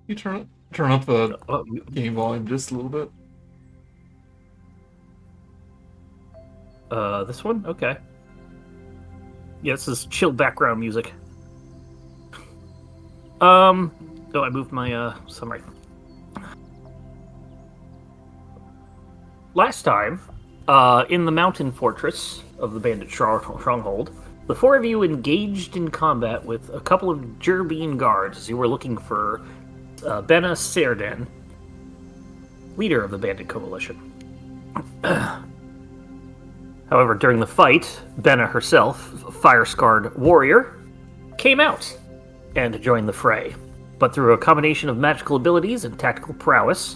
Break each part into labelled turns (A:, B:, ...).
A: You turn up the game volume just a little bit.
B: This one? Okay. Yeah, this is chill background music. Oh, I moved my summary. Last time, in the mountain fortress of the bandit stronghold, the four of you engaged in combat with a couple of Jerbean guards as you were looking for Benna Serden, leader of the bandit coalition. However, during the fight, Benna herself, a fire-scarred warrior, came out and joined the fray. But through a combination of magical abilities and tactical prowess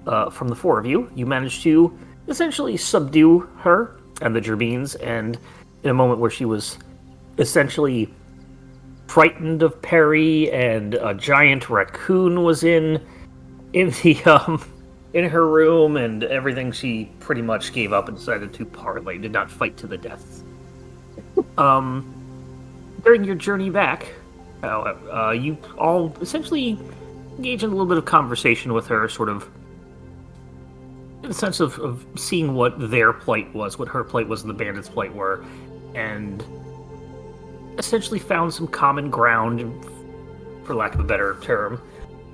B: from the four of you, you managed to essentially subdue her and the Jerbeans, and in a moment where she was essentially frightened of Perry and a giant raccoon was in the in her room and everything, she pretty much gave up and decided to parlay, did not fight to the death. During your journey back, you all essentially engage in a little bit of conversation with her, sort of in the sense of seeing what their plight was, what her plight was, and the bandits' plight were, and essentially found some common ground, for lack of a better term.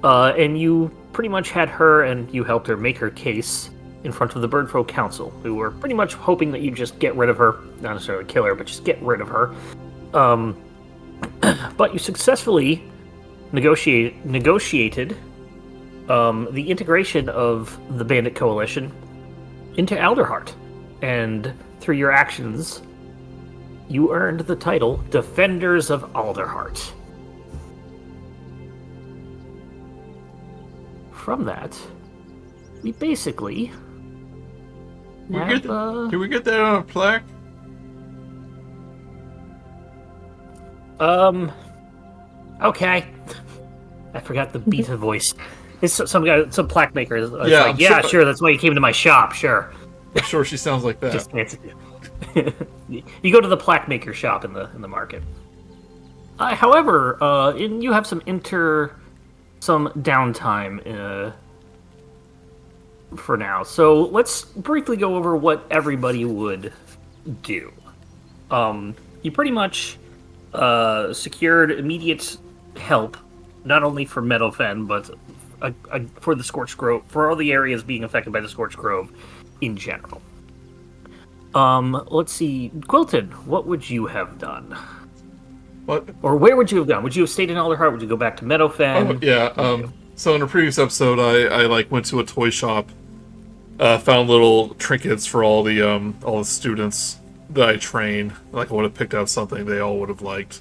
B: And you pretty much had her, and you helped her make her case in front of the Birdfolk Council, who were pretty much hoping that you'd just get rid of her, not necessarily kill her, but just get rid of her. But you successfully negotiated the integration of the Bandit Coalition into Alderheart, and through your actions, you earned the title Defenders of Alderheart. From that, we basically
A: Can we get that on a plaque?
B: Okay. I forgot the beta voice. It's some guy, some plaque maker. Sure, that's why you came to my shop, sure.
A: I'm sure she sounds like that.
B: Just fancy. You go to the plaque maker shop in the market. However, you have some downtime for now. So let's briefly go over what everybody would do. You pretty much secured immediate help, not only for Meadowfen, but for the Scorched Grove, for all the areas being affected by the Scorched Grove in general. Let's see, Quilton, what would you have done?
A: What?
B: Or where would you have gone? Would you have stayed in Alderheart? Would you go back to Meadowfen?
A: Oh, yeah. So in a previous episode, I went to a toy shop, found little trinkets for all the students that I train. Like I would have picked out something they all would have liked.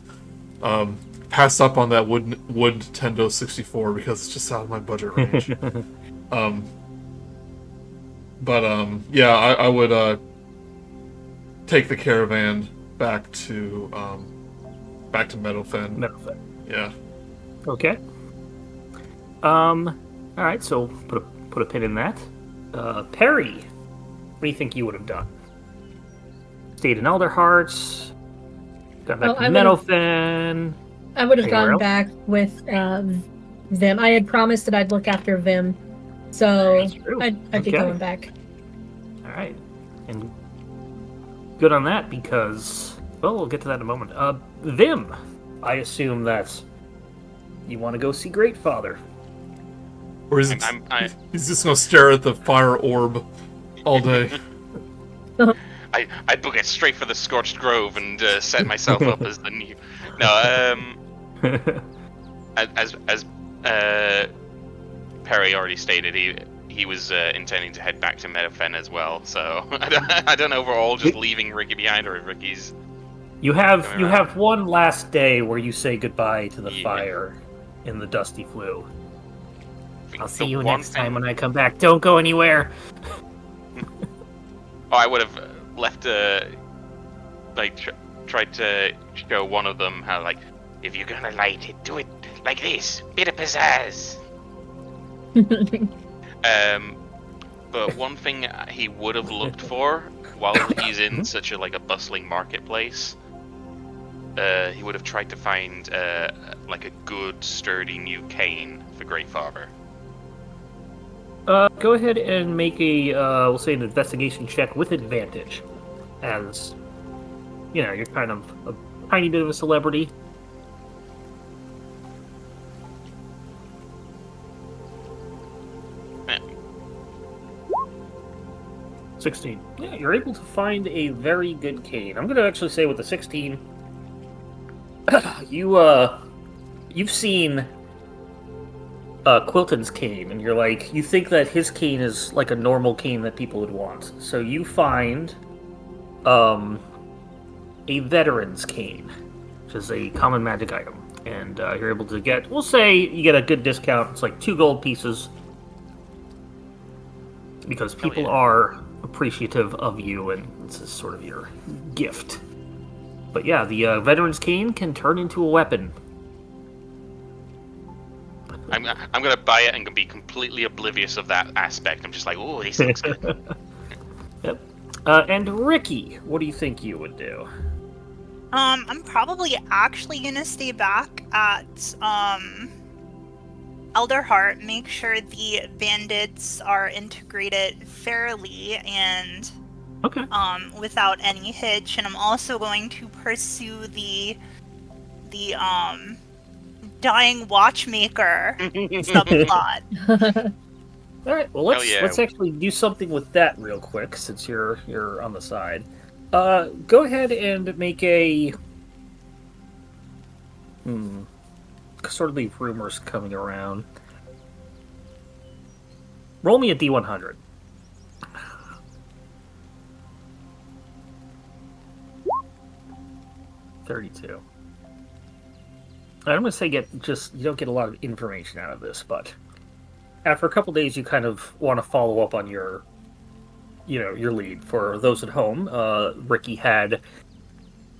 A: Passed up on that wood Nintendo 64 because it's just out of my budget range. I would take the caravan back to Meadowfen.
B: Meadowfen.
A: Yeah.
B: Okay. All right. So put a pin in that. Perry, what do you think you would have done? Stayed in Alderheart. Got back to Meadowfen.
C: I would have gone back with Vim. I had promised that I'd look after Vim, so I'd be going back.
B: All right, and good on that because, well, we'll get to that in a moment. Vim, I assume that you want to go see Greatfather.
A: Or is he's just gonna stare at the fire orb all day?
D: I'd book it straight for the Scorched Grove and set myself up as the new. No, as Perry already stated, he was intending to head back to Meadowfen as well. So I don't know if we're all just leaving Rikki behind, or if Rikki's.
B: You have one last day where you say goodbye to the fire in the Dusty Flue. I'll see you next time when I come back. Don't go anywhere.
D: I would have left tried to show one of them how, like, if you're gonna light it, do it like this, bit of pizzazz. But one thing he would have looked for while he's in such a bustling marketplace he would have tried to find like a good, sturdy new cane for Greatfather.
B: Go ahead and make a, we'll say an investigation check with advantage. As, you know, you're kind of a tiny bit of a celebrity.
D: Yeah.
B: 16. Yeah, you're able to find a very good cane. I'm going to actually say with the 16, you've seen Quilton's cane, and you're like, you think that his cane is like a normal cane that people would want. So you find a veteran's cane, which is a common magic item. And you're able to get, we'll say you get a good discount. It's like 2 gold pieces. Because people are appreciative of you, and this is sort of your gift. But yeah, the veteran's cane can turn into a weapon.
D: I'm gonna buy it and be completely oblivious of that aspect. I'm just like, oh, this looks good.
B: Yep. And Rikki, what do you think you would do?
E: I'm probably actually gonna stay back at Alderheart, make sure the bandits are integrated fairly and without any hitch, and I'm also going to pursue the dying watchmaker subplot.
B: All right, well let's actually do something with that real quick since you're on the side. Go ahead and make a sort of the rumors coming around. Roll me a D100. $32. I'm going to say you don't get a lot of information out of this, but after a couple days, you kind of want to follow up on your lead. For those at home, Rikki had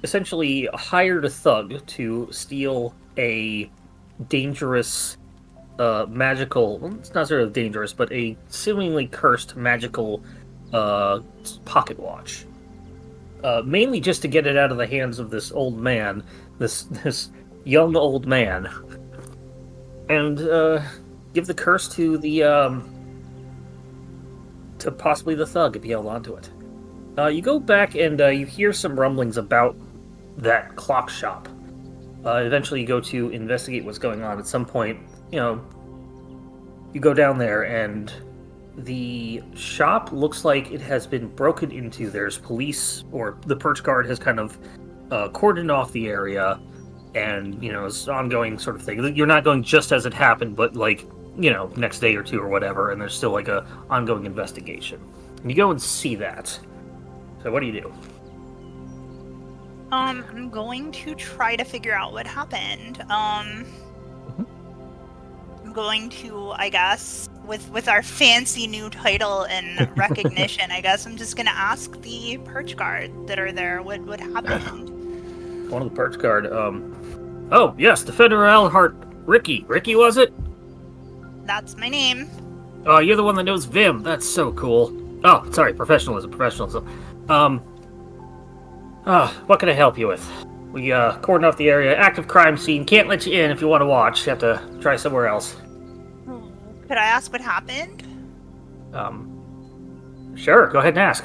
B: essentially hired a thug to steal a dangerous magical, well, it's not sort of dangerous, but a seemingly cursed magical pocket watch. Mainly just to get it out of the hands of this old man, this young old man, and give the curse to the to possibly the thug if he held onto it. You go back and you hear some rumblings about that clock shop. Eventually you go to investigate what's going on. At some point, you go down there and the shop looks like it has been broken into. There's police, or the perch guard has kind of cordoned off the area, and, it's an ongoing sort of thing. You're not going just as it happened, but next day or two or whatever, and there's still like a ongoing investigation. And you go and see that. So what do you do?
E: I'm going to try to figure out what happened. I'm going to, I guess, with our fancy new title and recognition, I guess I'm just going to ask the perch guard that are there what happened.
B: One of the perch guard, oh, yes, Defender Alderheart, Rikki. Rikki, was it?
E: That's my name.
B: Oh, you're the one that knows Vim. That's so cool. Oh, sorry, professionalism. What can I help you with? We cordoned off the area, active crime scene. Can't let you in if you want to watch. You have to try somewhere else.
E: Could I ask what happened?
B: Sure. Go ahead and ask.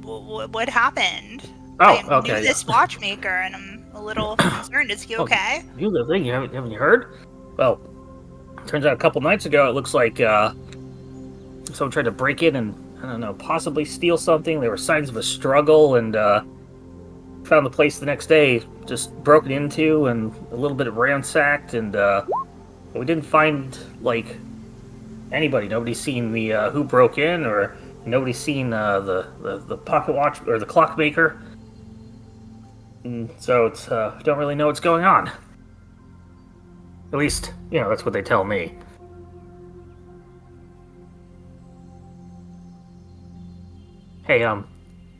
E: What happened?
B: Oh,
E: I
B: okay.
E: knew this watchmaker, and I'm a little concerned. Is he okay?
B: You the thing? Haven't you heard? Well, turns out a couple nights ago, it looks like someone tried to break in and, I don't know, possibly steal something. There were signs of a struggle, and found the place the next day just broken into and a little bit ransacked, and we didn't find anybody. Nobody's seen the who broke in, or nobody's seen the pocket watch or the clockmaker. And so it's don't really know what's going on. At least, that's what they tell me. Hey, can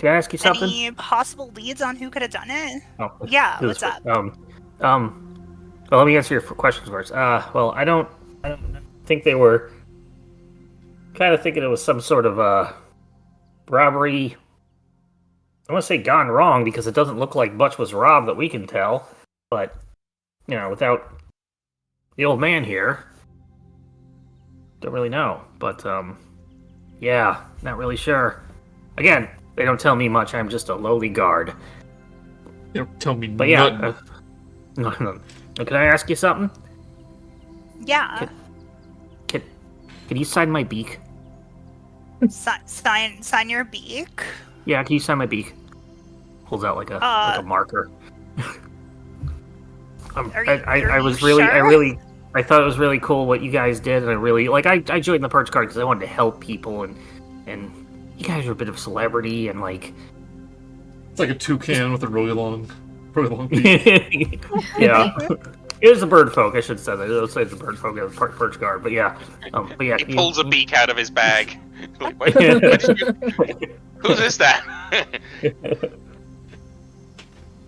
B: I ask you something?
E: Any possible leads on who could have done it?
B: Oh,
E: Yeah, what's up?
B: Well, let me answer your questions first. Well, I don't think they were kind of thinking it was some sort of robbery I want to say gone wrong because it doesn't look like much was robbed that we can tell. But, without the old man here, don't really know. But, yeah, not really sure. Again, they don't tell me much. I'm just a lowly guard.
A: They don't tell me
B: But
A: nothing.
B: yeah, can I ask you something?
E: Yeah.
B: Can you sign my beak?
E: Sign your beak.
B: Yeah, can you sign my beak? Holds out like a marker. I thought it was really cool what you guys did, and I joined the Perch Guard because I wanted to help people, and you guys are a bit of a celebrity, and
A: it's like a toucan with a really long beak.
B: Yeah. It was a bird folk, I should have said that. Let's say it's a bird folk as a Perch Guard, but yeah.
D: He pulls a beak out of his bag. Like, wait, who's this that?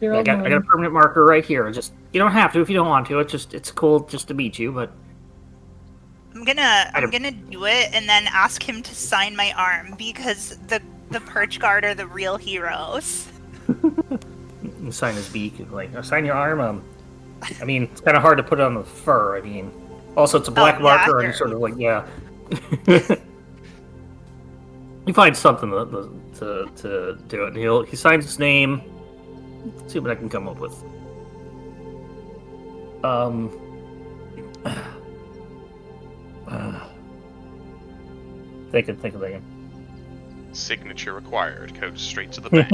B: I got a permanent marker right here. Just you don't have to if you don't want to. It's cool just to meet you, but
E: I'm gonna do it and then ask him to sign my arm because the Perch Guard are the real heroes.
B: You sign his beak, sign your arm. I mean, it's kind of hard to put it on the fur. I mean, also it's a black marker, and sort of yeah. You find something to do it. He signs his name. Let's see what I can come up with. Thinking.
D: Signature required. Goes straight to the bank.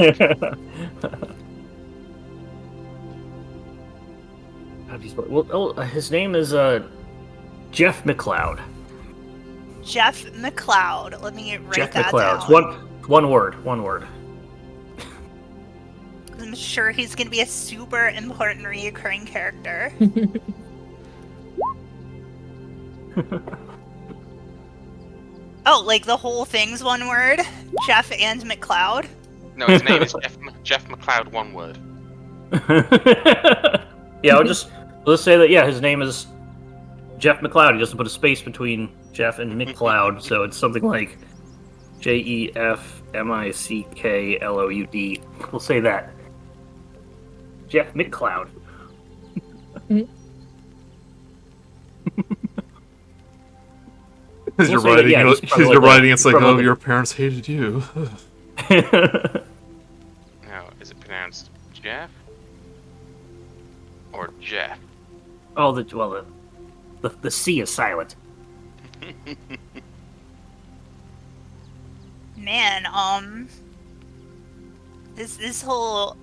B: How do you spell it? Well, his name is Jeff MacLeod.
E: Jeff MacLeod. Let me write
B: Jeff
E: that
B: MacLeod.
E: down.
B: One word.
E: I'm sure he's going to be a super important recurring character. Oh, like the whole thing's one word? Jeff and MacLeod?
D: No, his name is Jeff MacLeod, one word.
B: Yeah, let's say that, yeah, his name is Jeff MacLeod. He doesn't put a space between Jeff and MacLeod, so it's something like JEFMICKLOUD. We'll say that. Jeff MacLeod.
A: Because you're writing, it's like, oh, your parents hated you.
D: Now, is it pronounced Jeff or Jeff?
B: Oh, the C is silent.
E: Man, this whole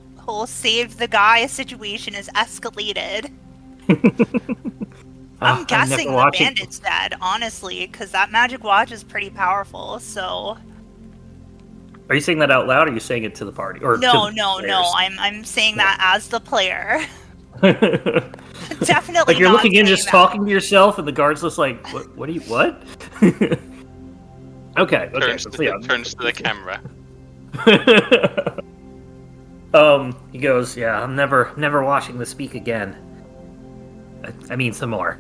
E: save the guy situation is escalated. I'm guessing the bandit's dead, honestly, because that magic watch is pretty powerful, so...
B: Are you saying that out loud, or are you saying it to the party? Or
E: No, I'm saying that as the player. Definitely
B: like you're
E: not
B: looking in, just
E: that.
B: talking to yourself, and the guard's just like, what? Okay.
D: Turns to the camera.
B: He goes, yeah, I'm never watching this speak again. I mean, some more.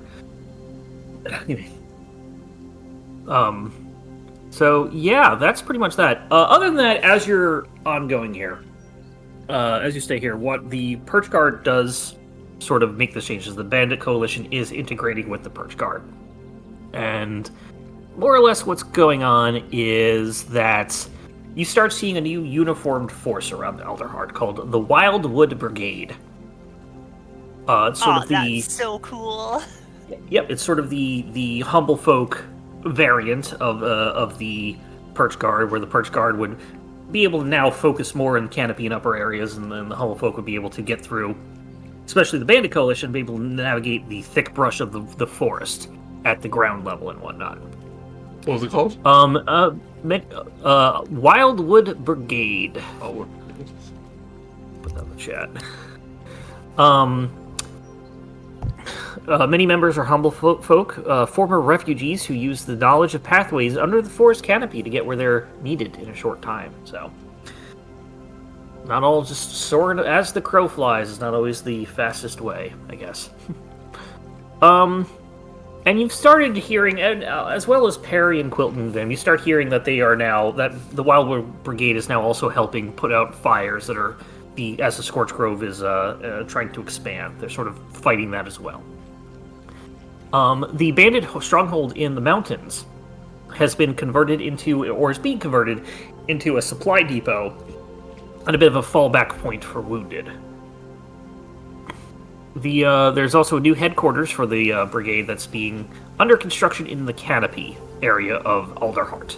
B: So yeah, that's pretty much that. Other than that, as you're ongoing here, as you stay here, what the Perch Guard does sort of make the changes. The Bandit Coalition is integrating with the Perch Guard, and more or less what's going on is that you start seeing a new uniformed force around Alderheart called the Wildwood Brigade. It's sort of
E: that's so cool.
B: Yep, it's sort of the humble folk variant of the Perch Guard, where the Perch Guard would be able to now focus more in canopy and upper areas, and then the humble folk would be able to get through, especially the Bandit Coalition, be able to navigate the thick brush of the forest at the ground level and whatnot.
A: What was it called?
B: Wildwood Brigade.
A: Oh,
B: put that in the chat. Many members are humble folk, former refugees who use the knowledge of pathways under the forest canopy to get where they're needed in a short time. So, not all just soaring as the crow flies is not always the fastest way, I guess. And you've started hearing, as well as Perry and Quilton and them, you start hearing that they are now, that the Wildwood Brigade is now also helping put out fires that are, as the Scorched Grove is trying to expand. They're sort of fighting that as well. The bandit stronghold in the mountains has been converted into, or is being converted into a supply depot and a bit of a fallback point for wounded. There's also a new headquarters for the brigade that's being under construction in the canopy area of Alderheart.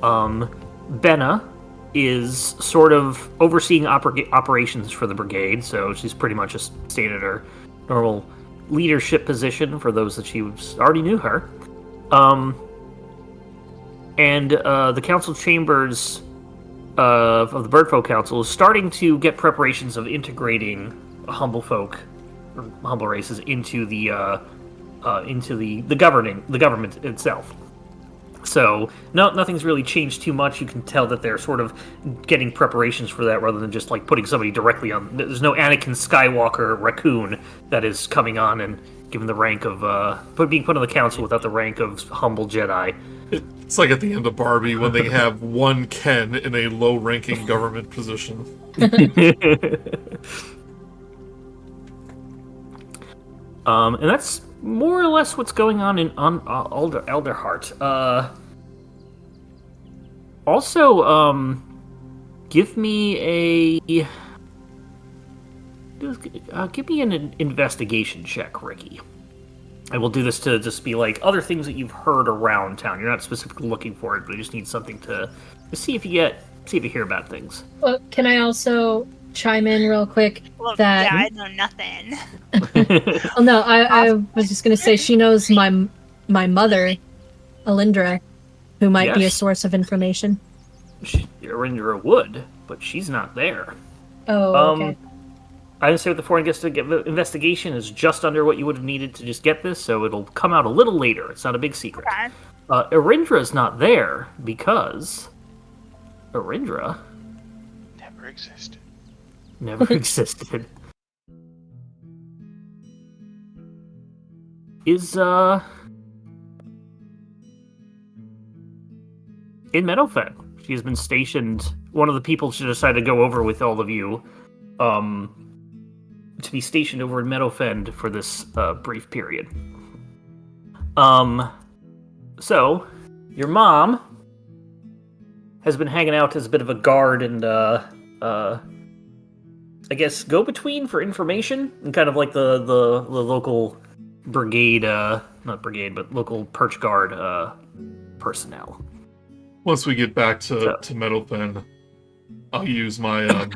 B: Benna is sort of overseeing operations for the brigade, so she's pretty much just stayed at her normal leadership position for those that she already knew her. And the council chambers of the Birdfolk Council is starting to get preparations of integrating humble folk or humble races into the government itself. So nothing's really changed too much. You can tell that they're sort of getting preparations for that rather than just like putting somebody directly on. There's no Anakin Skywalker raccoon that is coming on and given the rank of being put on the council without the rank of humble Jedi.
A: It's like at the end of Barbie when they have one Ken in a low-ranking government position.
B: And that's more or less what's going on in Alderheart. Also, give me an investigation check, Rikki. I will do this to just be like other things that you've heard around town. You're not specifically looking for it, but you just need something to see if you hear about things.
C: Well, can I also chime in real quick?
E: Well,
C: that
E: yeah, I know nothing.
C: Well, no, I was just going to say she knows my mother, Alindra, who might be a source of information.
B: Alindra would, but she's not there.
C: Oh, okay.
B: I didn't say what the foreign investigation is just under what you would have needed to just get this, so it'll come out a little later. It's not a big secret.
E: Okay.
B: Arindra's not there because Arindra
D: never existed.
B: Never existed. Is in Meadowfen. She has been stationed. One of the people she decided to go over with all of you, to be stationed over in Meadowfen for this brief period. So your mom has been hanging out as a bit of a guard and I guess go-between for information and kind of like the local brigade, not brigade, but local perch guard personnel.
A: Once we get back to Meadowfen, I'll use my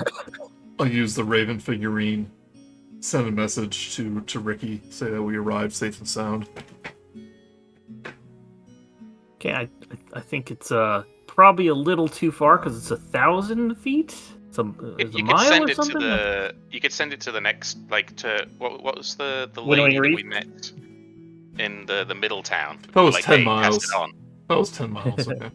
A: I'll use the Raven figurine, send a message to Rikki, say that we arrived safe and sound.
B: Okay, I think it's probably a little too far because it's 1,000 feet. It's a mile or something?
D: You could send it to the next, like, to what was the
B: Winnowing
D: lady that
B: Reef?
D: we met in the middle town?
A: That was
D: like,
A: 10
D: they
A: miles.
D: passed it on.
A: That was 10 miles, okay.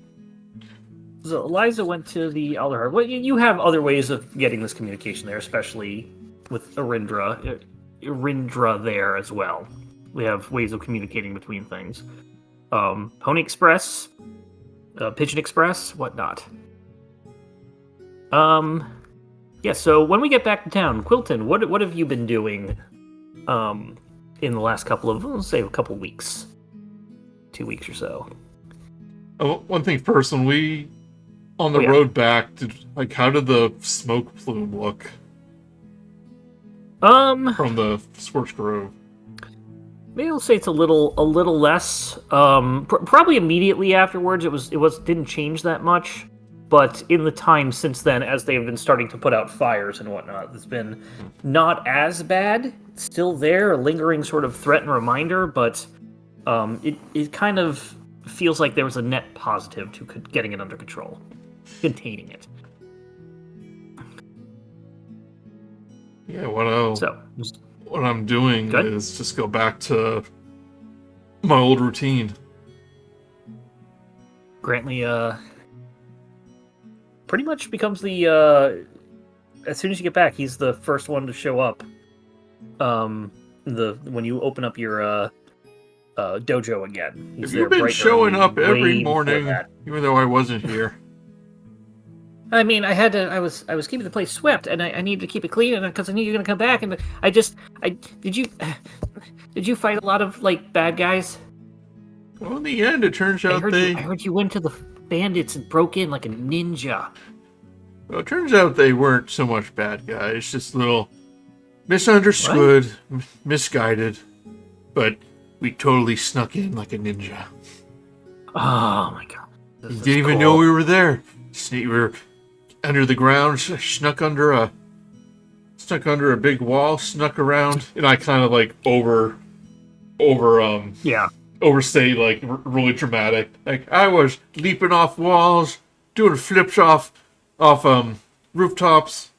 B: So Eliza went to the Alderheart. Well, you have other ways of getting this communication there, especially with Arindra there as well. We have ways of communicating between things. Pony Express, Pigeon Express, whatnot. Yeah, so when we get back to town, Quilton, what have you been doing in the last couple of, let's say, a couple weeks? 2 weeks or so.
A: Oh, one thing first, when we on the road back, how did the smoke plume look? From the Scorched Grove.
B: Maybe I'll say it's a little less. Probably immediately afterwards, it didn't change that much. But in the time since then, as they've been starting to put out fires and whatnot, it's been not as bad. It's still there, a lingering sort of threat and reminder, but it kind of feels like there was a net positive to getting it under control, containing it.
A: Yeah, what I'm doing is just go back to my old routine.
B: Grantley, pretty much becomes the, as soon as you get back, he's the first one to show up. When you open up your dojo again. He's
A: Have
B: there
A: you been
B: bright
A: showing
B: early,
A: up
B: way
A: every
B: before
A: morning,
B: that.
A: even though I wasn't here?
B: I mean, I had to. I was keeping the place swept, and I needed to keep it clean, because I knew you were gonna come back. And did you fight a lot of like bad guys?
A: Well, in the end, it turns out
B: I heard you went to the bandits and broke in like a ninja.
A: Well, it turns out they weren't so much bad guys, just a little misunderstood, misguided, but we totally snuck in like a ninja.
B: Oh my god!
A: You didn't even know we were there. We were under the ground, snuck under a big wall, snuck around, and I kind of like overstate, like really dramatic. Like I was leaping off walls, doing flips off rooftops,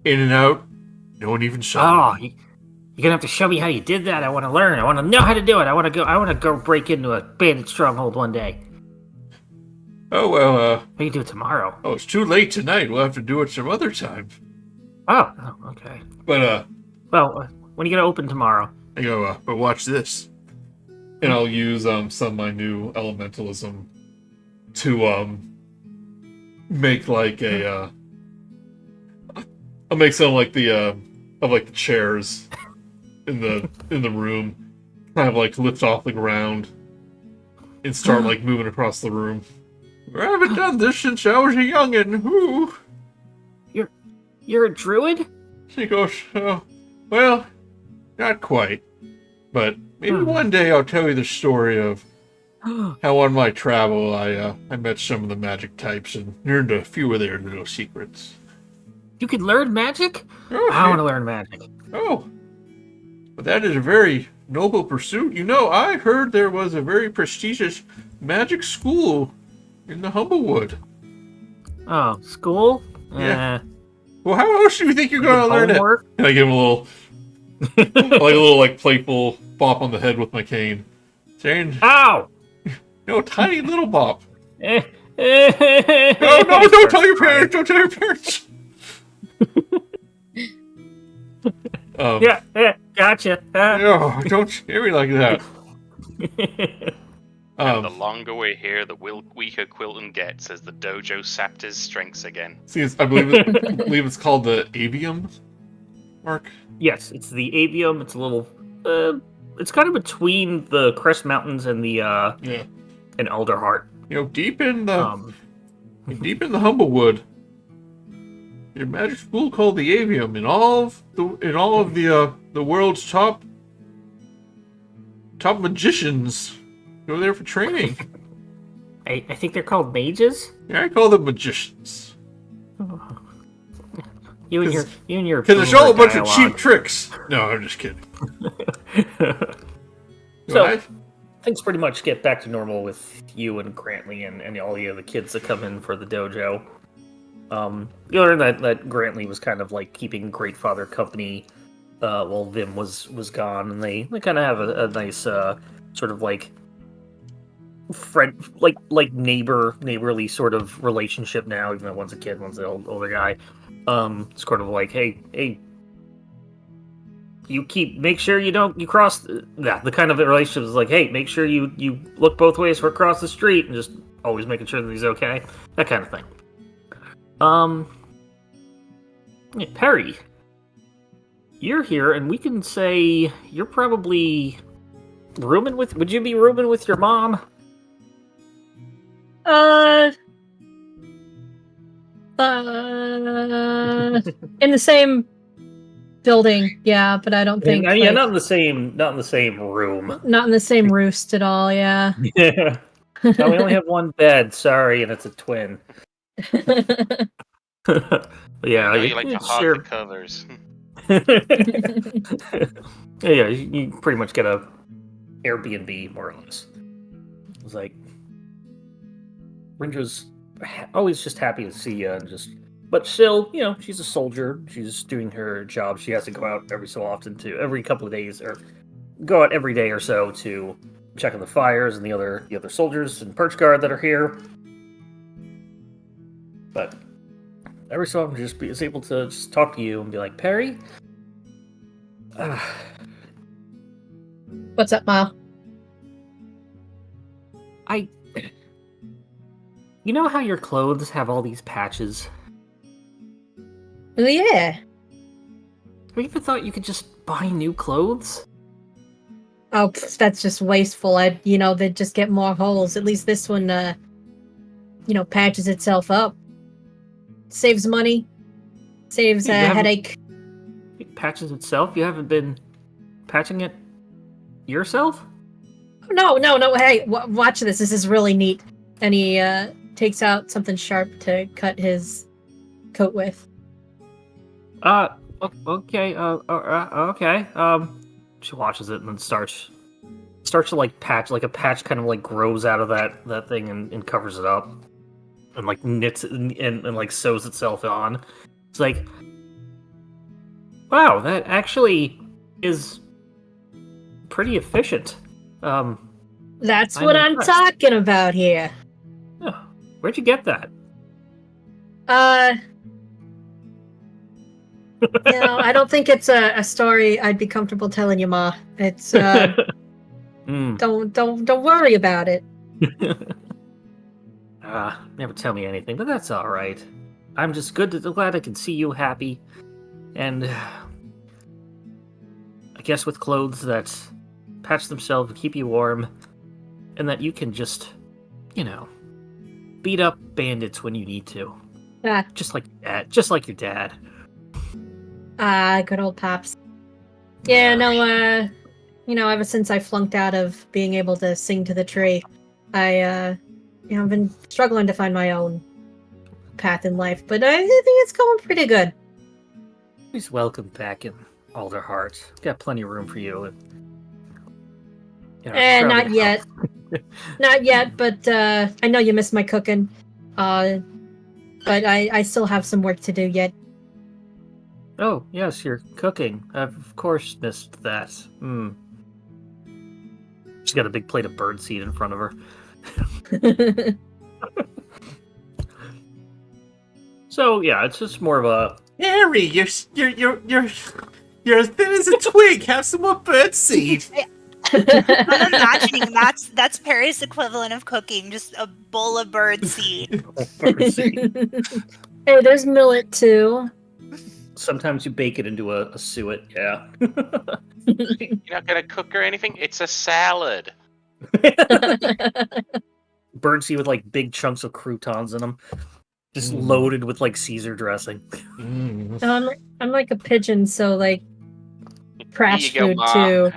A: in and out. No one even saw me.
B: You're gonna have to show me how you did that. I want to learn. I want to know how to do it. I want to go break into a bandit stronghold one day.
A: Oh well.
B: We can do it tomorrow.
A: Oh, it's too late tonight. We'll have to do it some other time.
B: Oh, okay.
A: But
B: well, when are you gonna open tomorrow?
A: I go. But watch this, and I'll use some of my new elementalism to make like a I'll make some like the of like the chairs in the room, kind of like lift off the ground and start like moving across the room. I haven't done this since I was a youngin'. Who?
B: You're a druid?
A: She goes, well, not quite, but maybe one day I'll tell you the story of how on my travel I met some of the magic types and learned a few of their little secrets.
B: You can learn magic?
A: Oh,
B: I want to learn magic.
A: Oh, but that is a very noble pursuit. You know, I heard there was a very prestigious magic school in the Humblewood.
B: Oh, school?
A: Yeah. Well, how else do you think you're going to learn
B: homework?
A: it? And I give him a little playful bop on the head with my cane, saying,
B: "Ow!
A: No, tiny little bop."
B: No,
A: don't tell your parents. Don't tell your parents.
B: Yeah, gotcha.
A: No, don't scare me like that.
D: The longer we're here, the weaker Quilton gets as the dojo sapped his strengths again.
A: See, I believe it's called the Avium, Mark.
B: Yes, it's the Avium. It's a little. It's kind of between the Crest Mountains and the and Alderheart.
A: You know, deep in the Humblewood. Your magic school called the Avium, in all of the world's top magicians go there for training.
B: I think they're called mages.
A: Yeah, I call them magicians.
B: You and your
A: because it's all a bunch of cheap tricks. No, I'm just kidding.
B: So things pretty much get back to normal with you and Grantley and all the other kids that come in for the dojo. You learn that Grantley was kind of like keeping Greatfather company while Vim was gone, and they kind of have a nice sort of like friend, like neighborly sort of relationship now, even though one's a kid, one's an older guy. It's kind of like, hey, make sure you cross the kind of relationship is like, hey, make sure you look both ways for across the street, and just always making sure that he's okay, that kind of thing. Perry, you're here, and we can say you're probably rooming with. Would you be rooming with your mom?
C: In the same building, yeah, but I don't think.
B: Yeah, not in the same room.
C: Not in the same roost at all. Yeah.
B: Yeah. No, we only have one bed. Sorry, and it's a twin. Yeah,
D: you like to hog the covers.
B: Yeah, you pretty much get a Airbnb more or less. It's like Rindra's always just happy to see you, but still, she's a soldier. She's doing her job. She has to go out every couple of days, or go out every day or so to check on the fires and the other soldiers and perch guard that are here. But every so often, is able to just talk to you and be like, Perry.
C: What's up, Mile?
B: You know how your clothes have all these patches?
C: Oh, yeah.
B: Have you ever thought you could just buy new clothes?
C: Oh, that's just wasteful. They'd just get more holes. At least this one, patches itself up. Saves money. Saves a headache.
B: It patches itself? You haven't been patching it yourself?
C: No. Hey, watch this. This is really neat. And he takes out something sharp to cut his coat with.
B: Okay. Okay. She watches it and then starts to like patch, like a patch kind of like grows out of that thing and covers it up, and like knits it and like sews itself on. It's like, wow, that actually is pretty efficient.
C: That's what I'm talking about here.
B: Oh, where'd you get that?
C: I don't think it's a story I'd be comfortable telling you, Ma. It's don't worry about it.
B: Never tell me anything, but that's all right. I'm just glad I can see you happy, and I guess with clothes that patch themselves and keep you warm, and that you can just, beat up bandits when you need to, just like your dad.
C: Good old Pops. Yeah, no, ever since I flunked out of being able to sing to the tree, I've been struggling to find my own path in life, but I think it's going pretty good.
B: He's welcome back in Alderheart. Got plenty of room for you.
C: Not yet. Not yet, but I know you miss my cooking. But I still have some work to do yet.
B: Oh, yes, you're cooking. I've, of course, missed that. She's got a big plate of birdseed in front of her. So, yeah, it's just more of a...
A: Harry, you're as thin as a twig. Have some more birdseed.
E: I'm imagining that's Perry's equivalent of cooking, just a bowl of birdseed.
C: Hey, there's millet, too.
B: Sometimes you bake it into a suet, yeah.
D: You're not gonna cook or anything? It's a salad.
B: Birdseed with like big chunks of croutons in them, just loaded with like Caesar dressing.
C: No, I'm like a pigeon, so like trash food too.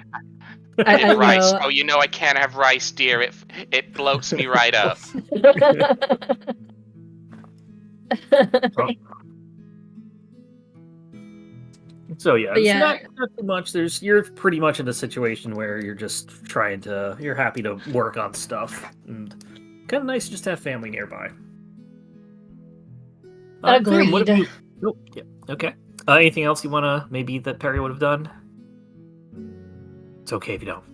D: Rice. Oh, I can't have rice, dear. It bloats me right up.
B: So yeah, it's not too much. You're pretty much in a situation where you're just you're happy to work on stuff, and kind of nice just to have family nearby.
C: Agreed.
B: Okay. Anything else you wanna maybe that Perry would have done? It's okay if you don't.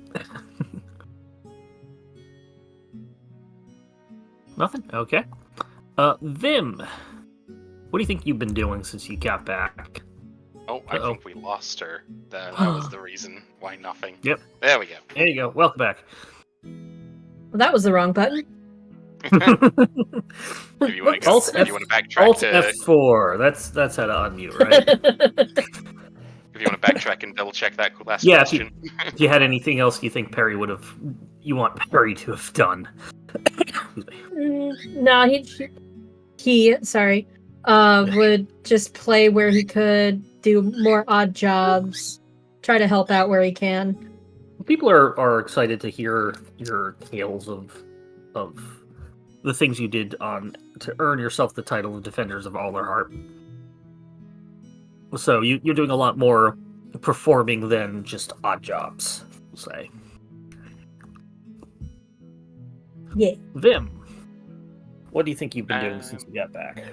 B: Nothing? Okay. Vim, what do you think you've been doing since you got back?
D: Oh, I think we lost her. That was the reason why nothing.
B: Yep.
D: There we go.
B: There you go. Welcome back.
C: Well, that was the wrong button.
D: If you want to backtrack
B: Alt
D: to
B: F4. That's how to unmute, right?
D: If you want to backtrack and double check that last question.
B: If you had anything else you think Perry you want Perry to have done?
C: No, he would just play where he could, do more odd jobs, try to help out where he can.
B: People are excited to hear your tales of the things you did to earn yourself the title of Defenders of Alderheart. So you're doing a lot more performing than just odd jobs, we'll say.
C: Yeah.
B: Vim, what do you think you've been doing since you got back?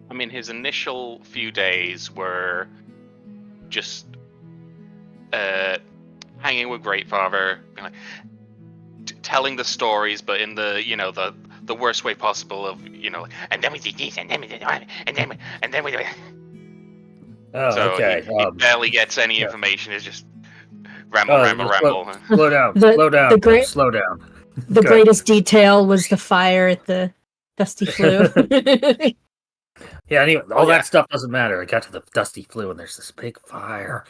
D: I mean, his initial few days were just hanging with Greatfather, telling the stories, but in the the worst way possible of and then we did this, and then we did that, and then we did.
B: Oh,
D: So
B: okay.
D: he barely gets any information. It's just Ramble.
B: Slow down.
C: The-
B: slow down.
C: the great-
B: Slow down.
C: The
B: Good.
C: greatest detail was the fire at the Dusty Flue.
B: Yeah, anyway, all
D: yeah.
B: that stuff doesn't matter. I got to the Dusty Flue and there's this big fire.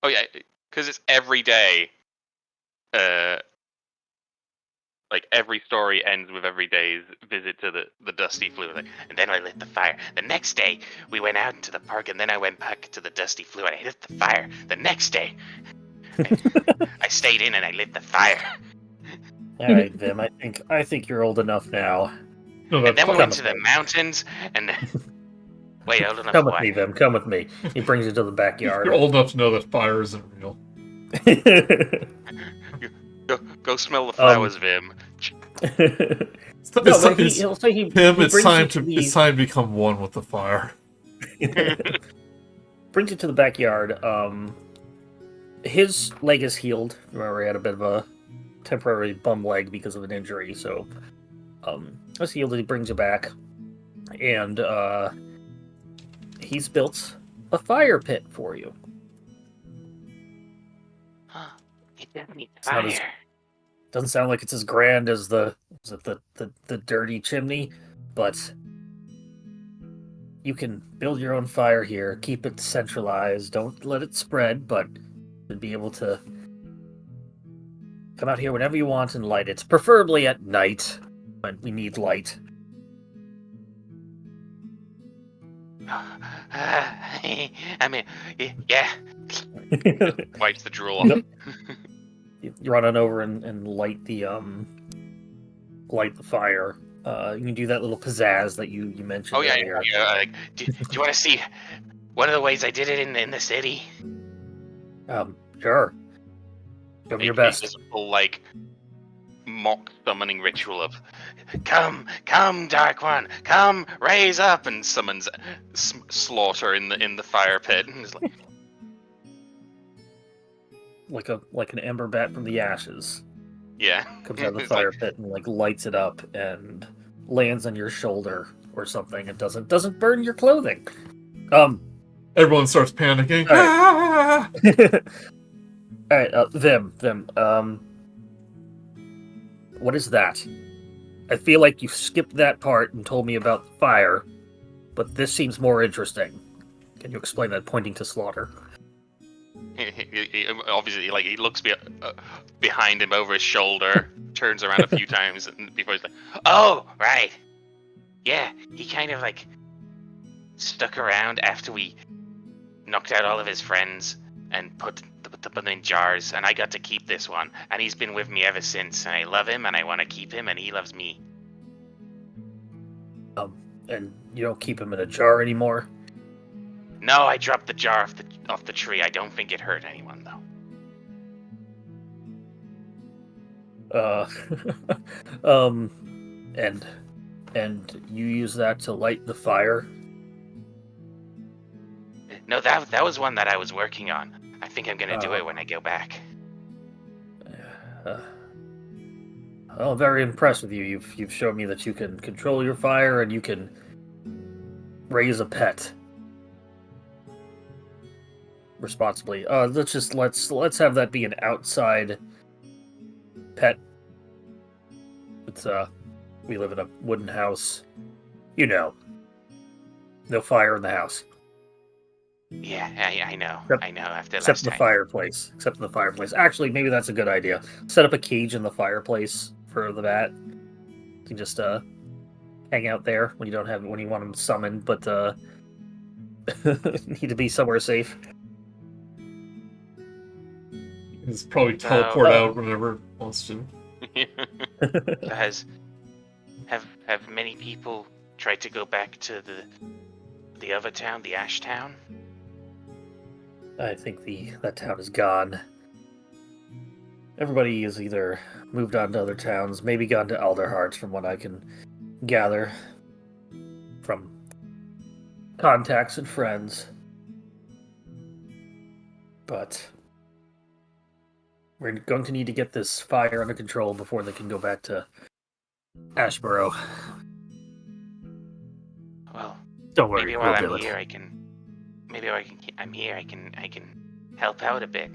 D: Oh yeah, because it's every day. Like every story ends with every day's visit to the Dusty Flue. Like, and then I lit the fire. The next day we went out into the park, and then I went back to the Dusty Flue and I lit the fire. The next day, I stayed in and I lit the fire.
B: All right, Vim. I think you're old enough now.
A: No,
D: And then we
B: come
D: went
B: with
D: to the
B: me.
D: mountains and wait, old enough
B: Come with
D: what?
B: me, Vim. Come with me. He brings you to the backyard.
A: You're old enough to know that fire isn't real.
D: Go smell the flowers, Vim.
A: It's,
B: No,
A: it's,
B: but
A: it's,
B: he'll say he
A: it's
B: brings
A: time
B: you
A: to
B: the-
A: it's time to become one with the fire.
B: brings you to the backyard. His leg is healed. Remember, he had a bit of a temporary bum leg because of an injury, so it's healed. He brings you back, and he's built a fire pit for you.
D: It doesn't need
B: It's not
D: fire.
B: as- Doesn't sound like it's as grand as the dirty chimney, but you can build your own fire here. Keep it centralized. Don't let it spread, but be able to come out here whenever you want and light it. Preferably at night, when we need light.
D: I mean, yeah. Wipes the drool off.
B: You run on over and light the fire. You can do that little pizzazz that you mentioned
D: Oh yeah,
B: earlier.
D: like, do you want to see one of the ways I did it in the city?
B: Sure. Show me your
D: He
B: best.
D: does a full like mock summoning ritual of come, Dark One, come, raise up, and summons slaughter in the fire pit. And it's
B: like an ember bat from the ashes.
D: yeah,
B: Comes out of the
D: It's
B: fire
D: like,
B: pit and lights it up and lands on your shoulder or something. It doesn't burn your clothing.
A: Everyone starts panicking.
B: All
A: Ah!
B: All right, Vim. What is that? I feel like you skipped that part and told me about the fire, but this seems more interesting. Can you explain that, pointing to Slaughter?
D: he obviously, like, he looks behind him over his shoulder, turns around a few times before he's like, oh, right. Yeah, he kind of, like, stuck around after we knocked out all of his friends and put them in jars, and I got to keep this one. And he's been with me ever since, and I love him, and I want to keep him, and he loves me.
B: And you don't keep him in a jar anymore?
D: No, I dropped the jar off the tree. I don't think it hurt anyone, though.
B: And you use that to light the fire?
D: No, that was one that I was working on. I think I'm gonna do it when I go back.
B: Well, very impressed with you. You've shown me that you can control your fire and you can raise a pet responsibly. Let's have that be an outside pet. It's we live in a wooden house. You know. No fire in the house.
D: Yeah, I know.
B: Yep.
D: I know. After
B: Except
D: last
B: in the
D: time.
B: fireplace. Except in the fireplace. Actually, maybe that's a good idea. Set up a cage in the fireplace for the bat. You can just hang out there when you want them summoned, but need to be somewhere safe.
A: It's probably teleport out whenever it wants to.
D: Have many people tried to go back to the other town, the Ash Town?
B: I think that town is gone. Everybody has either moved on to other towns, maybe gone to Alderheart, from what I can gather from contacts and friends. But we're going to need to get this fire under control before they can go back to Ashborough.
D: Well,
B: Don't worry,
D: maybe while
B: we'll do
D: I'm
B: it.
D: here, I'm here. I can help out a bit,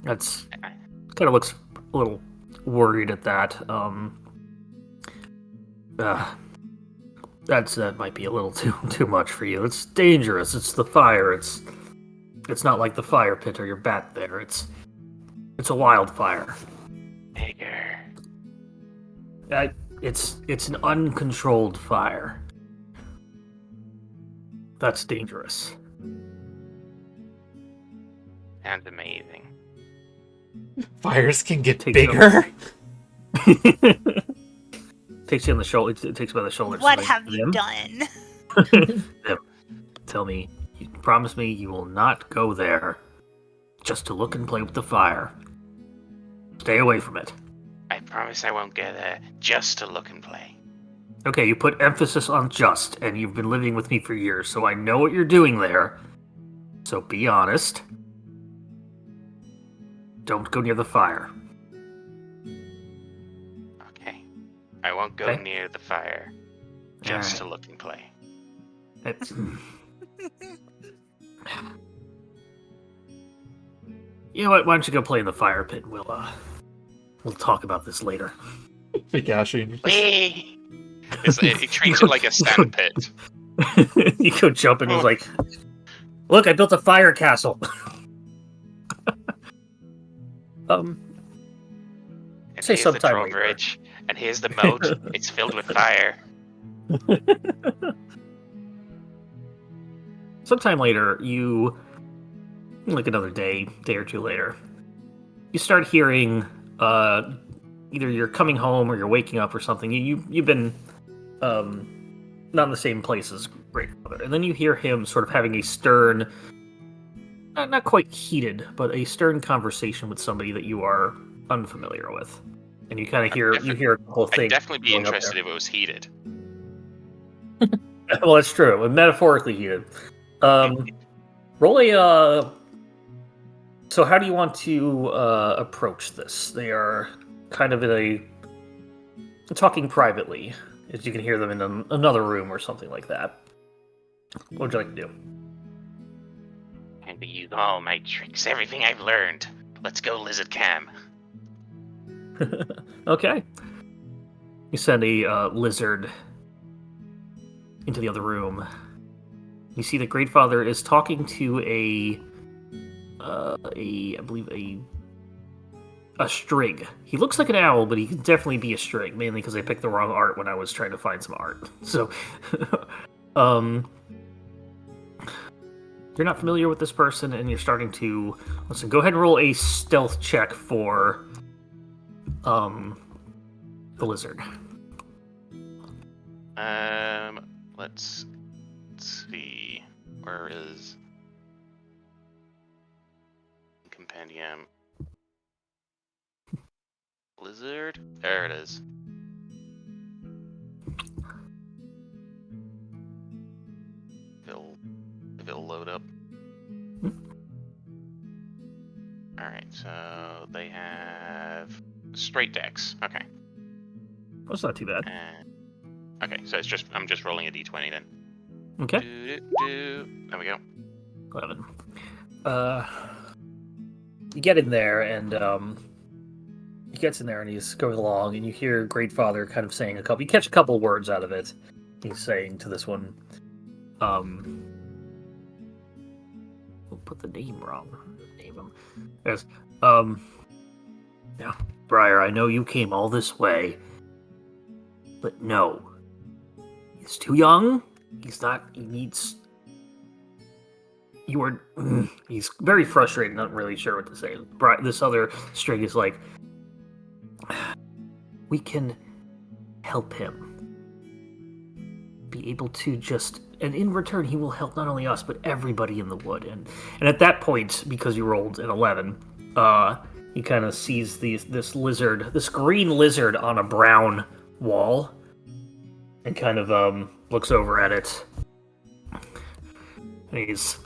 B: That's kind of looks a little worried at that. That might be a little too much for you. It's dangerous. It's the fire. It's not like the fire pit or your bat there. It's a wildfire.
D: Bigger.
B: It's an uncontrolled fire. That's dangerous.
D: Sounds amazing.
A: Fires can get
B: Take
A: bigger.
B: Takes you on the shoulder. It takes you by the shoulder.
E: What have you done?
B: Them, tell me. You promise me you will not go there just to look and play with the fire. Stay away from it.
D: I promise I won't go there just to look and play.
B: Okay, you put emphasis on just, and you've been living with me for years, so I know what you're doing there. So be honest. Don't go near the fire.
D: Okay. I won't go
B: Okay.
D: near the fire just to look and play.
B: You know what? Why don't you go play in the fire pit? We'll talk about this later.
A: Figashing.
D: Whee! It treats it like a sand pit.
B: You go jump and it's like, look, I built a fire castle.
D: And
B: Say
D: here's the
B: sometime
D: drawbridge, and here's the moat. It's filled with fire.
B: Sometime later, like another day or two later, you start hearing either you're coming home or you're waking up or something. You've been not in the same place as Greatfather, and then you hear him sort of having a stern, not quite heated, but a stern conversation with somebody that you are unfamiliar with, and you kind of hear the whole thing.
D: I'd definitely be
B: going up
D: interested
B: there.
D: if it was heated.
B: Well, that's true. Metaphorically heated. Roll a. So, how do you want to approach this? They are kind of talking privately, as you can hear them in another room or something like that. What would you like to do?
D: And to use all my tricks, everything I've learned. Let's go, Lizard Cam.
B: Okay. You send a lizard into the other room. You see that Greatfather is talking to I believe a strig. He looks like an owl, but he can definitely be a strig, mainly because I picked the wrong art when I was trying to find some art. So, you're not familiar with this person, and you're starting to listen. Go ahead and roll a stealth check for the lizard.
D: Let's see. Where is compendium? Lizard? There it is. It'll load up. Alright, so they have straight decks. Okay.
B: That's not too bad.
D: Okay, so I'm just rolling a d20 then.
B: Okay.
D: There we go.
B: 11. You get in there, and he gets in there, and he's going along, and you hear Greatfather kind of saying you catch a couple words out of it. He's saying to this one, we'll put the name wrong. Name him. Yes. Yeah, Briar, I know you came all this way, but no. He's too young. He's very frustrated, not really sure what to say. This other string is like, we can help him be able to and in return he will help not only us but everybody in the wood. And at that point, because you rolled an 11, he kind of sees this green lizard on a brown wall, and kind of looks over at it. And he's,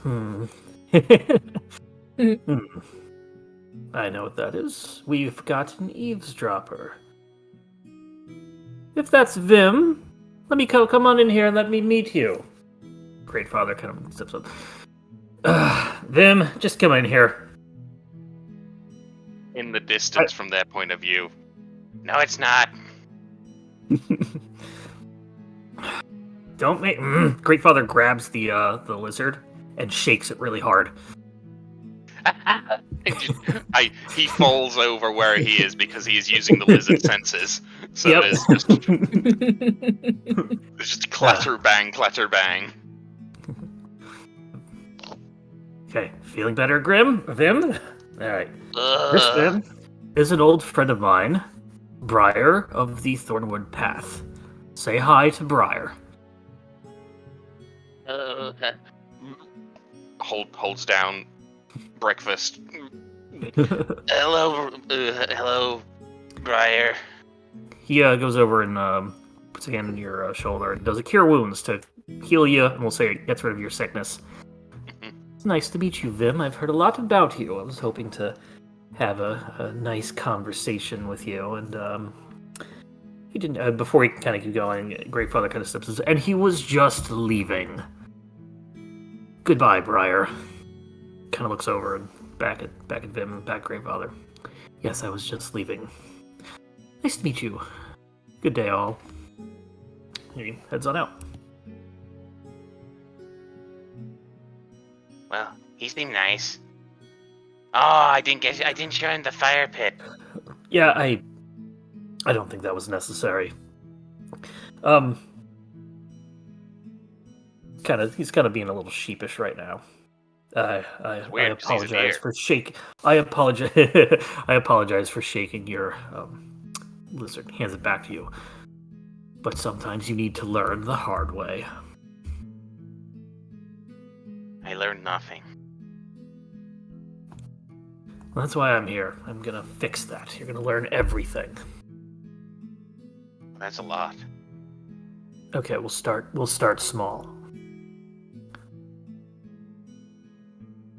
B: I know what that is. We've got an eavesdropper. If that's Vim, let me come on in here and let me meet you. Greatfather kind of steps up. Vim, just come in here.
D: In the distance from their point of view. No, it's not.
B: Don't make. Greatfather grabs the lizard and shakes it really hard.
D: He falls over where he is because he is using the lizard senses. So
B: Yep.
D: It's just clatter bang, clatter bang.
B: Okay, feeling better, Vim? Alright. This Vim is an old friend of mine, Briar of the Thornwood Path. Say hi to Briar.
D: Holds down breakfast. Hello, Briar.
B: He goes over and puts a hand on your shoulder and does a cure wounds to heal you, and we'll say it gets rid of your sickness. It's nice to meet you, Vim. I've heard a lot about you. I was hoping to have a nice conversation with you, and he didn't. Before he kind of keep going, Greatfather kind of steps in, and he was just leaving. Goodbye, Briar. Kind of looks over and back at Vim and back Greatfather. Yes, I was just leaving. Nice to meet you. Good day, all. He heads on out.
D: Well, he seemed nice. Oh, I didn't show him the fire pit.
B: Yeah, I don't think that was necessary. He's kind of being a little sheepish right now. I apologize for shaking. I apologize. I apologize for shaking your lizard. Hands it back to you. But sometimes you need to learn the hard way.
D: I learned nothing.
B: Well, that's why I'm here. I'm gonna fix that. You're gonna learn everything.
D: That's a lot.
B: Okay, we'll start small.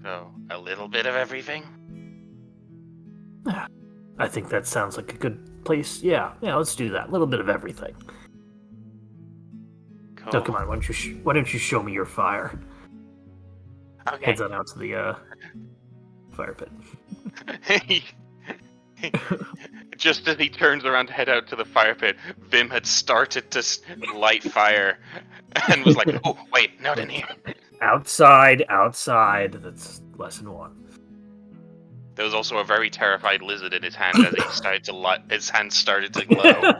D: So, a little bit of everything?
B: I think that sounds like a good place. Yeah, let's do that. A little bit of everything.
D: Cool.
B: So come on, why don't you show me your fire?
D: Okay.
B: Heads on out to the fire pit.
D: Just as he turns around to head out to the fire pit, Vim had started to light fire and was like, oh, wait, not in here.
B: Outside. That's lesson 1.
D: There was also a very terrified lizard in his hand as his hand started to glow.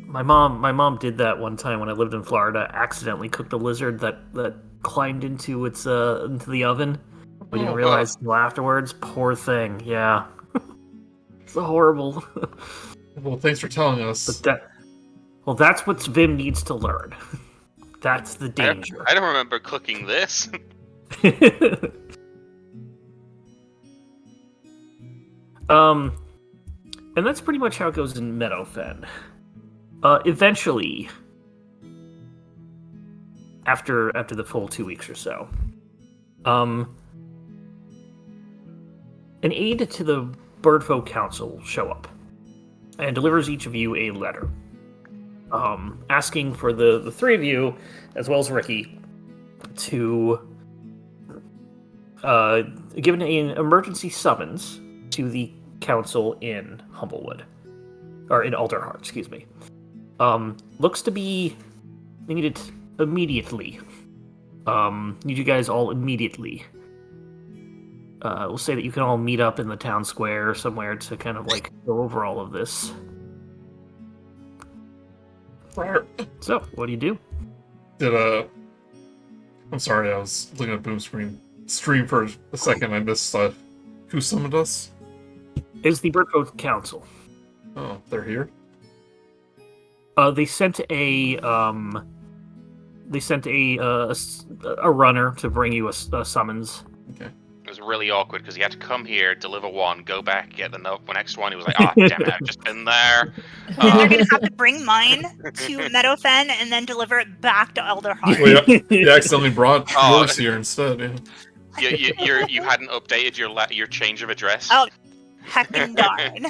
B: My mom did that one time when I lived in Florida. Accidentally cooked a lizard that climbed into the oven. We didn't realize until afterwards. Poor thing. Yeah, it's horrible.
A: Well, thanks for telling us.
B: But that's what Vim needs to learn. That's the danger.
D: I don't remember cooking this.
B: And that's pretty much how it goes in Meadowfen. Eventually, after the full 2 weeks or so, an aide to the Birdfolk Council will show up and delivers each of you a letter, asking for the three of you, as well as Rikki, to give an emergency summons to the council in Humblewood, or in Alderheart, excuse me. Looks to be needed immediately. Need you guys all immediately. We'll say that you can all meet up in the town square somewhere to kind of like go over all of this. So, what do you do?
A: I'm sorry, I was looking at Boom stream for a second. I missed who summoned us?
B: Is the Birdfolk Council.
A: Oh, they're here?
B: They sent a runner to bring you a summons.
A: Okay.
D: It was really awkward because he had to come here, deliver one, go back, get the next one. He was like, oh, damn it, I've just been there.
E: Then they're going to have to bring mine to Meadowfen and then deliver it back to Alderheart.
A: Well, you accidentally brought yours here instead. Yeah.
D: You hadn't updated your change of address.
E: Oh, heckin' darn.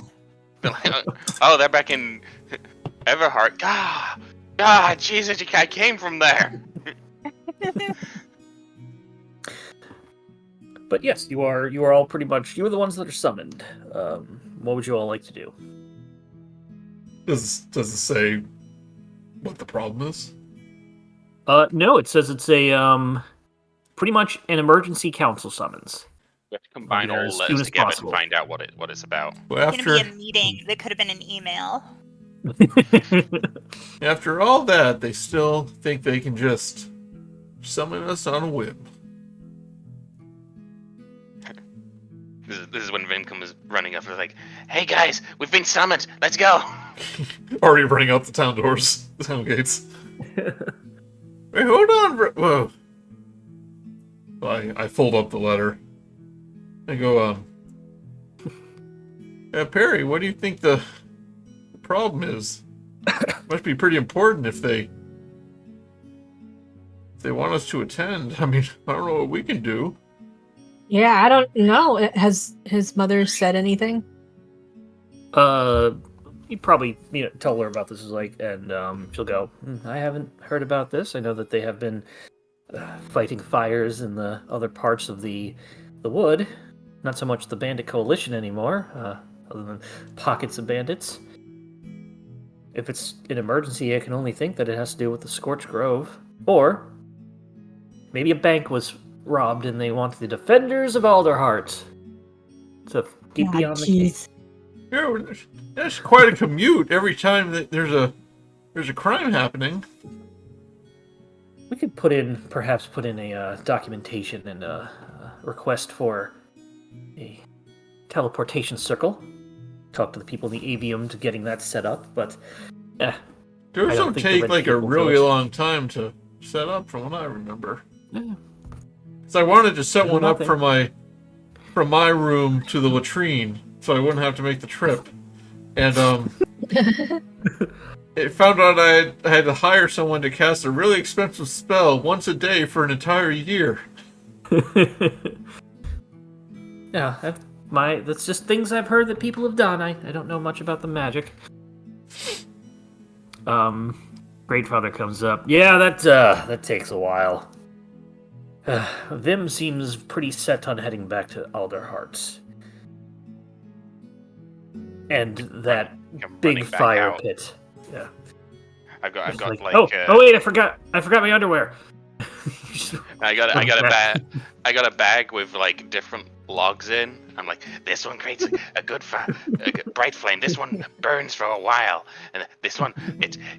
D: Oh, they're back in Everheart. God, Jesus, I came from there.
B: But yes, you are all pretty much, you are the ones that are summoned. What would you all like to do?
A: Does it say what the problem is?
B: No, it says it's a pretty much an emergency council summons.
D: We have to combine all
B: as
D: letters
B: soon as
D: together
B: possible.
D: to find out what it's about.
A: Well,
E: It's gonna be a meeting. That could have been an email.
A: after all that, they still think they can just summon us on a whim.
D: This is when Vin comes running up and like, "Hey guys, we've been summoned. Let's go."
A: Already running out the town doors, the town gates. Wait, hold on. Whoa. I fold up the letter. I go, Perry, what do you think the problem is? Must be pretty important if they want us to attend. I mean, I don't know what we can do.
C: Yeah, I don't know. Has his mother said anything?
B: You probably tell her about this, and she'll go, I haven't heard about this. I know that they have been fighting fires in the other parts of the wood. Not so much the bandit coalition anymore, other than pockets of bandits. If it's an emergency, I can only think that it has to do with the Scorched Grove. Or maybe a bank was robbed and they want the defenders of Alderheart to keep me on the case.
A: Yeah, that's quite a commute every time that there's a crime happening.
B: We could perhaps put in a documentation and a request for a teleportation circle. Talk to the people in the avium to getting that set up, but
A: those don't take like a really long time to set up, from what I remember.
B: Yeah.
A: So I wanted to set one up from my room to the latrine, so I wouldn't have to make the trip. And it found out I had to hire someone to cast a really expensive spell once a day for an entire year.
B: Yeah, that's just things I've heard that people have done. I don't know much about the magic. Greatfather comes up. Yeah, that takes a while. Vim seems pretty set on heading back to Alderheart. And that big fire pit. Yeah.
D: I've got
B: wait, I forgot my underwear.
D: I got a bag with like different logs in. I'm like, this one creates a good bright flame. This one burns for a while, and this one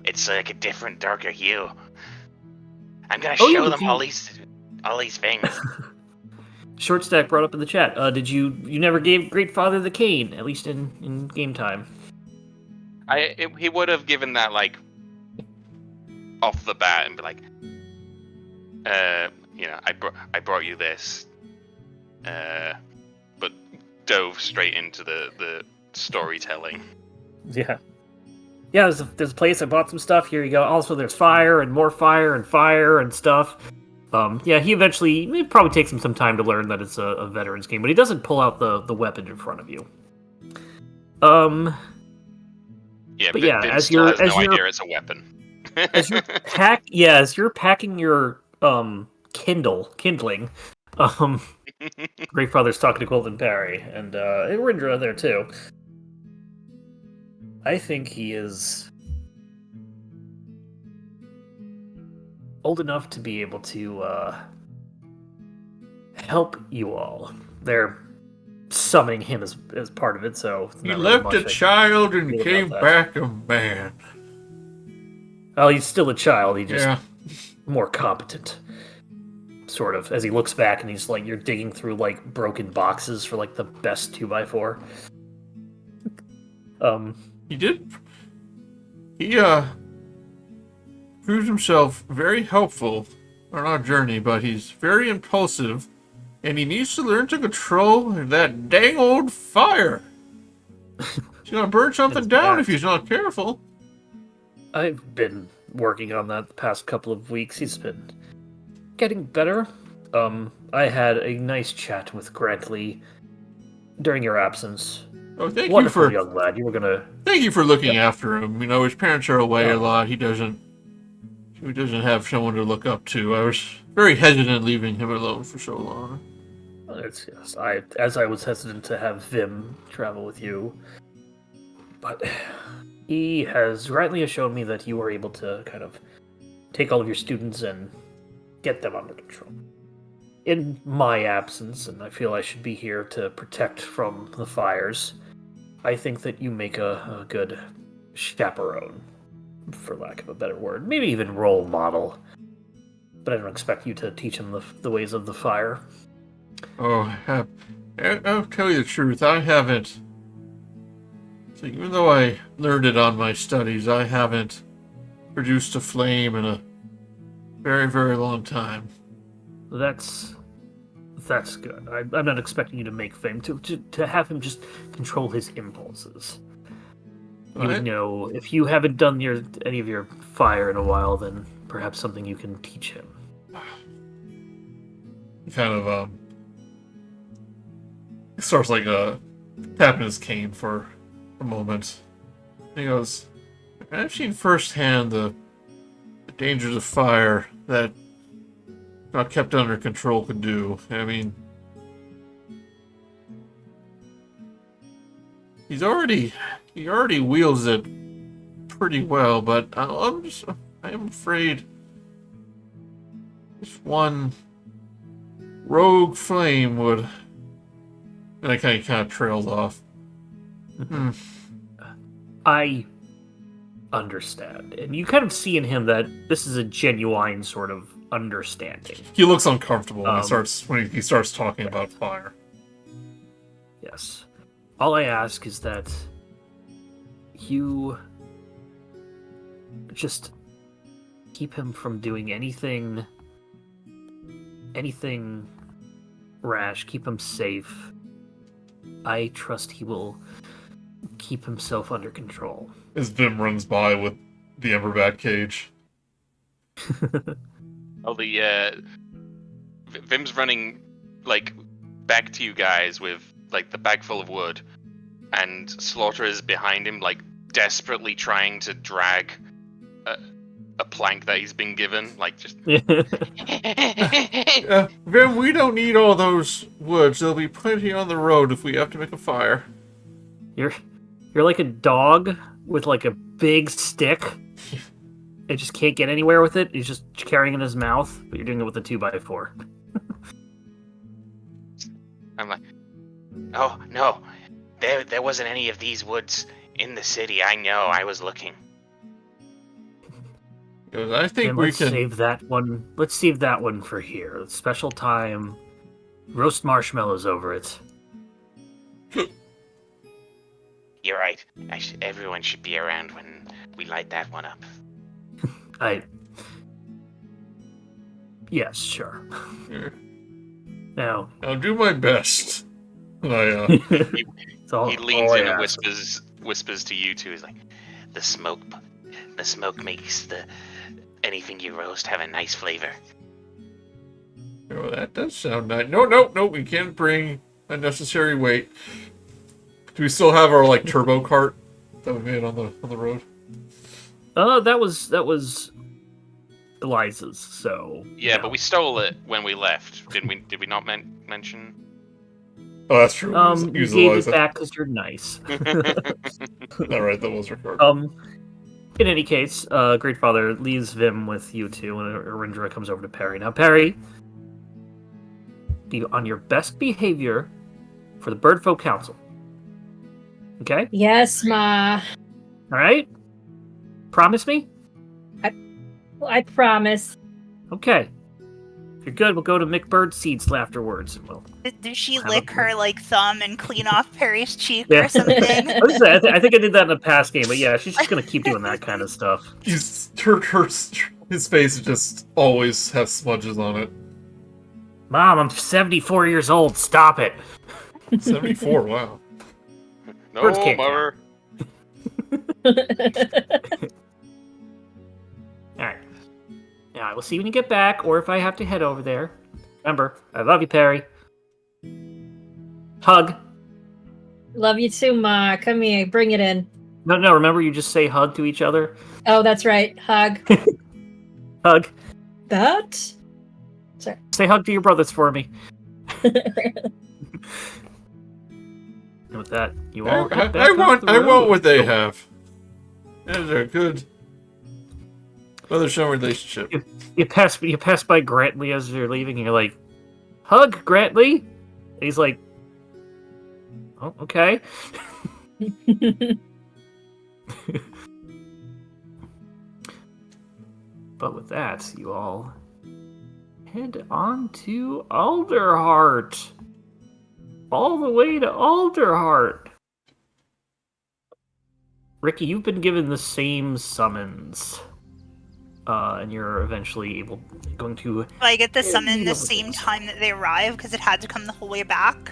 D: it's like a different darker hue. I'm gonna show them all these things.
B: ShortStack brought up in the chat. Did you never gave Greatfather the cane, at least in game time?
D: He would have given that like off the bat and be like, I brought you this, but dove straight into the storytelling.
B: Yeah, there's a place I bought some stuff. Here you go. Also, there's fire and more fire and stuff. He eventually, it probably takes him some time to learn that it's a veteran's game, but he doesn't pull out the weapon in front of you.
D: As you're no idea it's a weapon.
B: as you're packing your kindling. Greatfather's talking to Quilton Parry, and Rindra there too. I think he is old enough to be able to help you all. They're summoning him as part of it, so
A: he left a child and came back a man.
B: Oh, he's still a child. He just more competent, sort of. As he looks back and he's like, you're digging through like broken boxes for like the best 2x4.
A: He did. He proved himself very helpful on our journey, but he's very impulsive, and he needs to learn to control that dang old fire. He's gonna burn something down if he's not careful.
B: I've been working on that the past couple of weeks. He's been getting better. I had a nice chat with Grantley during your absence.
A: Oh, thank
B: Wonderful
A: you for
B: young lad. You were gonna.
A: Thank you for looking after him. You know, his parents are away a lot. He doesn't have someone to look up to. I was very hesitant leaving him alone for so long.
B: Yes, as I was hesitant to have Vim travel with you, but he has rightly shown me that you were able to kind of take all of your students and get them under control. In my absence, and I feel I should be here to protect from the fires, I think that you make a good chaperone, for lack of a better word. Maybe even role model. But I don't expect you to teach them the ways of the fire.
A: Oh, I'll tell you the truth, I haven't. So even though I learned it on my studies, I haven't produced a flame in a very, very long time.
B: That's good. I'm not expecting you to make fame. To have him just control his impulses. You would know if you haven't done any of your fire in a while, then perhaps something you can teach him.
A: He kind of starts like tapping his cane for a moment. He goes, "I've seen firsthand the dangers of fire that not kept under control could do. I mean, he already wields it pretty well, but I am afraid just one rogue flame would." And I kind of trailed off.
B: I understand, and you kind of see in him that this is a genuine sort of understanding.
A: He looks uncomfortable when he starts talking about fire.
B: Yes. All I ask is that you just keep him from doing anything rash. Keep him safe. I trust he will keep himself under control.
A: As Vim runs by with the Emberbat cage.
D: Oh, Vim's running, like, back to you guys with, like, the bag full of wood, and Slaughter is behind him, like, desperately trying to drag a plank that he's been given, like, just...
A: Vim, we don't need all those woods. There'll be plenty on the road if we have to make a fire.
B: You're like a dog with, like, a big stick. It just can't get anywhere with it. He's just carrying it in his mouth, but you're doing it with a 2x4.
D: I'm like, oh, no. There wasn't any of these woods in the city. I know. I was looking.
A: I think
B: let's save that one. Let's save that one for here. Special time. Roast marshmallows over it.
D: You're right. Everyone should be around when we light that one up.
B: Yes, sure.
A: Sure.
B: Now,
A: I'll do my best.
D: He leans in and whispers to you two. He's like, the smoke makes anything you roast have a nice flavor.
A: Oh, that does sound nice. No, we can't bring unnecessary weight. Do we still have our turbo cart that we made on the road?
B: That was Eliza's. So
D: yeah, but we stole it when we left. Did we not mention?
A: Oh, that's true.
B: You gave it back because you're nice.
A: All right, that was recorded.
B: In any case, Great Father leaves Vim with you two, and Arindra comes over to Perry. Now, Perry, be on your best behavior for the Birdfolk Council. Okay?
C: Yes, Ma.
B: All right? Promise me?
C: I promise.
B: Okay. If you're good, we'll go to McBirdseeds afterwards, and we'll...
E: Does she lick her thumb and clean off Perry's cheek or something?
B: I think I did that in a past game, but yeah, she's just gonna keep doing that kind of stuff.
A: His face just always has smudges on it.
B: Mom, I'm 74 years old. Stop it.
A: 74. Wow.
D: No,
B: Birds can't
D: mother.
B: Alright. Yeah, we'll see when you get back, or if I have to head over there. Remember, I love you, Perry. Hug.
C: Love you too, Ma. Come here, bring it in.
B: No, remember you just say hug to each other?
C: Oh, that's right. Hug.
B: Hug.
C: That? Sorry.
B: Say hug to your brothers for me. And with that, you all head back
A: I
B: up
A: want
B: the road.
A: what they have. And they're good. Mother-son relationship.
B: You pass by Grantley as you're leaving, and you're like, "Hug, Grantley." And he's like, "Oh, okay." But with that, you all head on to Alderheart. All the way to Alderheart. Rikki, you've been given the same summons. And you're eventually going to...
E: I get the summon the same time that they arrive, because it had to come the whole way back.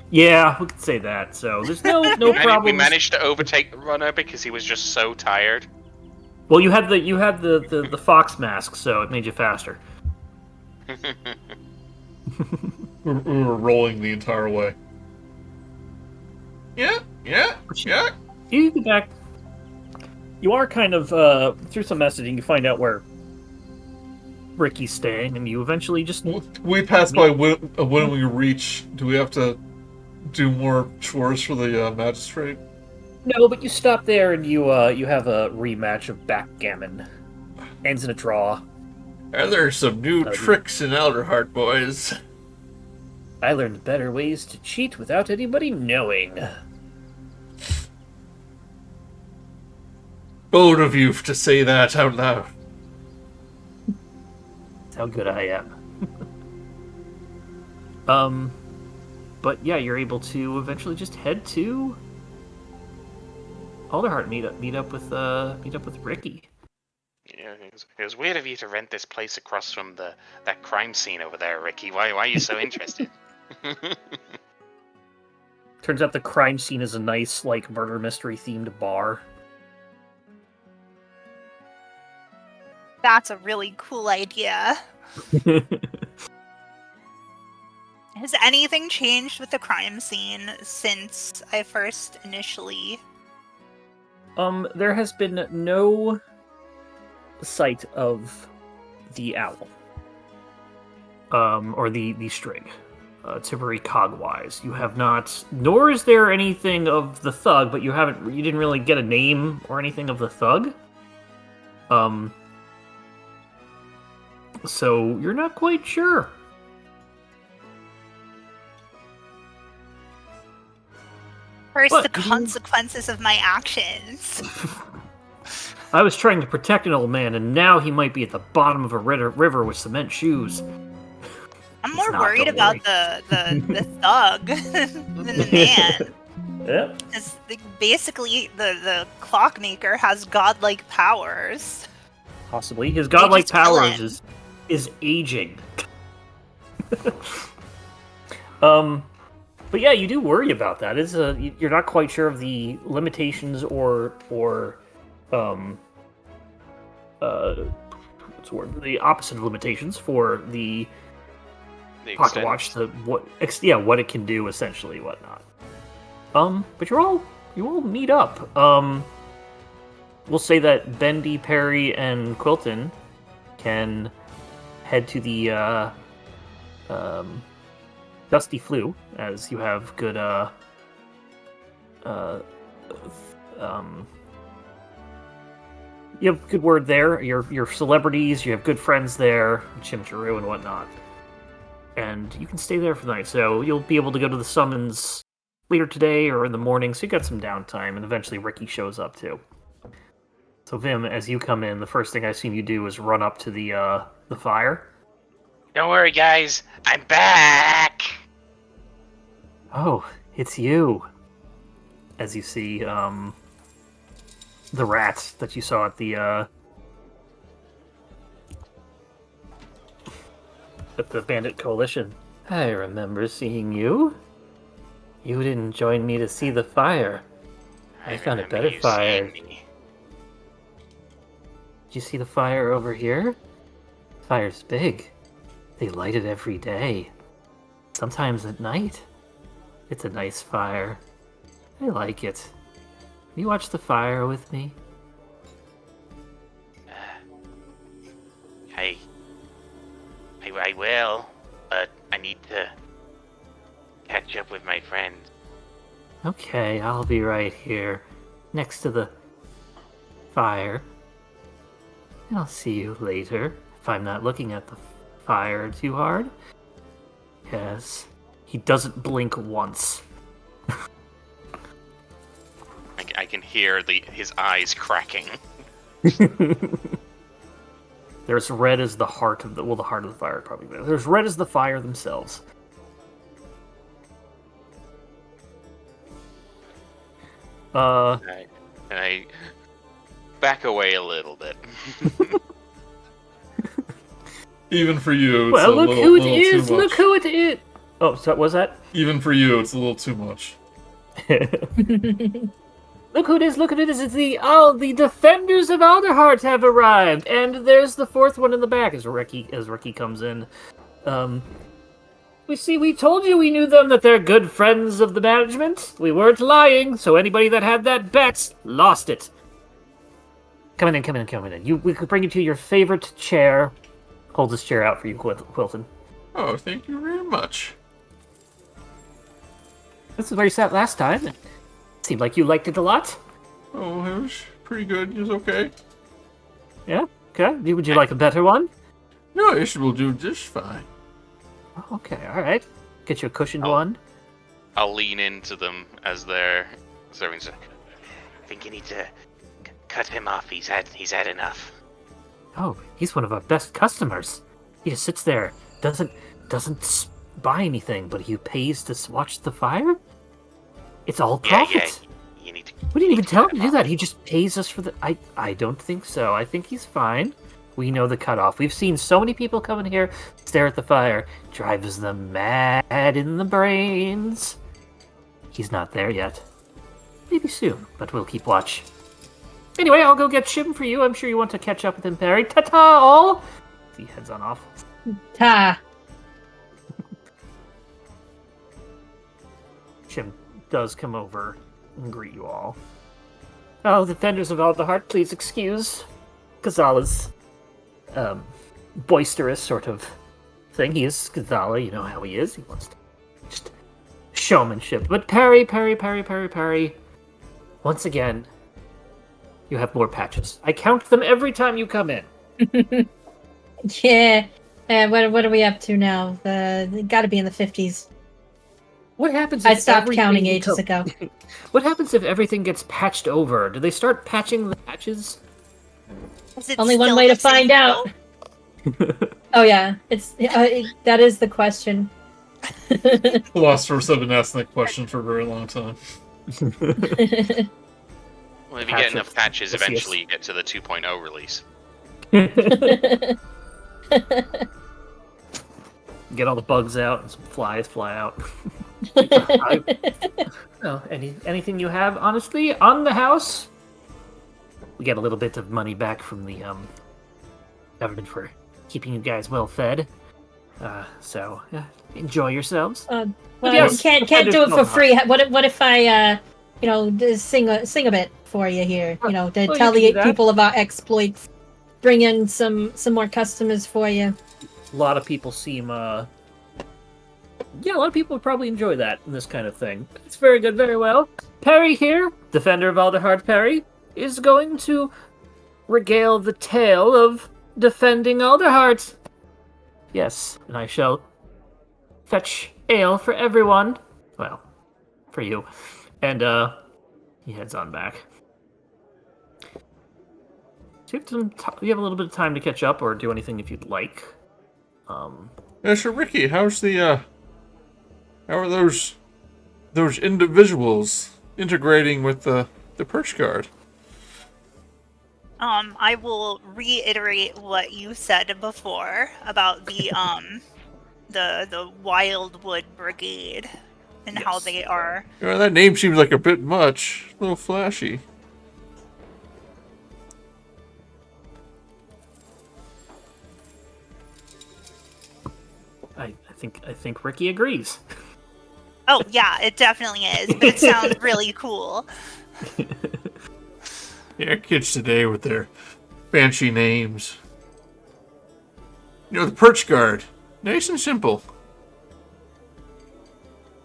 B: Yeah, we could say that. So there's no problem.
D: We managed to overtake the runner because he was just so tired.
B: Well, you had the fox mask, so it made you faster.
A: We were rolling the entire way. Yeah.
B: You get back. You are kind of through some messaging. You find out where Rikki's staying, and you eventually just.
A: We pass by when we reach. Do we have to do more chores for the magistrate?
B: No, but you stop there and you have a rematch of backgammon. Ends in a draw.
A: Are there some new tricks in Alderheart, boys?
B: I learned better ways to cheat without anybody knowing.
A: Bold of you to say that out loud.
B: That's how good I am. But yeah, you're able to eventually just head to Alderheart, meet up with Rikki.
D: Yeah, it was weird of you to rent this place across from that crime scene over there, Rikki. Why are you so interested?
B: Turns out the crime scene is a nice, like, murder mystery themed bar.
E: That's a really cool idea. Has anything changed with the crime scene since I first initially...
B: There has been no sight of the owl. Or the strig. Tippery cog-wise. You have not... Nor is there anything of the thug, but you didn't really get a name or anything of the thug. So you're not quite sure.
E: First, the consequences of my actions.
B: I was trying to protect an old man, and now he might be at the bottom of a river with cement shoes.
E: I'm more worried about the thug than the man.
B: Yeah.
E: Because basically, the clockmaker has godlike powers.
B: Possibly. His godlike powers is aging. But yeah, you do worry about that. You're not quite sure of the limitations or what's the word? The opposite of limitations for the pocket watch. What it can do, essentially, whatnot. But you all meet up. We'll say that Bendy, Perry, and Quilton can head to the Dusty Flue, as you have good you have good word there. You're celebrities. You have good friends there, Chimcharu and whatnot, and you can stay there for the night. So you'll be able to go to the summons later today or in the morning. So you got some downtime, and eventually Rikki shows up too. So Vim, as you come in, the first thing I seen you do is run up to the fire.
D: Don't worry, guys. I'm back.
B: Oh, it's you. As you see, the rat that you saw at the Bandit Coalition. I remember seeing you. You didn't join me to see the fire. I found a better fire. Did you see the fire over here? The fire's big. They light it every day. Sometimes at night. It's a nice fire. I like it. Will you watch the fire with me?
D: I will, but I need to catch up with my friend.
B: Okay, I'll be right here, next to the fire. And I'll see you later, if I'm not looking at the fire too hard. Yes. He doesn't blink once.
D: I can hear his eyes cracking.
B: They're as red as the heart of the... Well, the heart of the fire, probably. They're as red as the fire themselves.
D: I back away a little bit.
A: Even for you, it's
B: Well,
A: a
B: look
A: little,
B: who it
A: little
B: is!
A: too much.
B: Look who it is! Oh, so was that?
A: Even for you, it's a little too much.
B: Look who it is! Look who it is! It's the defenders of Alderheart have arrived, and there's the fourth one in the back as Rikki comes in. We told you we knew them, that they're good friends of the management. We weren't lying, so anybody that had that bet lost it. Come in. We could bring you to your favorite chair. Hold this chair out for you, Quilton.
A: Oh, thank you very much.
B: This is where you sat last time. It seemed like you liked it a lot.
A: Oh, it was pretty good. It was okay.
B: Yeah? Okay. Would you like a better one?
A: No, it will do just fine.
B: Okay, alright. Get you a cushioned one.
D: I'll lean into them as they're serving. I think you need to cut him off. He's had enough.
B: Oh, he's one of our best customers. He just sits there, doesn't buy anything, but he pays to watch the fire? It's all profit.
D: Yeah. You need to.
B: We didn't even tell him to do that. He just pays us for the... I don't think so. I think he's fine. We know the cutoff. We've seen so many people come in here, stare at the fire. Drives them mad in the brains. He's not there yet. Maybe soon, but we'll keep watch. Anyway, I'll go get Shim for you. I'm sure you want to catch up with him, Perry. Ta-ta, all! He heads on off.
C: Ta.
B: Shim does come over and greet you all. Oh, defenders of Alderheart, please excuse Kazala's boisterous sort of thing. He is Kazala, you know how he is. He wants to just showmanship. But Perry, once again, you have more patches. I count them every time you come in.
C: Yeah. What are we up to now? Got to be in the 50s.
B: What happens?
C: I stopped counting ages ago.
B: What happens if everything gets patched over? Do they start patching the patches?
C: Only one way to find out. Oh yeah, that is the question.
A: Philosophers have been asking that question for a very long time.
D: Well, if you get enough patches, eventually you get to the 2.0 release.
B: Get all the bugs out and some flies fly out. Well, anything you have, honestly, on the house? We get a little bit of money back from the government for keeping you guys well fed. So enjoy yourselves.
C: Well, yes, can't do it for free. What if I just sing a bit for you here? To tell the people about exploits, bring in some more customers for you.
B: A lot of people seem a lot of people would probably enjoy that in this kind of thing. It's very good, very well. Perry here, defender of Alderheart Perry, is going to regale the tale of defending Alderheart. Yes, and I shall fetch ale for everyone. Well, for you. And he heads on back. So you have a little bit of time to catch up or do anything if you'd like.
A: Yeah, sure, Rikki, how are those individuals integrating with the perch guard?
E: I will reiterate what you said before about the Wildwood Brigade and how they are.
A: Yeah, that name seems like a bit much. A little flashy.
B: I think Rikki agrees.
E: Oh yeah, it definitely is, but it sounds really cool.
A: Yeah, kids today with their fancy names. The perch guard. Nice and simple.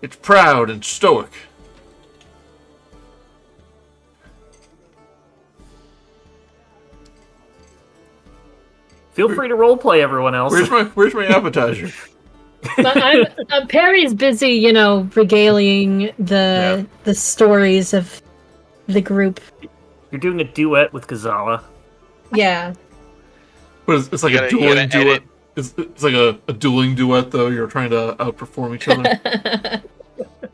A: It's proud and stoic.
B: Feel free to roleplay, everyone else.
A: Where's my appetizer?
C: But Perry's busy, you know, regaling the stories of the group.
B: You're doing a duet with Gazala.
C: Yeah.
A: But it's like a dueling duet. It's like a dueling duet, though. You're trying to outperform each other.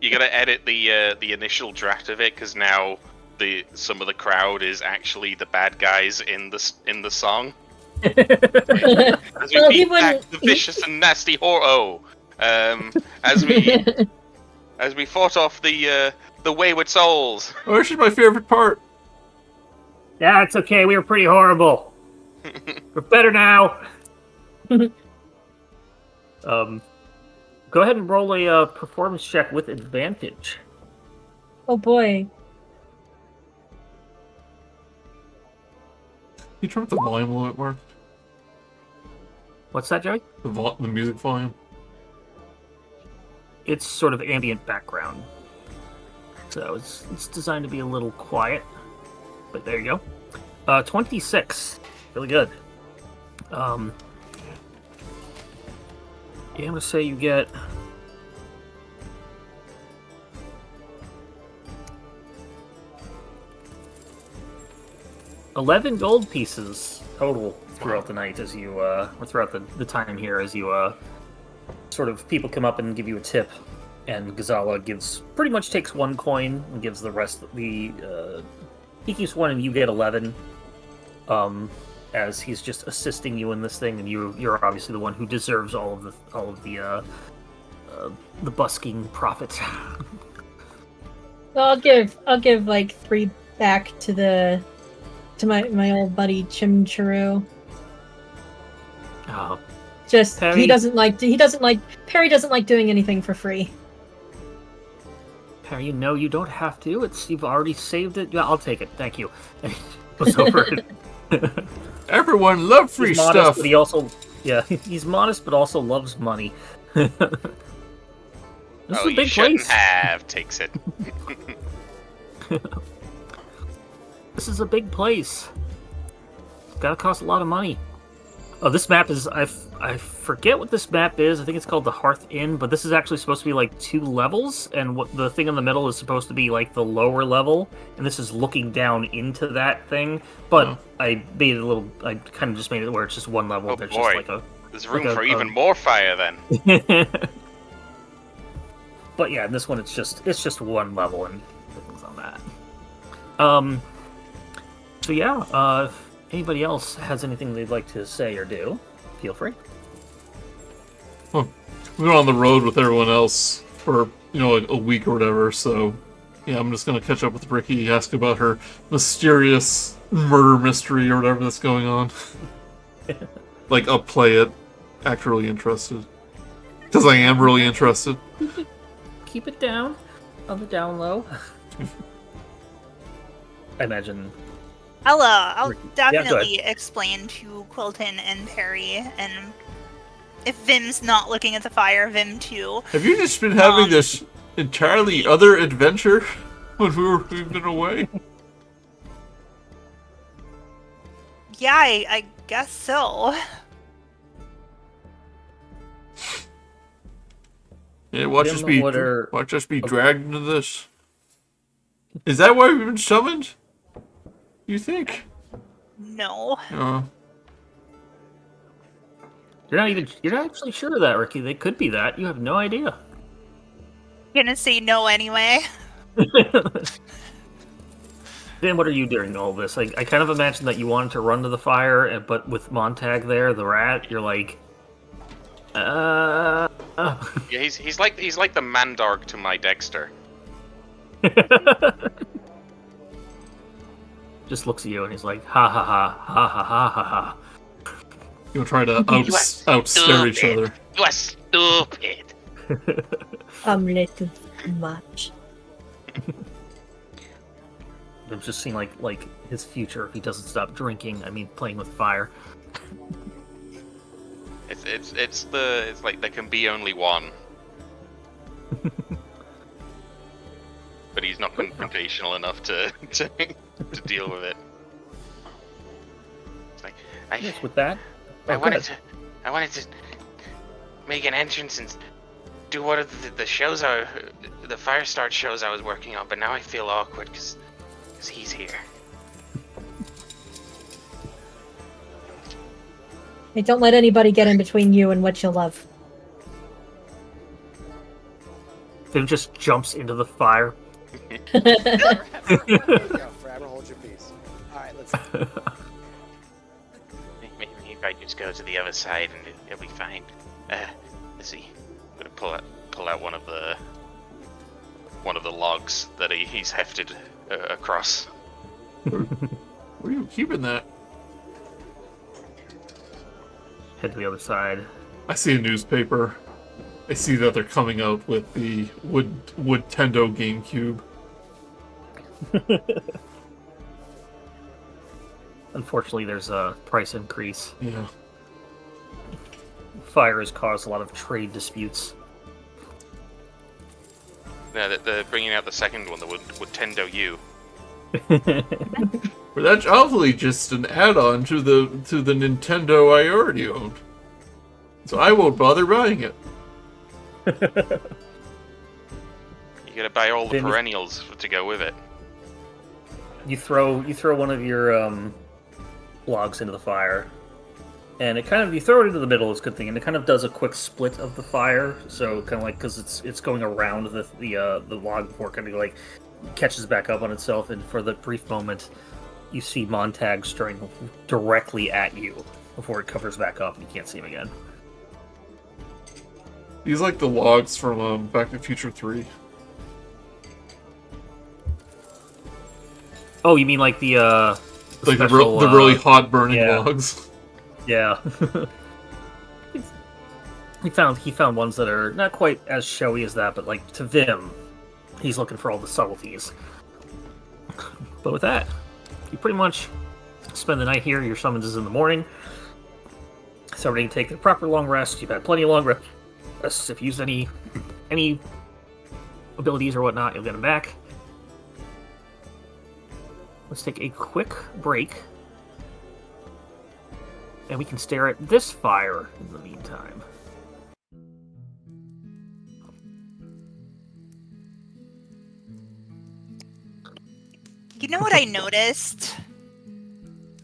D: You gotta edit the initial draft of it because now some of the crowd is actually the bad guys in the song. As we
C: Well,
D: beat back the vicious and nasty Horo. As we fought off the wayward souls.
A: Oh, this is my favorite part.
B: Yeah, it's okay. We were pretty horrible. We're better now. Go ahead and roll a performance check with advantage.
C: Oh boy.
A: You turn up the volume a little bit more.
B: What's that, Joey?
A: The music volume.
B: It's sort of ambient background, so it's designed to be a little quiet. But there you go. 26, really good. Yeah, I'm gonna say you get 11 gold pieces total throughout the night as you, or throughout the time here as you, sort of people come up and give you a tip, and Gazala pretty much takes 1 coin and gives the rest he keeps 1 and you get 11, as he's just assisting you in this thing, and you're obviously the one who deserves all of the busking profit.
C: Well, I'll give like 3 back to my old buddy Chimchuru.
B: Oh,
C: Just
B: Perry
C: Perry doesn't like doing anything for free.
B: Perry, you know you don't have to. You've already saved it. Yeah, I'll take it. Thank you. Goes over it.
A: Everyone love free
B: He's modest,
A: stuff.
B: but he also, he's modest, but also loves money. This is a
D: You
B: big
D: shouldn't
B: place.
D: have. Takes it.
B: This is a big place. It's gotta cost a lot of money. Oh, this map is... I forget what this map is. I think it's called the Hearth Inn, but this is actually supposed to be like 2 levels, and what the thing in the middle is supposed to be like the lower level, and this is looking down into that thing. But I made it a little... I kind of just made it where it's just 1 level.
D: Oh
B: There's
D: boy.
B: just like
D: There's room for even more fire then.
B: But yeah, in this one it's just 1 level and everything's on that. So yeah, if anybody else has anything they'd like to say or do, feel free.
A: Well, we went on the road with everyone else for, a week or whatever, so yeah, I'm just gonna catch up with Rikki, ask about her mysterious murder mystery or whatever that's going on. Like, upplay it. Act really interested. Because I am really interested.
B: Keep it down, on the down low. I imagine...
E: I'll definitely
B: ahead.
E: explain to Quilton and Perry, and if Vim's not looking at the fire, Vim too.
A: Have you just been having this entirely other adventure when we've been away?
E: Yeah, I guess so.
A: Yeah, watch us be dragged into this. Is that why we've been summoned? You think?
E: No.
B: You're not actually sure of that, Rikki. They could be that. You have no idea.
E: Gonna say no anyway.
B: Then what are you doing all this? I kind of imagine that you wanted to run to the fire, but with Montag there, the rat, you're like,
D: Yeah, he's like the Mandark to my Dexter.
B: Just looks at you and he's like, ha ha ha ha ha ha ha ha.
A: You'll try to outstare each other.
D: You are stupid.
C: I'm little much.
B: I'm just seeing like his future if he doesn't stop drinking. I mean, playing with fire.
D: It's like there can be only one. but he's not confrontational enough to deal with it. It's like
B: Yes, with that.
D: I wanted to make an entrance and do one of the shows the Firestart shows I was working on, but now I feel awkward because he's here.
C: Hey, don't let anybody get in between you and what you love.
B: Then just jumps into the fire.
F: There you go, forever hold your peace. Alright, let's...
D: Maybe if I just go to the other side and it'll be fine. Let's see. I'm gonna pull out one of the logs that he's hefted across.
A: Where are you keeping that?
B: Head to the other side.
A: I see a newspaper. I see that they're coming out with the Woodtendo GameCube.
B: Unfortunately, there's a price increase.
A: Yeah.
B: Fire has caused a lot of trade disputes.
D: Yeah, they're bringing out the second one, the Woodtendo U.
A: But that's obviously just an add-on to the Nintendo I already owned. So I won't bother buying it.
D: You gotta buy all the
B: Then
D: perennials to go with it.
B: You throw one of your logs into the fire, and it kind of, you throw it into the middle is a good thing, and it kind of does a quick split of the fire. So kind of like, because it's going around the log before it kind of like catches back up on itself, and for the brief moment, you see Montag staring directly at you before it covers back up and you can't see him again.
A: These like the logs from Back to the Future 3.
B: Oh, you mean like the
A: Like
B: special,
A: the really hot burning
B: yeah.
A: logs.
B: Yeah. He found ones that are not quite as showy as that, but like to Vim, he's looking for all the subtleties. But with that, you pretty much spend the night here. Your summons is in the morning. So everybody can take a proper long rest. You've had plenty of long rests. If you use any abilities or whatnot, you'll get them back. Let's take a quick break. And we can stare at this fire in the meantime.
E: You know what I noticed?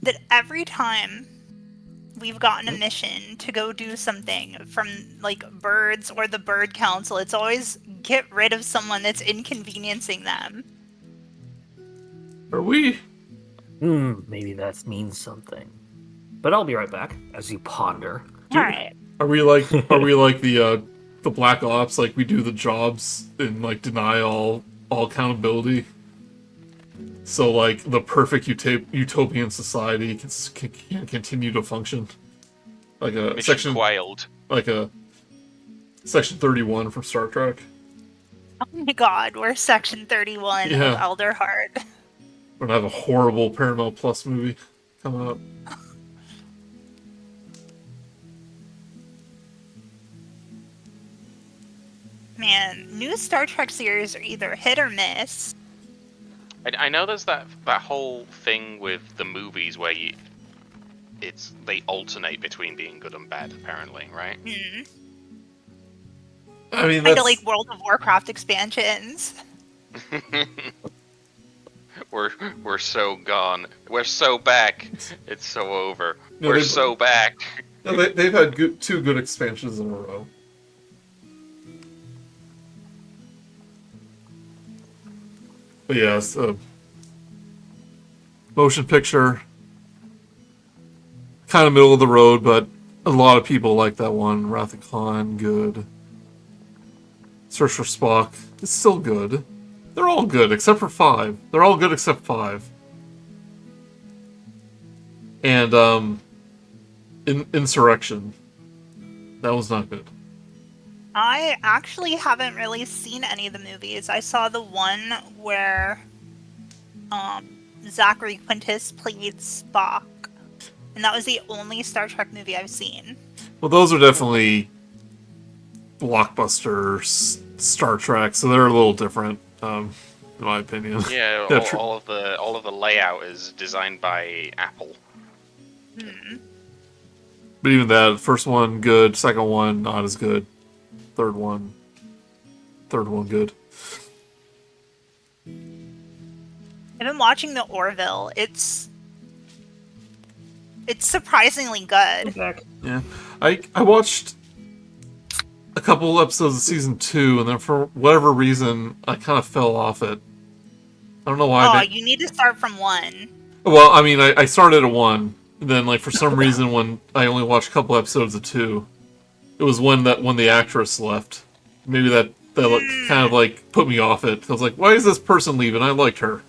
E: That every time we've gotten a mission to go do something from, like, birds or the bird council, it's always get rid of someone that's inconveniencing them.
A: Are we?
B: Maybe that means something. But I'll be right back as you ponder.
E: Alright.
A: Are we like the Black Ops? Like we do the jobs and like deny all accountability. So like the perfect utopian society can continue to function. Like a
D: Mission
A: section
D: Quailed.
A: like a Section 31 from Star Trek.
E: Oh my god, we're Section 31
A: Yeah.
E: of Alderheart.
A: We're gonna have a horrible Paramount Plus movie coming up.
E: Man, new Star Trek series are either hit or miss.
D: I know there's that whole thing with the movies where they alternate between being good and bad, apparently, right?
A: I mean,
E: Kind
A: that's
E: of like World of Warcraft expansions.
D: We're so gone. We're so back. It's so over.
A: No,
D: We're
A: they've-
D: so back.
A: no, they've had two good expansions in a row. But yeah, it's a motion picture. Kind of middle of the road, but a lot of people like that one. Wrath of Khan, good. Search for Spock, it's still good. They're all good except for 5. They're all good except 5. And Insurrection. That was not good.
E: I actually haven't really seen any of the movies. I saw the one where Zachary Quintus played Spock, and that was the only Star Trek movie I've seen.
A: Well, those are definitely blockbuster Star Trek, so they're a little different. in my opinion.
D: Yeah,
A: Yeah,
D: all,
A: true.
D: all of the layout is designed by Apple.
A: But even that, first one good, second one not as good, third one good.
E: I've been watching the Orville. It's surprisingly good.
B: Back.
A: Yeah, I watched a couple episodes of season 2, and then for whatever reason, I kind of fell off it. I don't know why.
E: Oh, you need to start from 1.
A: Well, I mean, I started at 1, and then like for some reason, when I only watched a couple episodes of 2, it was when the actress left. Maybe that kind of like put me off it. I was like, why is this person leaving? I liked her.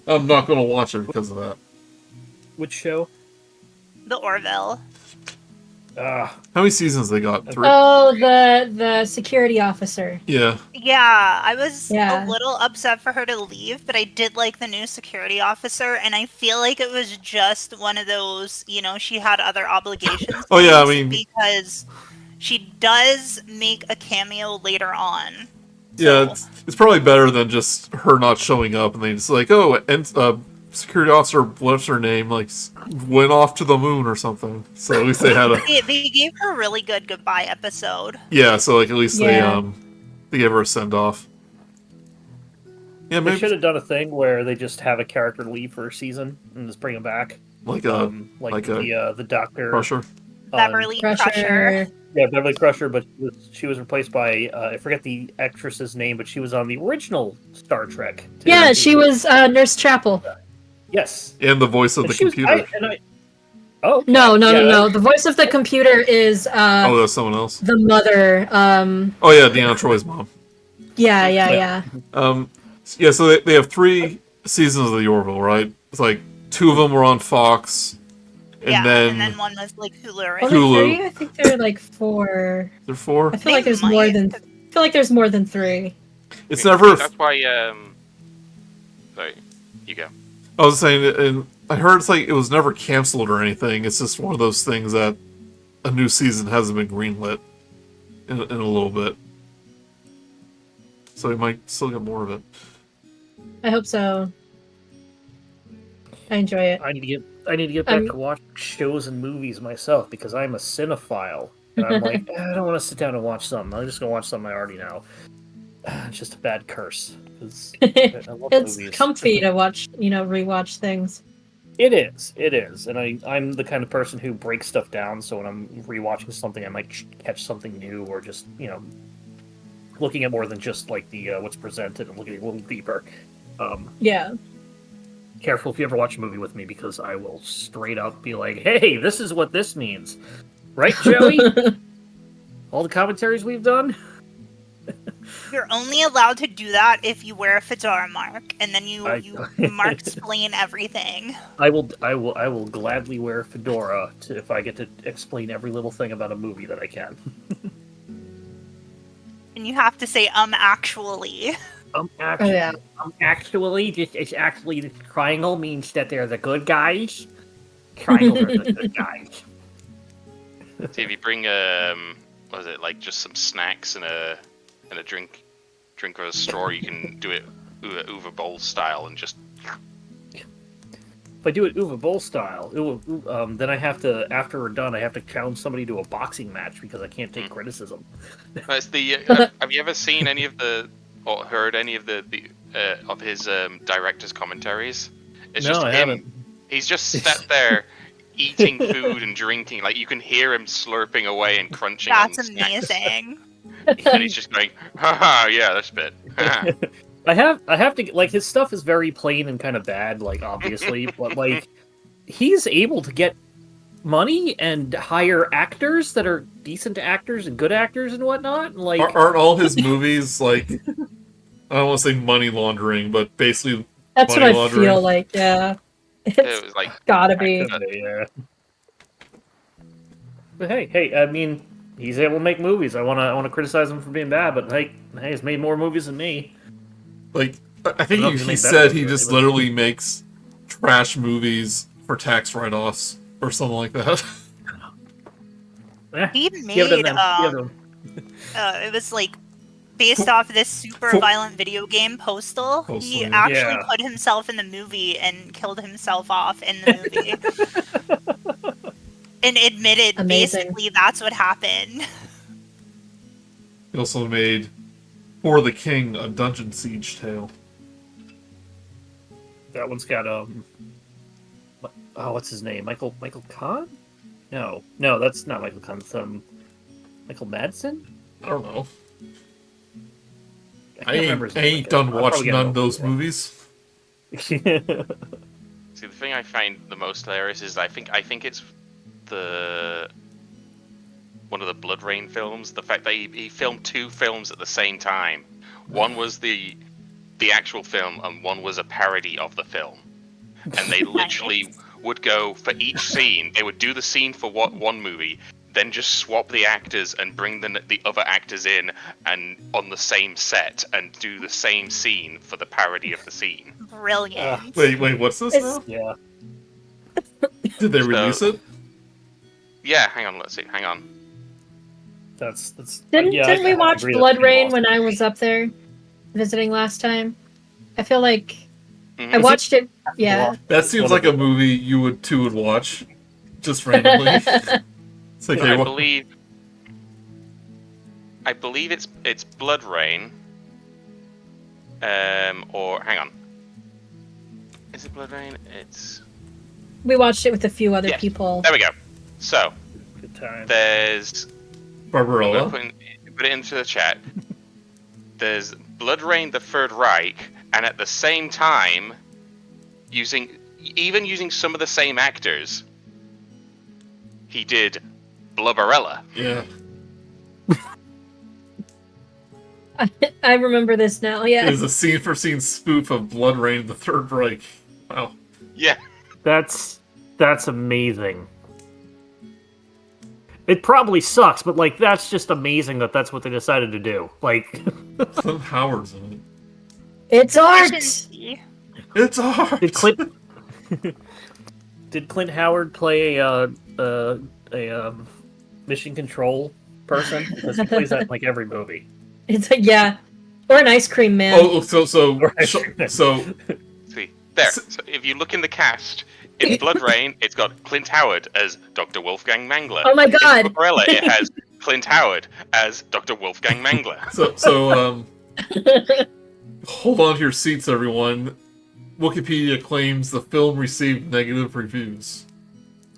A: I'm not going to watch it because of that.
B: Which show?
E: The Orville.
A: How many seasons they got? 3?
C: Oh, the security officer.
A: Yeah.
E: Yeah, I was
C: Yeah.
E: a little upset for her to leave, but I did like the new security officer, and I feel like it was just one of those, she had other obligations.
A: Oh, yeah, I
E: things,
A: mean-
E: because she does make a cameo later on.
A: Yeah,
E: So-
A: it's probably better than just her not showing up and they just like, oh, and security officer, what's her name, like went off to the moon or something. So at least they had a
E: They gave her a really good goodbye episode.
A: yeah. So like at least
C: Yeah.
A: they gave her a send off. Yeah,
B: They
A: maybe
B: should have done a thing where they just have a character leave for a season and just bring him back.
A: like
B: Like
A: a
B: the doctor.
A: Crusher.
E: Beverly Crusher.
B: Yeah, Beverly Crusher, but she was replaced by I forget the actress's name, but she was on the original Star Trek. too.
C: Yeah, she was Nurse Chapel.
B: Yes.
A: And the voice of
B: And
A: the
B: she was-
A: computer.
B: Oh okay.
C: No.
B: Yeah,
C: The voice of the computer is
A: Oh, that's someone else.
C: the mother.
A: Oh yeah, Deanna Troy's mom.
C: Yeah.
A: Yeah, so they have 3 seasons of the Orville, right? It's like 2 of them were on Fox, and then
E: one was like Hulu.
C: Only
A: Hulu.
C: 3? I think there are like 4.
A: there are 4.
C: I feel like
E: They
C: there's more
E: might.
C: than. I feel like there's more than 3.
A: It's never.
D: That's why. Sorry, you go.
A: I was saying, and I heard it's like it was never canceled or anything. It's just one of those things that a new season hasn't been greenlit in a little bit, so we might still get more of it.
C: I hope so. I enjoy it.
B: I need to get back to watch shows and movies myself because I'm a cinephile. And I'm like, I don't want to sit down and watch something. I'm just gonna watch something I already know. It's just a bad curse. 'Cause I love
C: It's
B: movies.
C: comfy to watch, rewatch things.
B: It is, and I'm the kind of person who breaks stuff down. So when I'm rewatching something, I might catch something new, or just looking at more than just like the what's presented and looking a little deeper.
C: Yeah.
B: Careful if you ever watch a movie with me because I will straight up be like, "Hey, this is what this means, right, Joey?" All the commentaries we've done.
E: You're only allowed to do that if you wear a fedora, Mark, and then you Mark explain everything.
B: I will gladly wear a fedora if I get to explain every little thing about a movie that I can.
E: And you have to say actually.
B: Actually, it's actually the triangle means that they're the good guys. Triangles are the good guys.
D: See if you bring what is it, like just some snacks and a drink with a straw, you can do it Uwe Boll style and just.
B: If I do it Uwe Boll style, then I have to, after we're done, I have to challenge somebody to a boxing match because I can't take criticism.
D: It's the. Have you ever seen any of the or heard any of the of his director's commentaries? It's
B: No,
D: just
B: I
D: him.
B: haven't.
D: He's just sat there eating food and drinking. Like you can hear him slurping away and crunching.
E: That's
D: on snacks.
E: amazing.
D: And he's just going, haha, yeah, this bit.
B: I have to, like, his stuff is very plain and kind of bad, like, obviously, but, like, he's able to get money and hire actors that are decent actors and good actors and whatnot. And, like,
A: Aren't all his movies like I don't want to say money laundering, but basically
C: That's what
A: money
C: I
A: laundering?
C: feel like, yeah.
D: It
C: It's
D: was like,
C: gotta be.
B: But hey, I mean, he's able to make movies. I wanna criticize him for being bad, but hey, he's made more movies than me.
A: Like I think
B: I don't know if
A: he
B: he made
A: said
B: better
A: he
B: movies,
A: just
B: but-
A: literally makes trash movies for tax write-offs or something like that.
B: Eh,
E: He
B: give
E: made
B: them.
E: it was like based off this super
A: For-
E: violent video game, Postal. He
A: Postal,
E: actually
B: yeah.
E: put himself in the movie and killed himself off in the movie. And admitted
C: Amazing.
E: basically that's what happened.
A: He also made For the King, a Dungeon Siege tale.
B: That one's got what's his name? Michael Kahn? No, that's not Michael Kahn. It's Michael Madsen.
A: I don't know.
B: I can't remember his
A: I
B: name.
A: ain't done
B: I'll
A: watching
B: probably get
A: none
B: it
A: of those
B: wrong.
A: movies.
D: See, the thing I find the most hilarious is I think it's one of the Blood Rain films. The fact that he filmed 2 films at the same time. One was the actual film, and one was a parody of the film. And they literally would go for each scene. They would do the scene for one movie, then just swap the actors and bring the other actors in and on the same set and do the same scene for the parody of the scene.
E: Brilliant.
A: Wait, what's this
C: It's-
A: now?
B: Yeah.
A: Did they
D: So-
A: release it?
D: Yeah, hang on. Let's see. Hang on.
B: That's
C: Didn't
B: yeah,
C: we
B: I
C: watch
B: agree
C: Blood
B: that's pretty
C: Rain
B: awesome.
C: when I was up there visiting last time? I feel like I
D: Mhm.
C: watched it. Yeah.
A: That seems
B: One
A: like
B: of
A: a movie you would watch, just randomly. It's like, hey,
D: I
A: what?
D: believe it's Blood Rain. Or hang on. Is it Blood Rain? It's
C: We watched it with a few other
D: Yes.
C: people.
D: there we go. So
B: Good time.
D: there's
A: Barbarella?
D: put it into the chat. There's Blood Rain: The Third Reich, and at the same time, using some of the same actors, he did Blubberella.
A: Yeah.
C: I remember this now.
A: It
C: Yeah.
A: is a scene-for-scene spoof of Blood Rain: The Third Reich. Wow.
D: Yeah,
B: That's amazing. It probably sucks, but like that's just amazing that that's what they decided to do. Like,
A: Clint Howard's in
C: It's art.
E: Efficiency.
A: it. It's art!
B: did Clint Howard play a mission control person? Because he plays that in like every movie.
C: It's like, yeah. Or an ice cream man.
A: Oh, so
B: Right.
D: see there. So if you look in the cast, in Blood Rain, it's got Clint Howard as Dr. Wolfgang Mangler.
C: Oh my God.
D: In Blubberella, it has Clint Howard as Dr. Wolfgang Mangler.
A: So hold on to your seats, everyone. Wikipedia claims the film received negative reviews.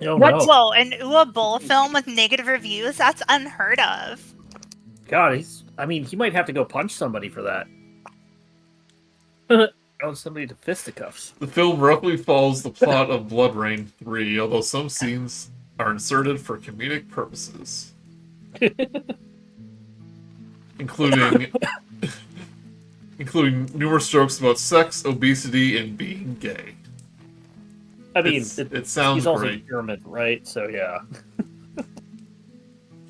B: Oh
C: What?
B: no!
E: Whoa, an Ua Bull film with negative reviews? That's unheard of.
B: God, he might have to go punch somebody for that. Throw somebody to fisticuffs.
A: The film roughly follows the plot of Blood Rain 3, although some scenes are inserted for comedic purposes. including numerous jokes about sex, obesity, and being gay.
B: I mean,
A: It sounds
B: he's also
A: great.
B: German, right? So yeah,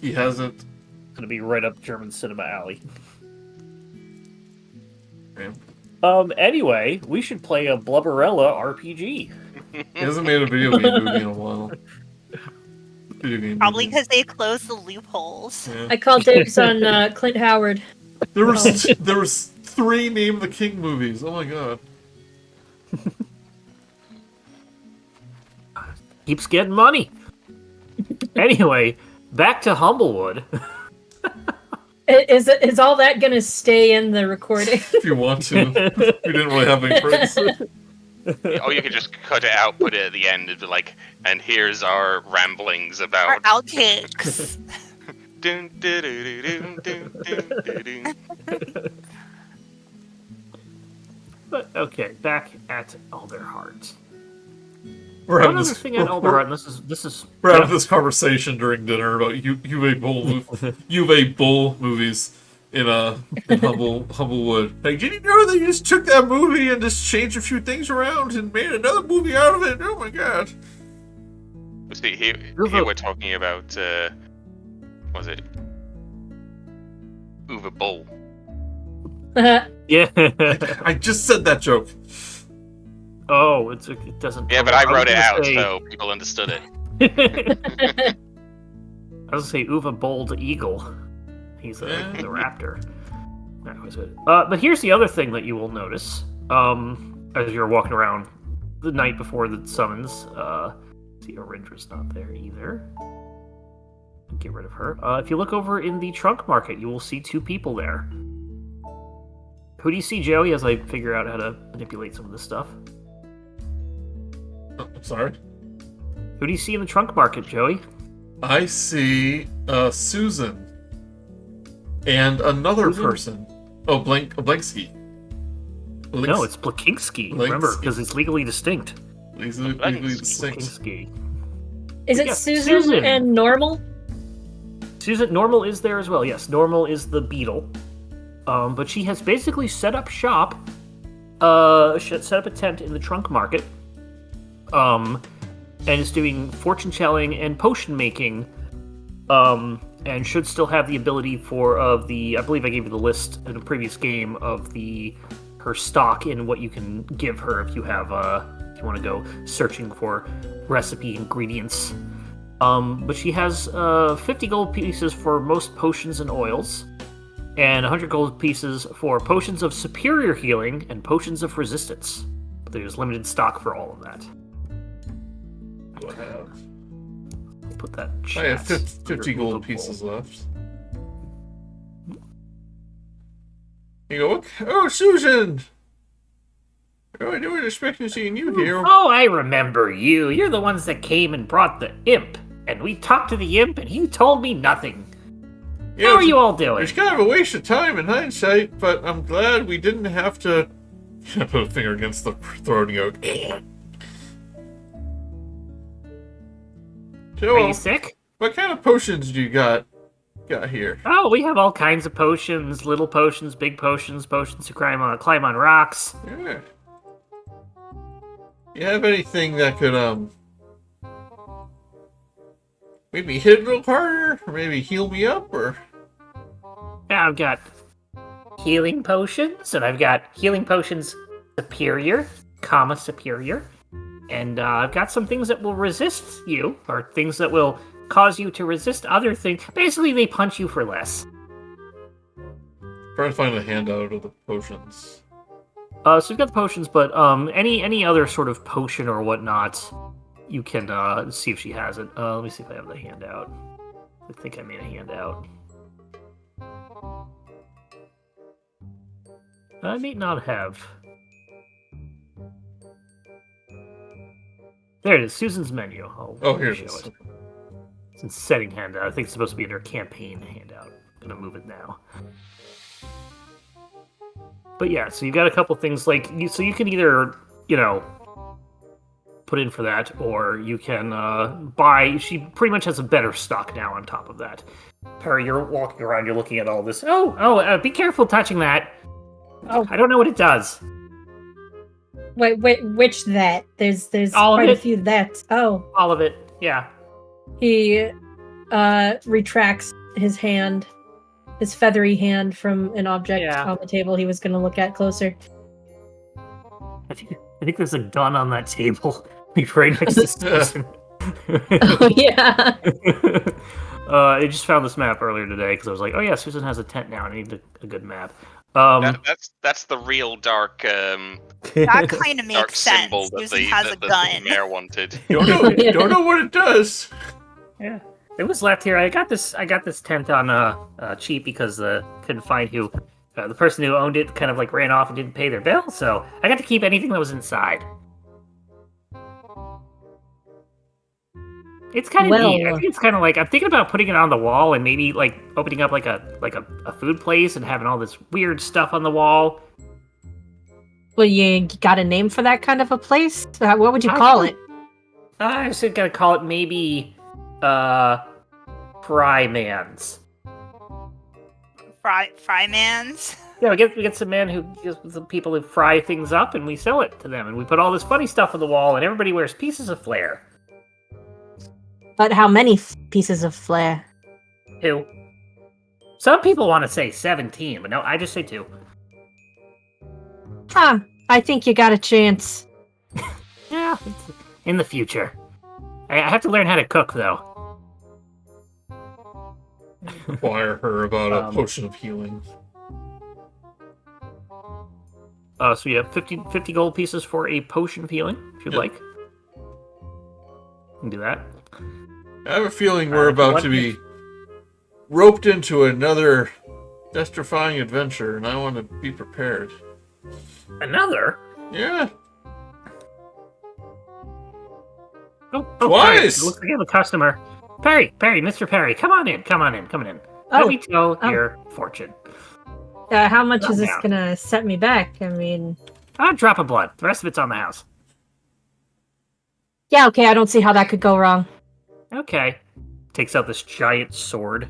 A: He hasn't.
B: it's gonna be right up German cinema alley.
A: Man,
B: Anyway, we should play a Blubberella RPG.
A: he hasn't made a video game movie in a while. Video game
E: Probably
A: movie.
E: because they closed the loopholes.
A: Yeah.
C: I called dibs on Clint Howard.
A: There was 3 Name of the King movies. Oh my god.
B: Keeps getting money. Anyway, back to Humblewood.
C: Is all that gonna stay in the recording?
A: If you want to. We didn't really have any breaks.
D: Or you could just cut it out, put it at the end, and be like, and here's our ramblings
E: Or
D: about.
E: outtakes.
D: Dun, dun, dun, dun, dun, dun, dun, dun.
B: But okay, back at Alderheart.
A: We're
B: One
A: having
B: other
A: this,
B: thing at Alderheart, and this is
A: we're having this conversation during dinner about UVA Bull movies in Humblewood. Like, did you know they just took that movie and just changed a few things around and made another movie out of it? Oh my god.
D: See, here we're talking about, was it? Uwe Boll.
B: yeah.
A: I just said that joke.
B: Oh, it doesn't.
D: Yeah, but I wrote it
B: was
D: out,
B: gonna say-
D: so people understood it.
B: I was gonna say Uwe Bold Eagle. He's a raptor. That was it. But here's the other thing that you will notice as you're walking around the night before the summons. See, Orindra's not there either. Get rid of her. If you look over in the trunk market, you will see 2 people there. Who do you see, Joey, as I figure out how to manipulate some of this stuff?
A: Oh, I'm sorry.
B: Who do you see in the trunk market, Joey?
A: I see Susan and another person. Oh, Blanksky.
B: No, it's Blakinski. Remember, because it's legally distinct.
A: Legally distinct.
B: Blakinski.
C: Is it
B: Yeah,
C: Susan and Normal?
B: Susan, Normal is there as well. Yes, Normal is the beetle. But she has basically set up shop. Set up a tent in the trunk market. And is doing fortune telling and potion making. And should still have the ability I believe I gave you the list in a previous game of her stock in what you can give her if you have if you want to go searching for recipe ingredients. But she has 50 gold pieces for most potions and oils, and 100 gold pieces for potions of superior healing and potions of resistance. There's limited stock for all of that.
A: What I have?
B: Put that in
A: I
B: chat.
A: have 50 gold pieces left. You go, oh, Susan! Oh, I wasn't expecting to see you here.
B: Oh, I remember you. You're the ones that came and brought the imp. And we talked to the imp, and he told me nothing.
A: Yeah,
B: How are you all doing?
A: It's kind of a waste of time in hindsight, but I'm glad we didn't have to... I put a finger against the throat and go...
B: Are you sick?
A: What kind of potions do you got here?
B: Oh, we have all kinds of potions. Little potions, big potions, potions to climb on rocks.
A: Yeah. You have anything that could, maybe hit a little harder? Or maybe heal me up, or...
B: Yeah, I've got healing potions, and I've got healing potions superior, superior. And I've got some things that will resist you, or things that will cause you to resist other things. Basically, they punch you for less.
A: Trying to find a handout of the potions.
B: So we've got the potions, but any other sort of potion or whatnot, you can see if she has it. Let me see if I have the handout. I think I made a handout. I may not have. There it is, Susan's menu.
A: Here it
B: show
A: is.
B: It's in setting handout. I think it's supposed to be in her campaign handout. I'm gonna move it now. But yeah, so you got a couple things like so you can either, put in for that, or you can buy. She pretty much has a better stock now on top of that. Perry, you're walking around, you're looking at all this. Be careful touching that. Oh, I don't know what it does.
C: Wait, which that? There's
B: All of
C: quite a
B: it.
C: few that. Oh.
B: All of it, yeah.
C: He retracts his hand, his feathery hand from an object on the table he was going to look at closer.
B: I think there's a gun on that table. Right next to Susan.
C: Oh, yeah.
B: I just found this map earlier today because I was like, oh yeah, Susan has a tent now. I need a good map.
D: That's the real dark
E: That kind of
D: dark
E: makes sense.
D: symbol that
E: Susan
D: the
E: has a gun.
D: mayor wanted.
A: Don't know what it does.
B: Yeah, it was left here. I got this tent on cheap because couldn't find who the person who owned it kind of like ran off and didn't pay their bill, so I got to keep anything that was inside. It's kind of neat. I think it's kind of like I'm thinking about putting it on the wall and maybe like opening up like a food place and having all this weird stuff on the wall.
C: Well, you got a name for that kind of a place? What would you call it?
B: I was gonna call it maybe Fry Man's.
E: Fry Man's?
B: Yeah, we get some man who gives the people who fry things up and we sell it to them and we put all this funny stuff on the wall and everybody wears pieces of flair.
C: But how many pieces of flair?
B: 2. Some people want to say 17, but no, I just say 2.
C: Huh. I think you got a chance.
B: Yeah, in the future. I have to learn how to cook, though.
A: Inquire her about a potion of healing.
B: So you have 50 gold pieces for a potion of healing, if you'd
A: Yep.
B: like. You can do that.
A: I have a feeling we're about
B: what-
A: to be roped into another death-defying adventure, and I want to be prepared.
B: Another?
A: Yeah.
B: Oh,
A: Twice!
B: Perry, it looks like you have a customer. Perry, Mr. Perry, come on in. Let
C: Oh,
B: me tell your fortune.
C: how much is this
B: Now.
C: gonna set me back? I mean,
B: A drop of blood. The rest of it's on the house.
C: yeah, okay, I don't see how that could go wrong.
B: Okay. Takes out this giant sword.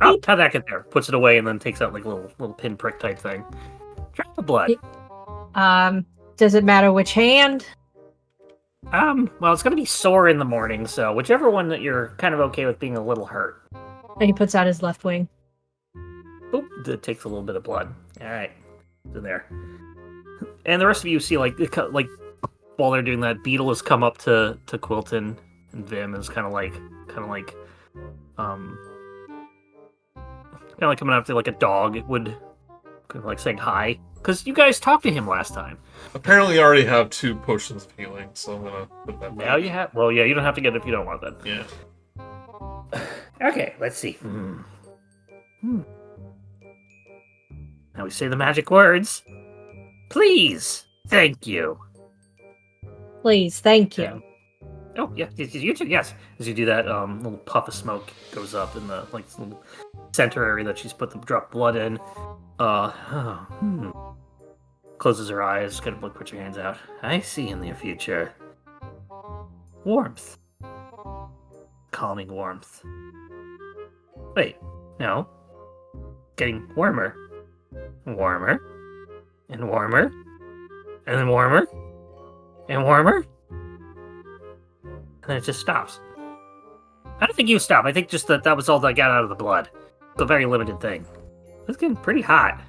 B: Oh, how'd that get there? Puts it away and then takes out like a little pinprick type thing. Drop of blood.
C: Does it matter which hand?
B: Well, it's gonna be sore in the morning, so whichever one that you're kind of okay with being a little hurt.
C: And he puts out his left wing.
B: Oop, it takes a little bit of blood. All right, it's in there. And the rest of you see like while they're doing that, Beetle has come up to Quilton, and Vim is kind of like coming up to like a dog would, kind of like saying hi, because you guys talked to him last time.
A: Apparently, I already have 2 potions of healing, so I'm gonna put that back.
B: Now you have. Well, yeah, you don't have to get it if you don't want that.
A: Yeah.
B: Okay, let's see. Now we say the magic words. Please, thank you.
C: Please, thank you.
B: And- oh yeah, you too. Yes, as you do that, little puff of smoke goes up in the little center area that she's put the drop blood in. Closes her eyes, kind of like puts her hands out. I see in the future. Warmth. Calming warmth. Wait, no. Getting warmer. Warmer. And warmer. And then warmer. And warmer. And then it just stops. I don't think you stop. I think just that was all that got out of the blood. It's a very limited thing. It's getting pretty hot.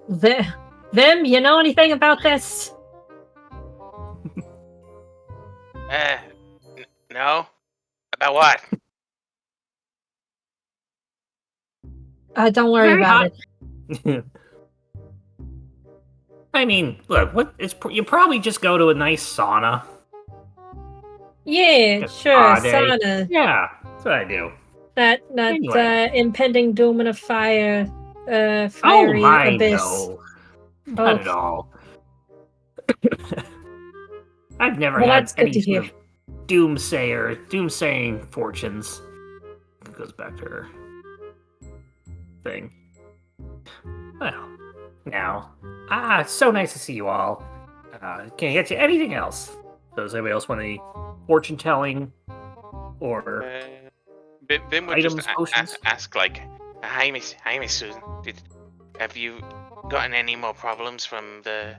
C: Vim, you know anything about this?
D: No. About what?
C: Don't worry
B: Very
C: about
B: hot.
C: it.
B: I mean, look, you probably just go to a nice sauna.
C: Yeah,
B: Get
C: sure,
B: spa day.
C: sauna.
B: Yeah, that's what I do.
C: That
B: Anyway.
C: impending doom and a fiery
B: mine,
C: abyss.
B: no. Not at all. I've never
C: Well,
B: had
C: that's good
B: any
C: to
B: sort
C: hear.
B: of doomsaying fortunes. It goes back to her thing. Well, now, it's so nice to see you all. Can I get you anything else? Does anybody else want any fortune telling or
D: Vim would
B: items,
D: just
B: potions?
D: ask like, hi Miss Susan. Have you gotten any more problems from the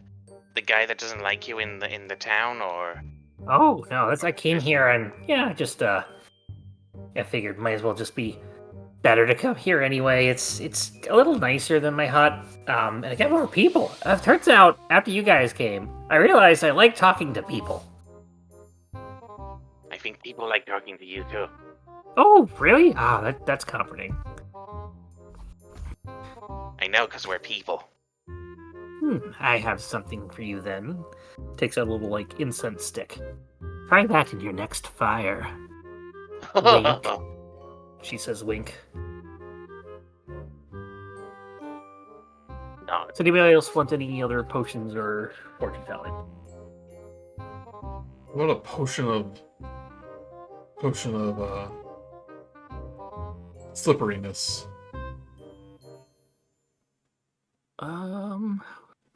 D: guy that doesn't like you in the town, or?
B: Oh no, I came here and just I figured might as well just be better to come here anyway. It's a little nicer than my hut. And I get more people. Turns out after you guys came, I realized I like talking to people.
D: I think people like talking to you too.
B: Oh, really? That's comforting.
D: I know, because we're people.
B: I have something for you then. Takes out a little incense stick. Try that in your next fire. Wink. She says wink. No. Does anybody else want any other potions or fortune telling?
A: What a potion of slipperiness.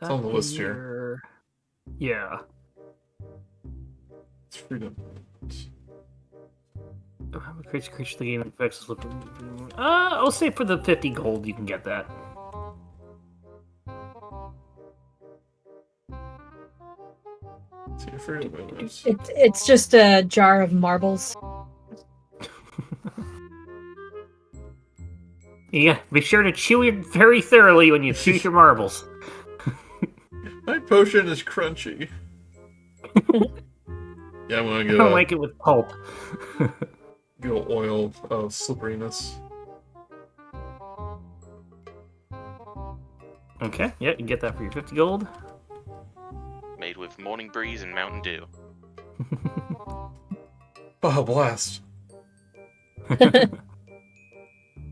B: It's
A: on the list here.
B: Yeah.
A: It's freedom.
B: Creature the game affects slippery. I'll say for the 50 gold you can get that.
A: See, freedom bonus.
C: It's just a jar of marbles.
B: Yeah, be sure to chew it very thoroughly when you chew your marbles.
A: My potion is crunchy. Yeah, I'm gonna
B: I
A: get
B: don't like it with pulp.
A: get a oil of slipperiness.
B: Okay, yeah, you can get that for your 50 gold.
D: Made with Morning Breeze and Mountain Dew.
A: Oh, blast. It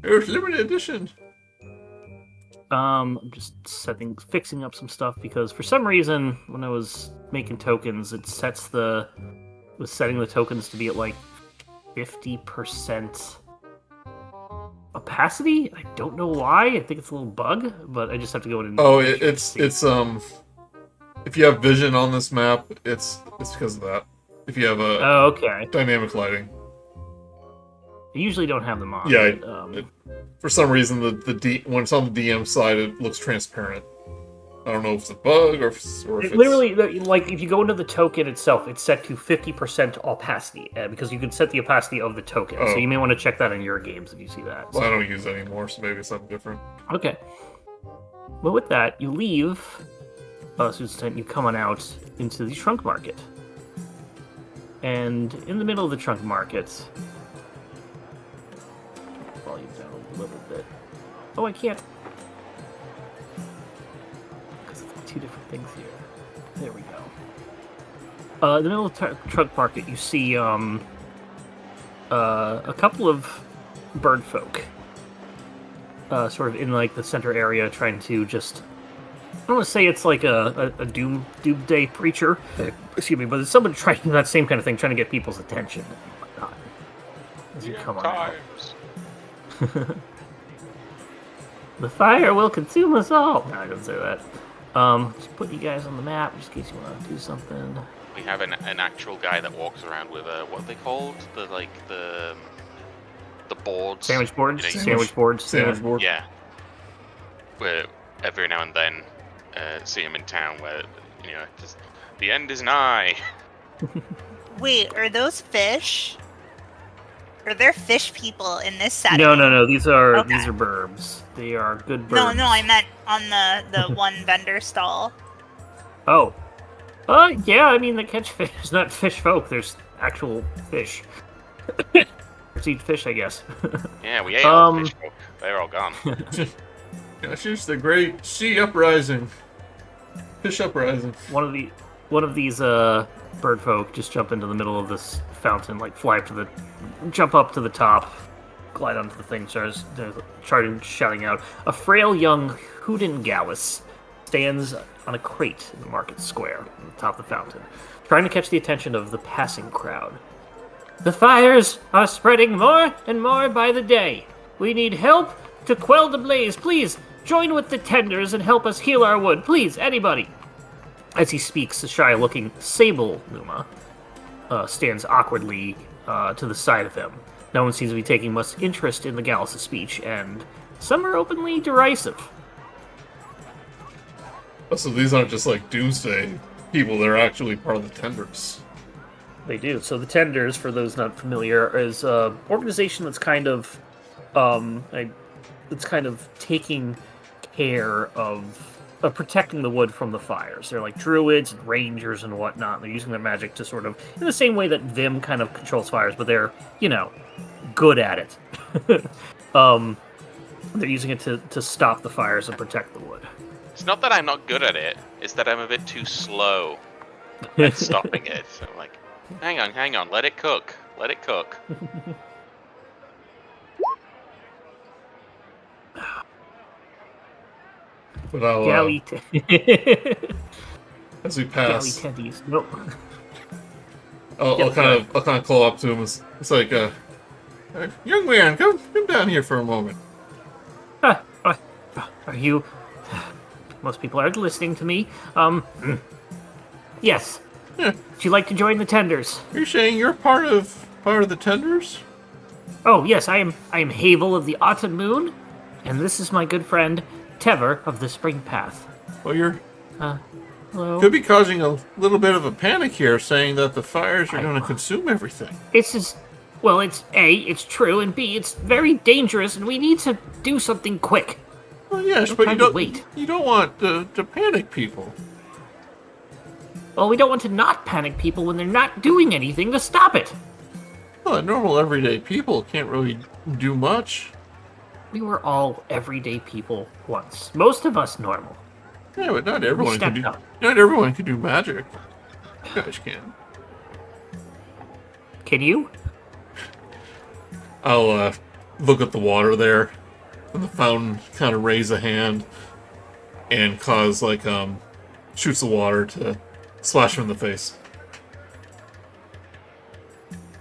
A: was limited edition.
B: I'm just fixing up some stuff because for some reason when I was making tokens, it was setting the tokens to be at like 50% opacity. I don't know why. I think it's a little bug, but I just have to go in and...
A: Oh, it's if you have vision on this map, it's because of that. If you have a
B: okay.
A: dynamic lighting.
B: I usually don't have them on.
A: Yeah,
B: but,
A: for some reason, when it's on the DM side, it looks transparent. I don't know if it's a bug or if it's...
B: Literally, like, if you go into the token itself, it's set to 50% opacity, because you can set the opacity of the token.
A: Oh.
B: So you may want to check that in your games if you see that.
A: Well, I don't use it anymore, so maybe it's something different.
B: Okay. Well, with that, you leave Susan, you come on out into the trunk market. And in the middle of the trunk market... Volume down a little bit. Oh, I can't... Two different things here. There we go. In the middle of the trunk market, you see a couple of bird folk, sort of in like the center area, trying to just. I don't want to say it's like a doomsday preacher, excuse me, but it's someone trying that same kind of thing, trying to get people's attention and whatnot. As you come on out. The fire will consume us all. No, I didn't say that. Just put you guys on the map, just in case you want to do something.
D: We have an actual guy that walks around with what are they called? The boards.
B: Sandwich boards?
D: You know,
B: Sandwich boards.
A: Sandwich board.
D: Yeah. Where every now and then see him in town where, just, the end is nigh.
E: Wait, are those fish? Are there fish people in this setting?
B: No. These are
E: Okay.
B: burbs. They are good burbs.
E: No, I meant on the one vendor stall.
B: Oh. Yeah, I mean, they catch fish. It's not fish folk, there's actual fish. Let's eat fish, I guess.
D: Yeah, we ate all the fish folk. They're all gone.
A: Gosh, it's the great sea uprising. Fish uprising.
B: One of these bird folk just jump into the middle of this fountain, like jump up to the top, glide onto the thing, starts shouting out. A frail young Hoodengowis stands on a crate in the market square on the top of the fountain, trying to catch the attention of the passing crowd. The fires are spreading more and more by the day. We need help to quell the blaze. Please join with the tenders and help us heal our wood. Please, anybody. As he speaks, the shy-looking Sable Luma stands awkwardly to the side of him. No one seems to be taking much interest in the Gallus' speech, and some are openly derisive.
A: Oh, so these aren't just like doomsday people, they're actually part of the tenders.
B: They do. So the Tenders, for those not familiar, is an organization that's kind of, taking care of protecting the wood from the fires. They're like druids and rangers and whatnot. They're using their magic to sort of, in the same way that Vim kind of controls fires, but they're, good at it. They're using it to stop the fires and protect the wood.
D: It's not that I'm not good at it, it's that I'm a bit too slow at stopping it. So I'm like, hang on, let it cook.
A: But I'll,
B: Galley
A: as we pass,
B: tendies. Nope.
A: I'll kind of call up to him. It's like, young man, come down here for a moment.
B: Are you... Most people aren't listening to me. Yes.
A: Yeah.
B: Would you like to join the Tenders?
A: Are you saying you're part of the tenders?
B: Oh, yes, I am Havel of the Autumn Moon, and this is my good friend, Tever of the Spring Path.
A: Well, you're
B: Hello?
A: could be causing a little bit of a panic here, saying that the fires are going to consume everything.
B: It's just... Well, it's A, it's true, and B, it's very dangerous, and we need to do something quick.
A: Well, yes,
B: No
A: but
B: time to wait.
A: you don't want to panic people.
B: Well, we don't want to not panic people when they're not doing anything to stop it.
A: Well, normal everyday people can't really do much.
B: We were all everyday people once. Most of us normal.
A: Yeah, but not
B: We
A: everyone can
B: stepped
A: do.
B: up.
A: Not everyone can do magic. You guys can.
B: Can you?
A: I'll look at the water there, and the fountain kind of raise a hand and cause shoots the water to splash him in the face.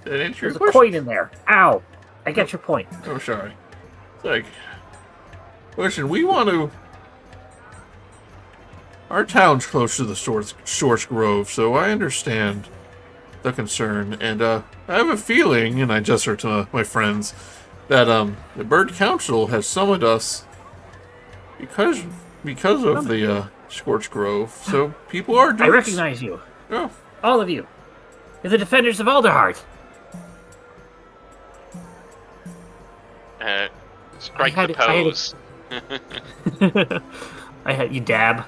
A: Did that answer your
B: There's a
A: question?
B: coin in there. Ow! I get your point.
A: Oh, sorry. It's like, listen, we want to. Our town's close to the Scorched Grove, so I understand the concern, and I have a feeling, and I gesture to my friends, that the Bird Council has summoned us because of the Scorched Grove. So people are doing.
B: I recognize you.
A: Oh,
B: All of you. You're the defenders of Alderheart.
D: Strike
B: I
D: the
B: had
D: pose.
B: I had you dab.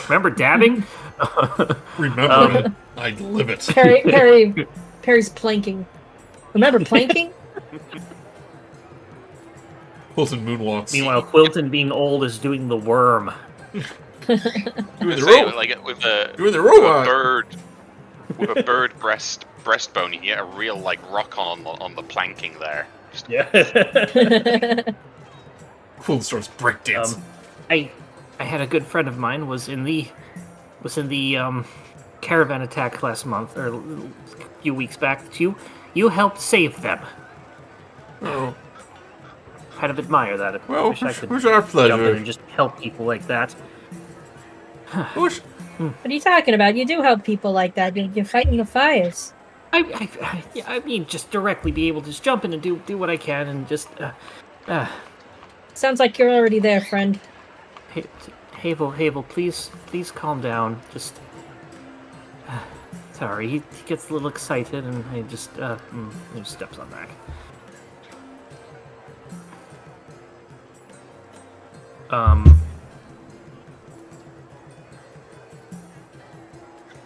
B: Remember dabbing?
A: remember it. I live it.
C: Perry's planking. Remember planking?
A: Quilton moonwalks.
B: Meanwhile, Quilton, being old, is doing the worm.
A: Doing the
D: Say,
A: rope.
D: like with a
A: Doing the robot.
D: bird breastbone, you get a real like rock on the planking there. Just,
B: Yeah.
A: Quilton starts breakdancing.
B: I had a good friend of mine was in the caravan attack last month or a few weeks back. That you helped save them.
A: Oh,
B: Kind of admire that. I
A: well,
B: wish I could
A: who's our
B: jump in
A: pleasure?
B: and just help people like that.
A: Who's,
C: What are you talking about? You do help people like that. You're fighting the fires.
B: I mean, just directly be able to just jump in and do what I can and just.
C: Sounds like you're already there, friend.
B: Havel, please calm down. Just. Sorry, he gets a little excited and he just he steps on back.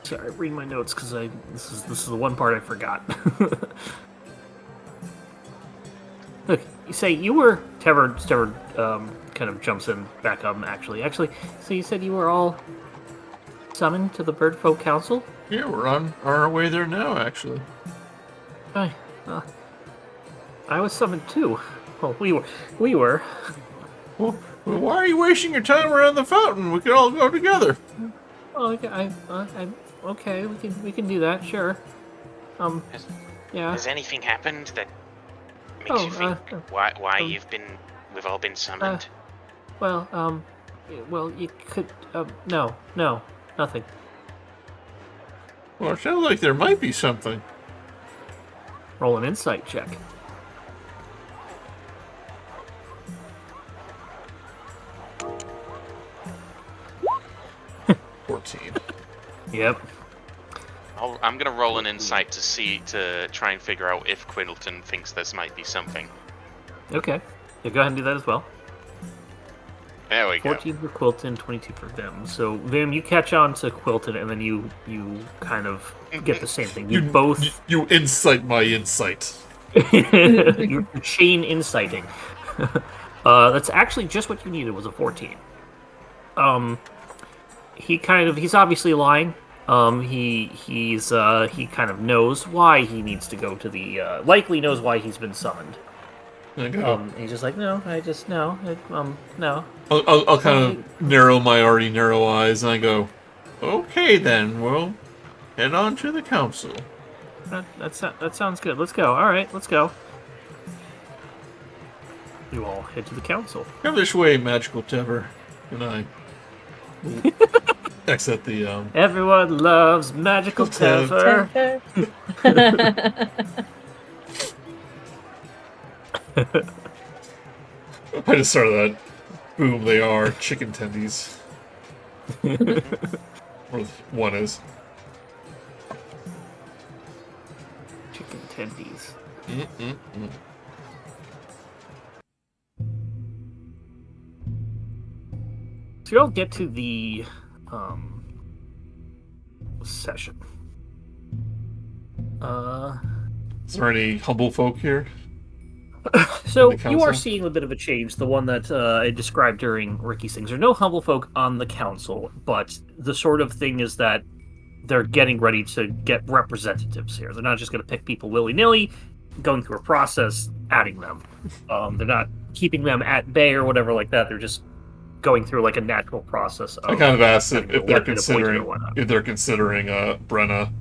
B: Sorry, read my notes because this is the one part I forgot. Look, you say you were Trevor kind of jumps in back up actually. So you said you were all summoned to the Birdfolk Council?
A: yeah, we're on our way there now, actually.
B: I was summoned too. Well, we were.
A: Well, why are you wasting your time around the fountain? We could all go together.
B: Well, okay, we can do that, sure. Yeah.
D: Has anything happened that makes you think why we've all been summoned?
B: Well, you could. No, nothing.
A: Well, it sounds like there might be something.
B: Roll an insight check. Yep.
D: I'm gonna roll an insight to try and figure out if Quilton thinks this might be something.
B: Okay. Yeah, go ahead and do that as well.
D: There we go.
B: 14 for Quilton, 22 for Vim. So Vim, you catch on to Quilton, and then you kind of get the same thing. You both
A: You incite my insight.
B: you're chain inciting. That's actually just what you needed was a 14. He's obviously lying. He kind of knows why he needs to go to the likely knows why he's been summoned.
A: Okay.
B: He's just like, no. No.
A: I'll kind of narrow my already narrow eyes, and I go, okay then, we'll head on to the council.
B: That sounds good. Let's go. All right, let's go. You all head to the council.
A: Come this way, magical Tever. And I exit the
B: Everyone loves magical Tever.
A: I just started that. Boom, they are chicken tendies. Or one is.
B: Chicken tendies. So you all get to the session.
A: Is there any humble folk here?
B: So
A: the
B: you are
A: council?
B: seeing a bit of a change, the one that I described during Rikki's things. There are no humble folk on the council, but the sort of thing is that they're getting ready to get representatives here. They're not just going to pick people willy-nilly, going through a process, adding them. They're not keeping them at bay or whatever like that. They're just going through like a natural process of
A: I kind of asked
B: having
A: if they're
B: elected, appointed, or
A: considering
B: whatnot.
A: Brenna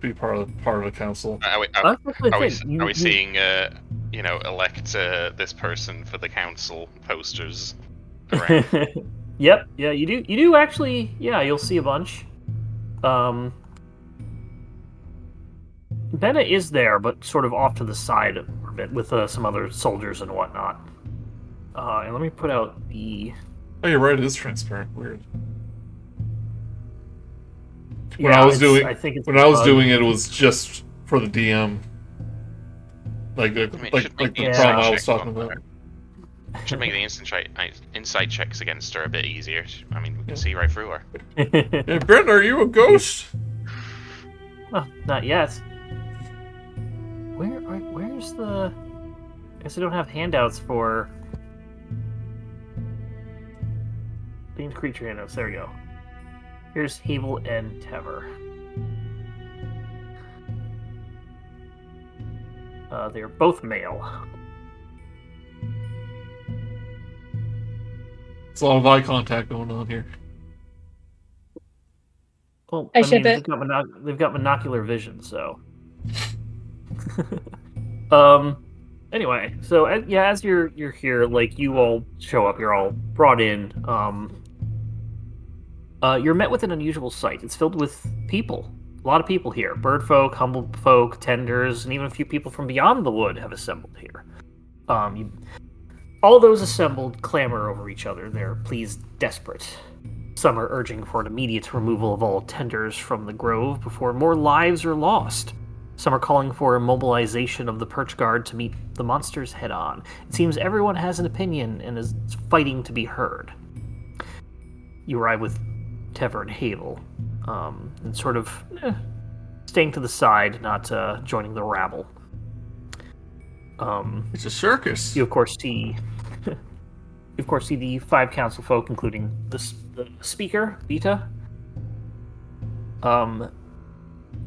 A: be part of the council.
D: Are we,
B: That's the
D: are we,
B: thing.
D: are we seeing, elect this person for the council posters around?
B: Yep. Yeah, you do. You do actually. Yeah, you'll see a bunch. Benna is there, but sort of off to the side a bit with some other soldiers and whatnot. And let me put out the.
A: Oh, you're right. It is transparent. Weird. When
B: Yeah,
A: I was
B: I think it's
A: doing it, it was just for the DM. Like the
D: Yeah.
A: problem I was talking about.
D: Should make the inside checks against her a bit easier. I mean, we can see right through her.
A: Hey, Brent, are you a ghost?
B: Well, not yet. Where's the? I guess I don't have handouts for themed creature handouts. There we go. Here's Havel and Tever. They're both male.
A: It's a lot of eye contact going on here.
B: Well,
C: I ship
B: mean,
C: it.
B: they've got monocular vision, so. Anyway, so as you're here, like you all show up, you're all brought in. You're met with an unusual sight. It's filled with people. A lot of people here. Bird folk, humble folk, tenders, and even a few people from beyond the wood have assembled here. All those assembled clamor over each other. They're pleased, desperate. Some are urging for an immediate removal of all tenders from the grove before more lives are lost. Some are calling for a mobilization of the Perch Guard to meet the monsters head-on. It seems everyone has an opinion and is fighting to be heard. You arrive with Tever and Havel, and sort of staying to the side, not joining the rabble.
A: It's a circus.
B: You of course see the 5 council folk, including the speaker, Vita.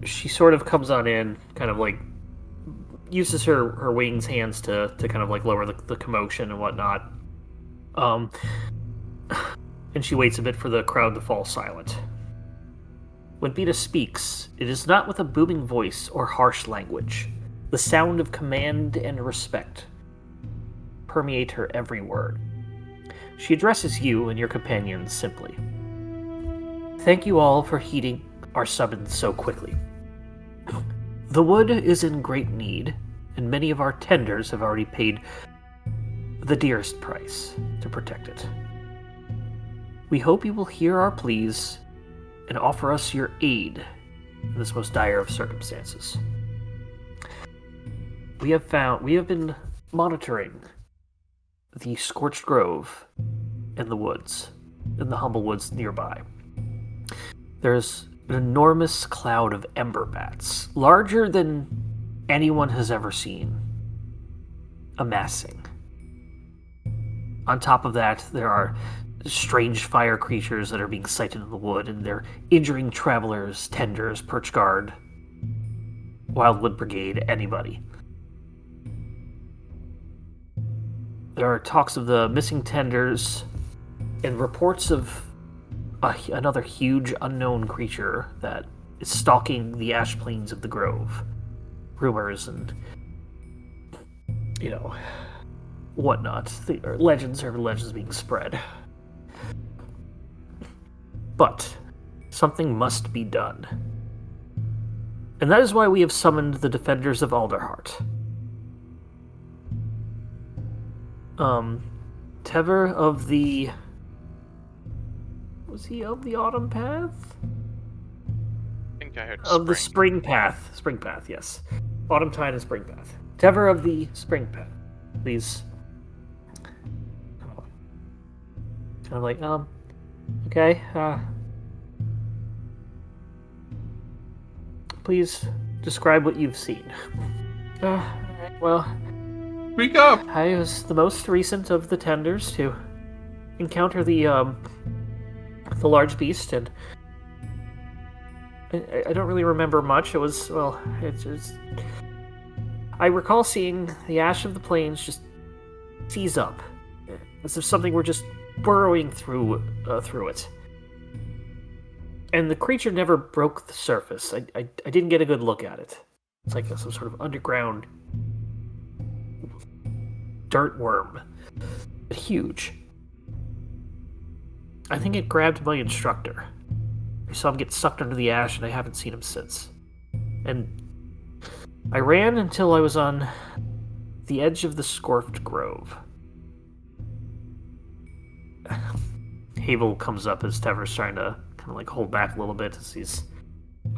B: She sort of comes on in, kind of like uses her wings, hands to kind of like lower the commotion and whatnot. And she waits a bit for the crowd to fall silent. When Vita speaks, it is not with a booming voice or harsh language. The sound of command and respect permeate her every word. She addresses you and your companions simply. Thank you all for heeding our summons so quickly. The wood is in great need, and many of our tenders have already paid the dearest price to protect it. We hope you will hear our pleas and offer us your aid in this most dire of circumstances. We have been monitoring the Scorched Grove in the woods, in the Humblewoods nearby. There's an enormous cloud of ember bats, larger than anyone has ever seen, amassing. On top of that, there are strange fire creatures that are being sighted in the wood, and they're injuring travelers, tenders, Perch Guard, Wildwood Brigade, anybody. There are talks of the missing tenders and reports of another huge unknown creature that is stalking the ash plains of the grove. Rumors and, whatnot. Legends being spread. But something must be done. And that is why we have summoned the defenders of Alderheart. Tever of the... Was he of the Autumn Path?
D: I think I heard
B: Of the Spring Path. Spring Path, yes. Autumn Tide and Spring Path. Tever of the Spring Path. Please. Kind of like, okay, please describe what you've seen. Alright, well,
A: Speak up!
B: I was the most recent of the tenders to encounter the large beast, and I don't really remember much. It was, well, it's just... I recall seeing the ash of the plains just seize up, as if something were just burrowing through it. And the creature never broke the surface. I didn't get a good look at it. It's like some sort of underground dirt worm, but huge. I think it grabbed my instructor. I saw him get sucked under the ash, and I haven't seen him since. And I ran until I was on the edge of the Scorched Grove. Havel comes up as Tever's trying to kind of like hold back a little bit, as he's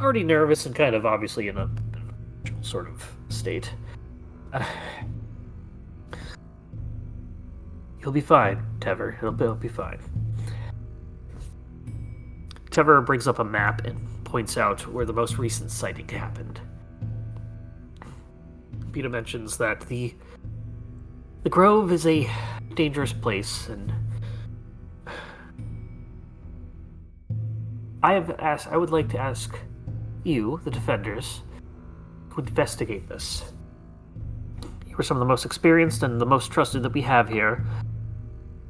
B: already nervous and kind of obviously in a sort of state. You'll be fine, Tever. It'll be fine. Tever brings up a map and points out where the most recent sighting happened. Peter mentions that the Grove is a dangerous place, and I would like to ask you, the defenders, to investigate this. You are some of the most experienced and the most trusted that we have here,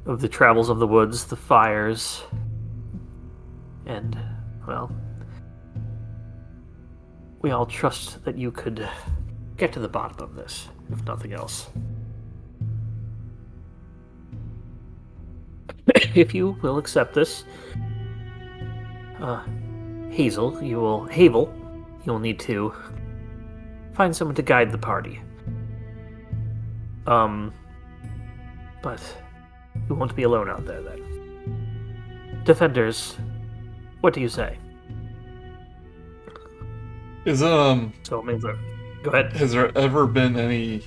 B: of the travels of the woods, the fires, and, well, we all trust that you could get to the bottom of this, if nothing else. If you will accept this, Havel, you will need to find someone to guide the party. But you won't be alone out there then. Defenders, what do you say?
A: So
B: it means that. Go ahead.
A: Has there ever been any,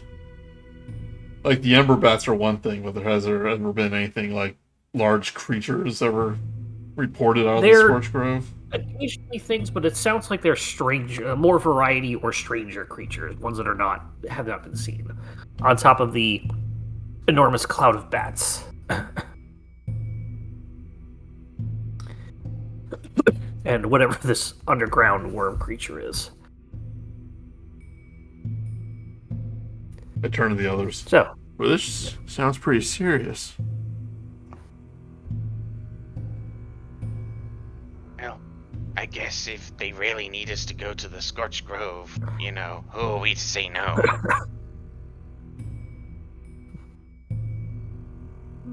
A: like, the Ember Bats are one thing, but has there ever been anything like large creatures ever reported out of the Scorched Grove?
B: Occasionally things, but it sounds like they're strange, more variety or stranger creatures, ones that have not been seen. On top of the enormous cloud of bats. And whatever this underground worm creature is.
A: I turn to the others.
B: So,
A: well, this sounds pretty serious.
D: Well, I guess if they really need us to go to the Scorched Grove, you know, who are we to say no?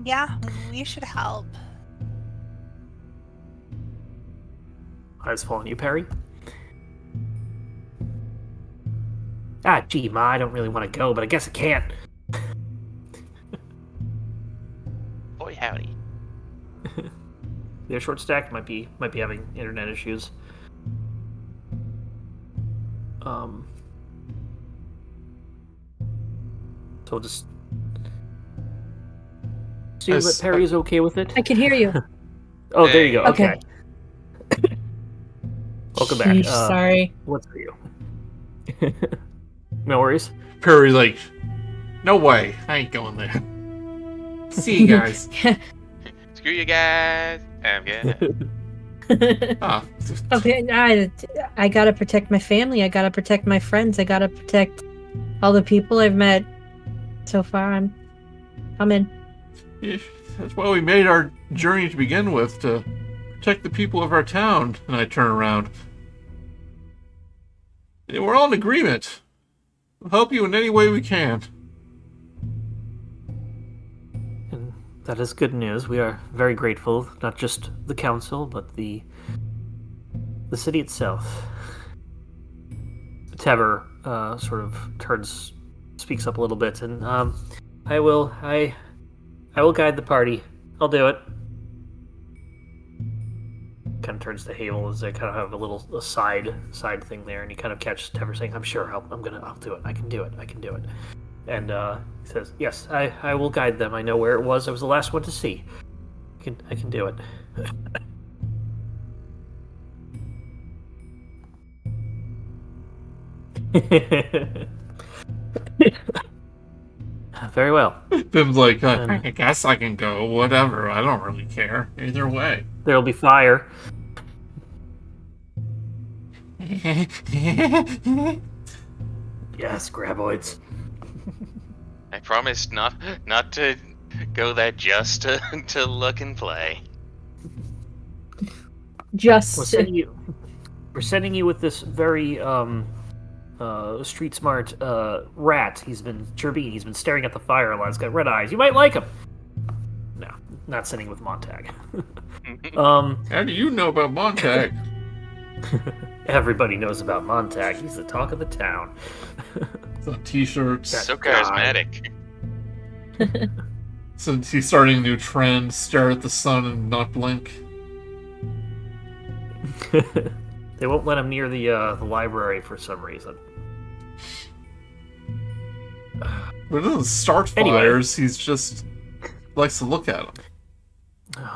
E: Yeah, we should help.
B: Eyes fall on you, Perry. Ah, gee, Ma, I don't really want to go, but I guess I can't.
D: Boy, howdy.
B: Their ShortStack might be having internet issues. So just assume that Perry's okay with it.
C: I can hear you.
B: Oh, there you go.
C: Okay.
B: Welcome back.
C: Sheesh, sorry.
B: What's for you? No worries.
A: Perry, like, no way. I ain't going there. See you guys.
D: Screw you guys. I'm good.
A: Ah.
C: Okay, I gotta protect my family. I gotta protect my friends. I gotta protect all the people I've met so far. I'm in.
A: Yeah, that's why we made our journey to begin with, to protect the people of our town. And I turn around. And we're all in agreement. We'll help you in any way we can.
B: And that is good news. We are very grateful, not just the council, but the city itself. Tever sort of speaks up a little bit, and I will guide the party. I'll do it. Kind of turns to Havel as they kind of have a little side thing there, and he kind of catches Tever saying, "I'm sure I'll do it. I can do it." And he says, "Yes, I will guide them. I know where it was. I was the last one to see. I can do it." very well.
A: Bim's like,
B: And-
A: I guess I can go. Whatever. I don't really care. Either way.
B: There'll be fire. Yes, graboids.
D: I promised not to go there just to look and play.
C: Just
B: We're sending you with this very street smart rat. He's been chirping. He's been staring at the fire a lot. He's got red eyes. You might like him. No, not sending with Montag.
A: How do you know about Montag?
B: Everybody knows about Montag. He's the talk of the town.
A: The t-shirts.
D: So charismatic.
A: So he's starting a new trend: stare at the sun and not blink.
B: They won't let him near the library for some reason.
A: But it doesn't start
B: Anyway.
A: fires. He's just likes to look at them.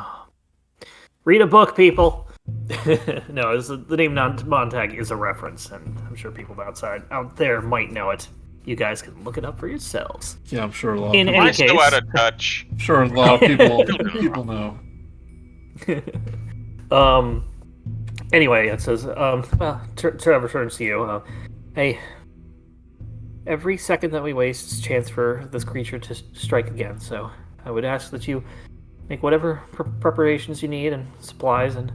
B: Read a book, people. No, the name Montag is a reference, and I'm sure people out there might know it. You guys can look it up for yourselves.
A: Yeah, I'm sure a lot.
B: In
A: Of
B: any
D: Am I still
B: case-
D: out of touch?
A: I'm sure a lot of people know.
B: Anyway, it says, Trevor turns to you. Hey, every second that we waste is a chance for this creature to strike again, so I would ask that you make whatever preparations you need and supplies, and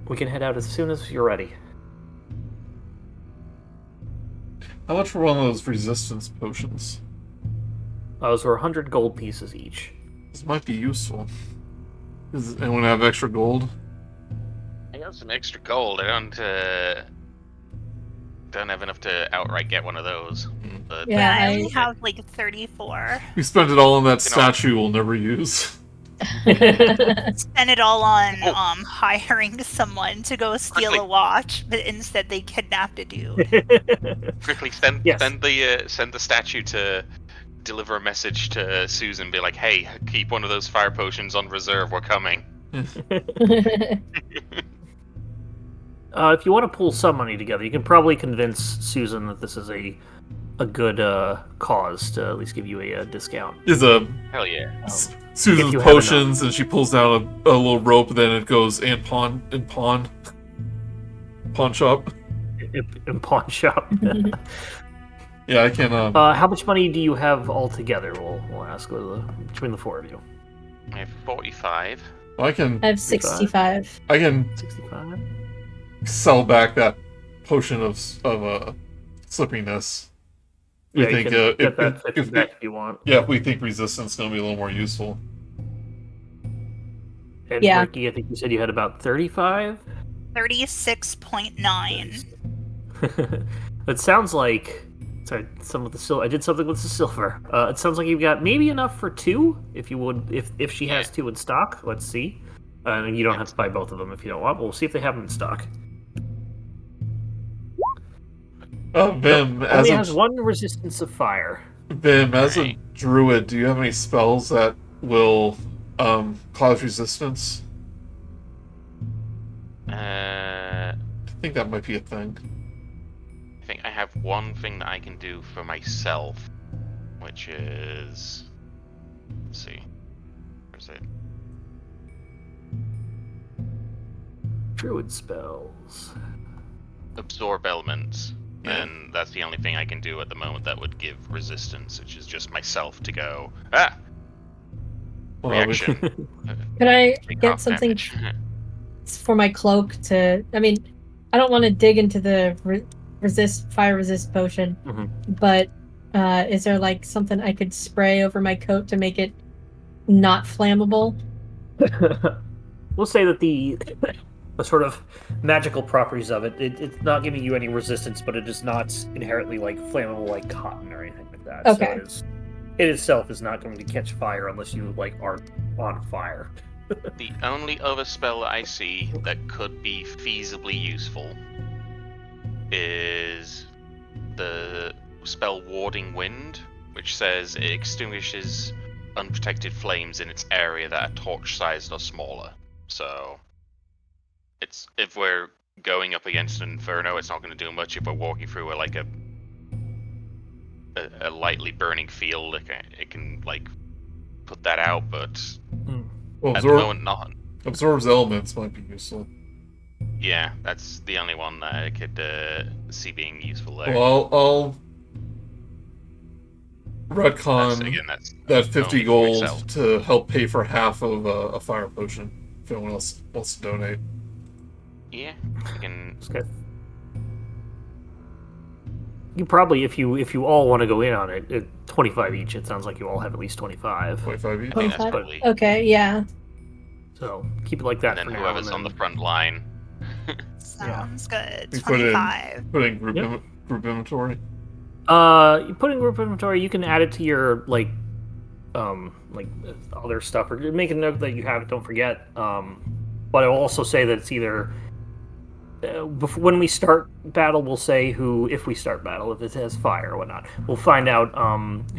B: we can head out as soon as you're ready.
A: How much for one of those resistance potions?
B: Those were 100 gold pieces each.
A: This might be useful. Does anyone have extra gold?
D: I got some extra gold. I don't have enough to outright get one of those. But
C: Yeah,
E: I
C: I-
E: only have like 34.
A: We spent it all on that
D: You know-
A: statue we'll never use.
E: Spend it all on hiring someone to go steal
D: Quickly.
E: a watch, but instead they kidnapped a dude.
D: quickly send
B: Yes.
D: send the statue to deliver a message to Susan. Be like, hey, keep one of those fire potions on reserve. We're coming.
B: If you want to pull some money together, you can probably convince Susan that this is a good cause to at least give you a discount.
A: Is a
D: Hell yeah.
B: If
A: Susan's
B: you have
A: potions, and she pulls out a little rope. Then it goes and pawn shop.
B: In pawn shop.
A: Yeah, I can.
B: How much money do you have altogether? We'll ask between the four of you.
D: I have 45.
A: I can.
C: I have 65.
A: I can
B: 65.
A: sell back that potion of slippiness. We
B: Yeah,
A: think
B: you can get
A: if,
B: that 50
A: if,
B: back if you want.
A: yeah, if we think resistance is going to be a little more useful.
B: And
C: Yeah.
B: Rikki, I think you said you had about 35.
E: 36.9.
B: It sounds like. Sorry, some of the silver. I did something with the silver. It sounds like you've got maybe enough for two, if you would, if she has two in stock. Let's see. And you don't have to buy both of them if you don't want. But we'll see if they have them in stock.
A: Vim,
B: Only has one resistance of fire.
A: as a
D: Right.
A: druid, do you have any spells that will cause resistance?
D: I
A: I think that might be a thing.
D: think I have one thing that I can do for myself, which is, let's see, where's it?
B: Druid spells.
D: Absorb elements.
A: Yeah.
D: And that's the only thing I can do at the moment that would give resistance, which is just myself to go,
A: Well,
D: reaction.
C: Could I
D: Take
C: get
D: off
C: something
D: damage.
C: for my cloak to? I mean, I don't want to dig into the fire resist potion,
B: Mhm.
C: but is there like something I could spray over my coat to make it not flammable?
B: We'll say that the sort of magical properties of it's not giving you any resistance, but it is not inherently like flammable like cotton or anything like that.
C: Okay.
B: So it itself is not going to catch fire unless you like are on fire.
D: The only other spell that I see that could be feasibly useful is the spell Warding Wind, which says it extinguishes unprotected flames in its area that are torch-sized or smaller. So, it's if we're going up against an inferno, it's not going to do much. If we're walking through a a lightly burning field, it can like put that out, but
A: Well,
D: at the moment not.
A: absorbs elements might be useful.
D: Yeah, that's the only one that I could see being useful there.
A: Well, I'll retcon that 50
D: only for
A: gold
D: yourself.
A: to help pay for half of a fire potion if anyone else wants to donate.
D: Yeah, you can.
B: That's good. You probably, if you all want to go in on it, 25 each. It sounds like you all have at least 25.
A: 25 each?
D: I think that's
C: 25?
D: probably.
C: Okay, yeah.
B: So keep it like that
D: And then
B: for now.
D: whoever's on the front line.
E: Sounds good.
A: We put in
E: 25.
A: group inventory.
B: You put in group inventory. You can add it to your like other stuff, or make a note that you have it. Don't forget. But I will also say that it's either when we start battle, we'll say if we start battle, if it has fire or whatnot, we'll find out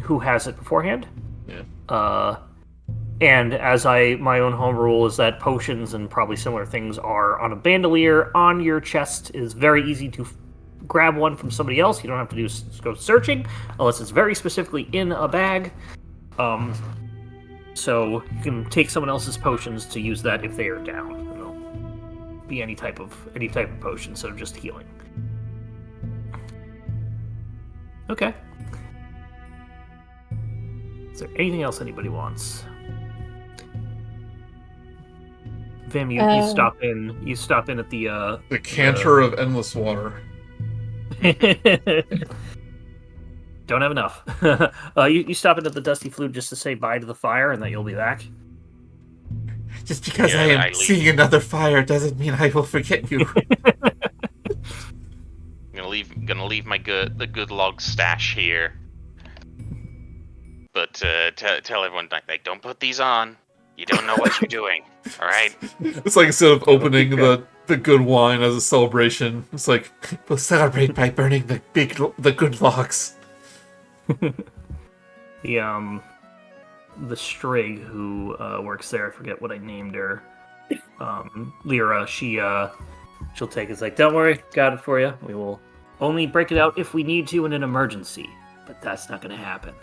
B: who has it beforehand.
A: Yeah.
B: And as my own home rule is that potions and probably similar things are on a bandolier on your chest. Is very easy to grab one from somebody else. You don't have to go searching unless it's very specifically in a bag. So you can take someone else's potions to use that if they are down. It'll be any type of potion instead of just healing. Okay. Is there anything else anybody wants? Vim, you stop in. You stop in at the
A: Canter of endless water.
B: Don't have enough. You stop in at the Dusty Flute just to say bye to the fire, and that you'll be back.
A: Just because
D: Yeah,
A: I am
D: I leave.
A: seeing another fire doesn't mean I will forget you.
D: I'm gonna leave the good log stash here. But tell everyone like don't put these on. You don't know what you're doing. All right.
A: It's like instead of opening the good wine as a celebration, it's like we'll celebrate by burning the good logs.
B: The Strig who works there, I forget what I named her. Lyra, she'll take it. It's like, don't worry, got it for you. We will only break it out if we need to in an emergency, but that's not going to happen.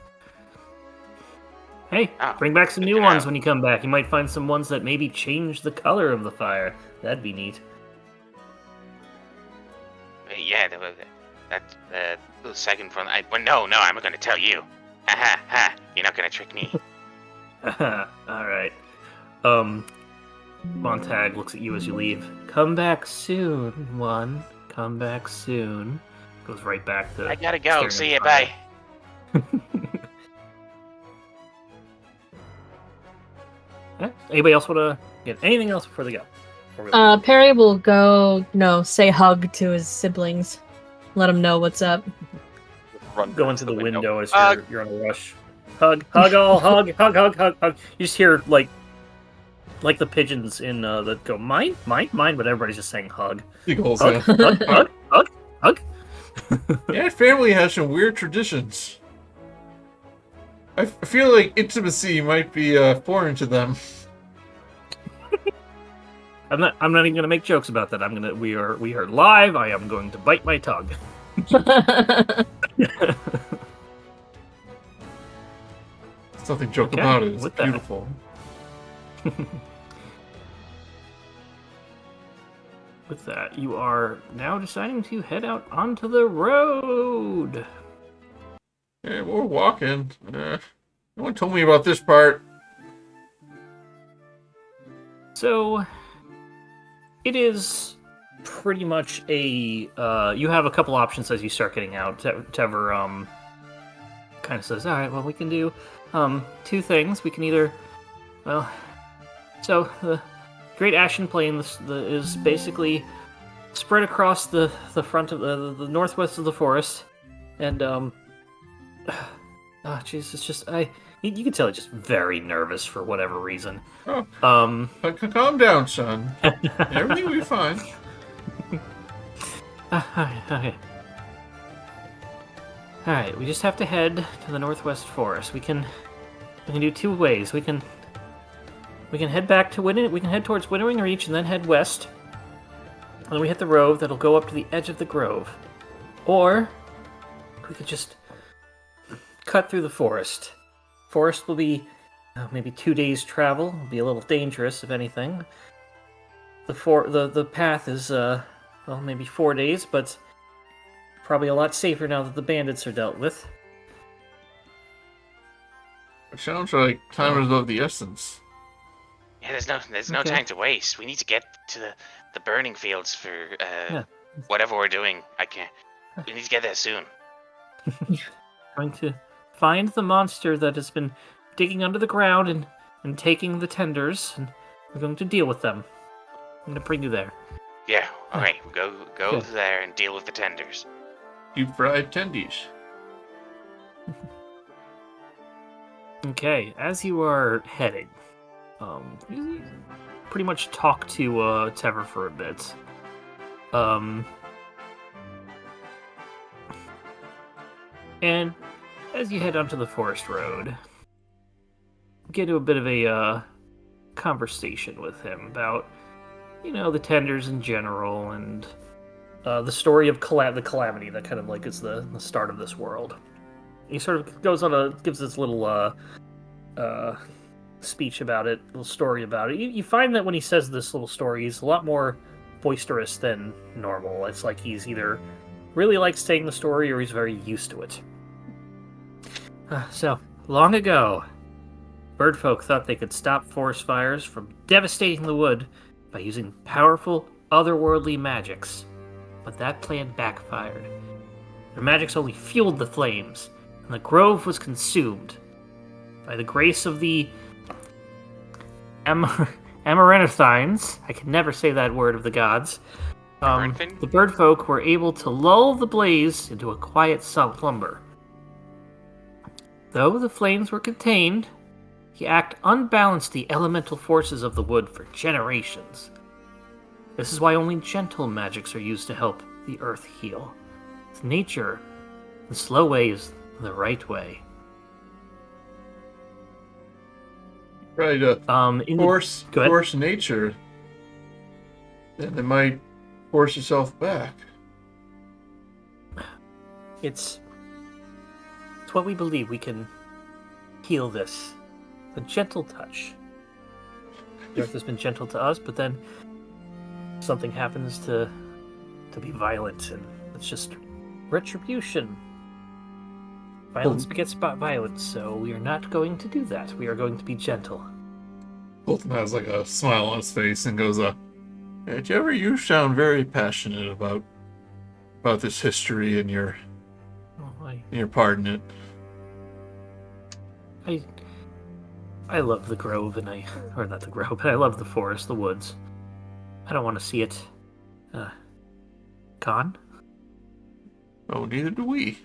B: Hey, bring back some new ones when you come back. You might find some ones that maybe change the color of the fire. That'd be neat.
D: Yeah, that's the second one. No, I'm going to tell you. Ha ha! You're not going to trick me.
B: All right. Montag looks at you as you leave. Come back soon, one. Come back soon. Goes right back to.
D: I gotta go.
B: staring
D: See
B: at
D: you.
B: the fire.
D: Bye.
B: Anybody else want to get anything else before they go?
C: Perry will go, say hug to his siblings. Let them know what's up.
B: Go into the window as you're on a rush. Hug, all, hug. You just hear like the pigeons in that go mine, but everybody's just saying hug.
A: Eagles,
B: Hug,
A: yeah.
B: hug.
A: Yeah, family has some weird traditions. I feel like intimacy might be foreign to them.
B: I'm not even gonna make jokes about that. We are live. I am going to bite my tongue.
A: There's nothing joke
B: Okay,
A: about it. It's
B: with that.
A: beautiful.
B: With that, you are now deciding to head out onto the road.
A: Yeah, we're walking. No one told me about this part.
B: So, it is pretty much a. You have a couple options as you start getting out. Tever kind of says, "All right, well, we can do two things. We can either, so the Great Ashen Plain is basically spread across the front of the northwest of the forest, and jeez, it's just you can tell it's just very nervous for whatever reason.
A: Oh, calm down, son. Everything will be fine.
B: Okay. All right, we just have to head to the northwest forest. We can do two ways. We can head back to Winnowing. We can head towards Winnowing Reach and then head west. And then we hit the road that'll go up to the edge of the grove. Or we could just cut through the forest. Forest will be maybe 2 days' travel. It'll be a little dangerous, if anything. The path is maybe 4 days, but probably a lot safer now that the bandits are dealt with.
A: It sounds like time is of the essence.
D: Yeah, there's no
B: Okay.
D: time to waste. We need to get to the burning fields for whatever we're doing. We need to get there soon.
B: Going to find the monster that has been digging under the ground and taking the tenders, and we're going to deal with them. I'm going to bring you there.
D: Yeah, alright, we'll go
B: Good.
D: there and deal with the tenders.
A: Deep fried tendies.
B: Okay, as you are heading, you pretty much talk to Tever for a bit. And as you head onto the forest road, get into a bit of a conversation with him about, the tenders in general and the story of the calamity that kind of like is the start of this world. He sort of gives this little speech about it, little story about it. You find that when he says this little story, he's a lot more boisterous than normal. It's like he's either really likes saying the story or he's very used to it. So, long ago, birdfolk thought they could stop forest fires from devastating the wood by using powerful, otherworldly magics. But that plan backfired. Their magics only fueled the flames, and the grove was consumed. By the grace of the Amaranthines, I can never say that word of the gods,
D: Amaranthine?
B: the birdfolk were able to lull the blaze into a quiet slumber. Though the flames were contained, the act unbalanced the elemental forces of the wood for generations. This is why only gentle magics are used to help the earth heal. With nature, the slow way is the right way.
A: Right, force nature. Then they might force itself back.
B: It's what we believe we can heal this. A gentle touch. The earth has been gentle to us, but then something happens to be violent, and it's just retribution. Violence begets violence, so we are not going to do that. We are going to be gentle.
A: Quilton has like a smile on his face and goes, "Hey, Trevor, you sound very passionate about this history and your part in it."
B: I love the grove, or not the grove, but I love the forest, the woods. I don't want to see it gone.
A: Oh, neither do we.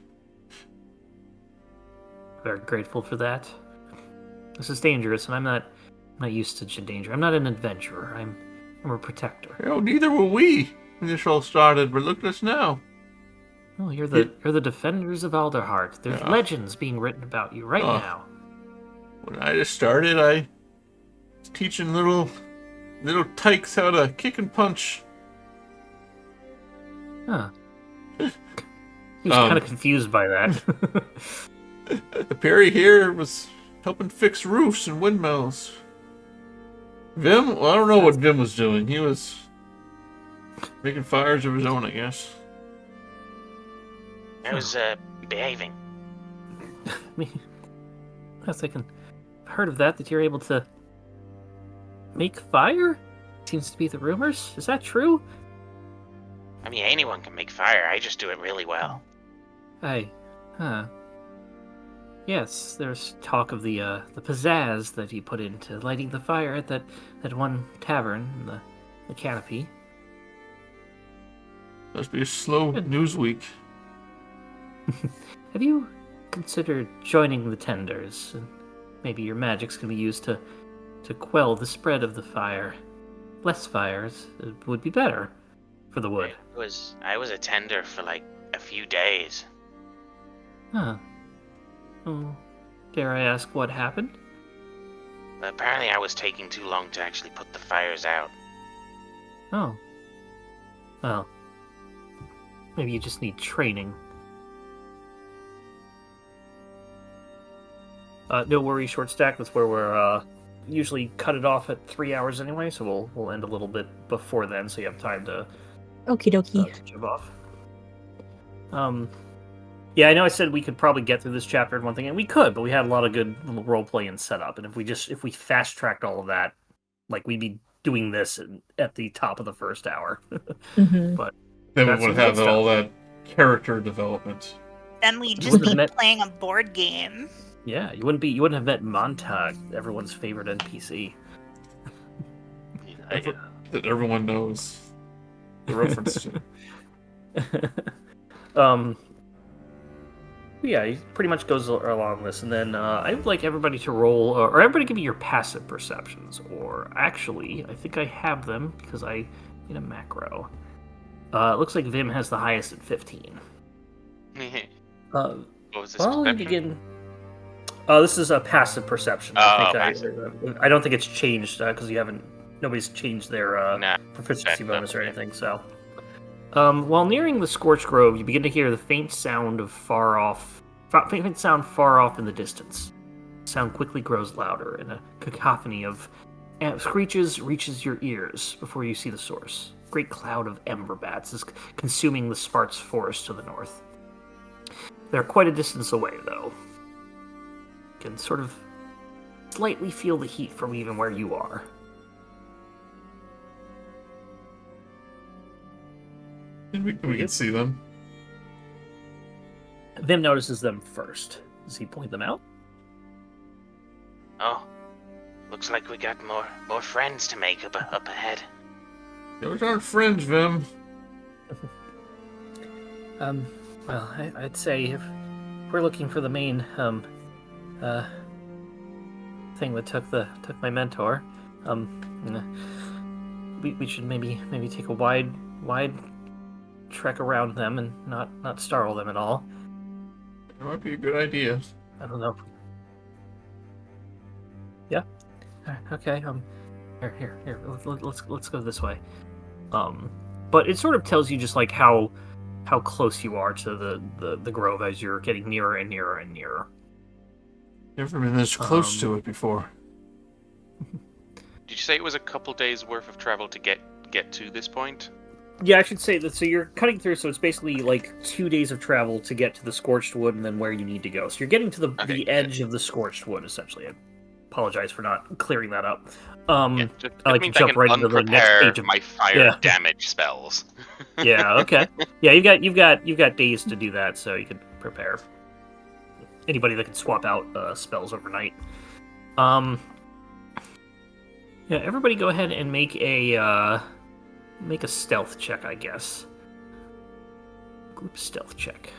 B: Very grateful for that. This is dangerous, and I'm not used to danger. I'm not an adventurer. I'm a protector.
A: Oh, neither were we when this all started, but look at us now.
B: Oh, you're the defenders of Alderheart. There's legends being written about you right now.
A: When I just started, I was teaching little tykes how to kick and punch.
B: Huh. He was kind of confused by that.
A: The Perry here was helping fix roofs and windmills. Vim, well, I don't know what Vim was doing. He was making fires of his own, I guess.
D: I was behaving.
B: I mean, I was thinking, I've heard of that you're able to make fire? Seems to be the rumors. Is that true?
D: I mean, anyone can make fire. I just do it really well.
B: Yes, there's talk of the pizzazz that he put into lighting the fire at that one tavern, the Canopy.
A: Must be a slow news week.
B: Have you considered joining the tenders? Maybe your magics can be used to quell the spread of the fire. Less fires would be better for the wood.
D: I was a tender for like a few days.
B: Huh. Oh, dare I ask what happened?
D: But apparently I was taking too long to actually put the fires out.
B: Oh. Well, maybe you just need training. No worries, ShortStack. That's where we're usually cut it off at 3 hours anyway, so we'll end a little bit before then, so you have time to
C: Okie dokie.
B: to jump off. Yeah, I know I said we could probably get through this chapter in one thing, and we could, but we had a lot of good role play and setup, and if we fast tracked all of that, like we'd be doing this at the top of the first hour.
C: Mm-hmm.
B: But
A: Then we
B: that's
A: would
B: some
A: have
B: good
A: all
B: stuff.
A: that character development.
E: Then we just
B: wouldn't
E: be
B: have met-
E: playing a board game.
B: Yeah, you wouldn't have met Montag, everyone's favorite NPC.
A: That everyone knows the reference to.
B: Yeah, he pretty much goes along this, and then I would like everybody to roll, or everybody give me your passive perceptions, or actually, I think I have them because I need a macro. It looks like Vim has the highest at 15.
D: What was this?
B: Well, we
D: perception?
B: begin. This is a passive perception. I don't think it's changed because nobody's changed their
D: Nah,
B: proficiency
D: no,
B: bonus or
D: okay.
B: anything. So, while nearing the Scorched Grove, you begin to hear the faint sound far off in the distance. The sound quickly grows louder, and a cacophony of screeches reaches your ears before you see the source. A great cloud of ember bats is consuming the sparse forest to the north. They're quite a distance away, though. You can sort of slightly feel the heat from even where you are.
A: And we can see them.
B: Vim notices them first. Does he point them out?
D: Oh, looks like we got more friends to make up ahead.
A: Those aren't friends, Vim.
B: Well, I'd say if we're looking for the main thing that took my mentor, we should maybe take a wide trek around them and not startle them at all.
A: That might be a good idea.
B: I don't know. Yeah. Okay. Here. Let's go this way. But it sort of tells you just like how close you are to the grove as you're getting nearer and nearer and nearer.
A: Never been this close to it before.
D: Did you say it was a couple days worth of travel to get to this point?
B: Yeah, I should say that. So you're cutting through. So it's basically like 2 days of travel to get to the Scorched Wood and then where you need to go. So you're getting to the edge of the Scorched Wood, essentially. I apologize for not clearing that up. I like to jump right into the next page of
D: my fire damage spells.
B: Yeah. Okay. Yeah, you've got days to do that, so you can prepare. Anybody that can swap out spells overnight. Yeah, everybody go ahead and make a stealth check, I guess. Group stealth check.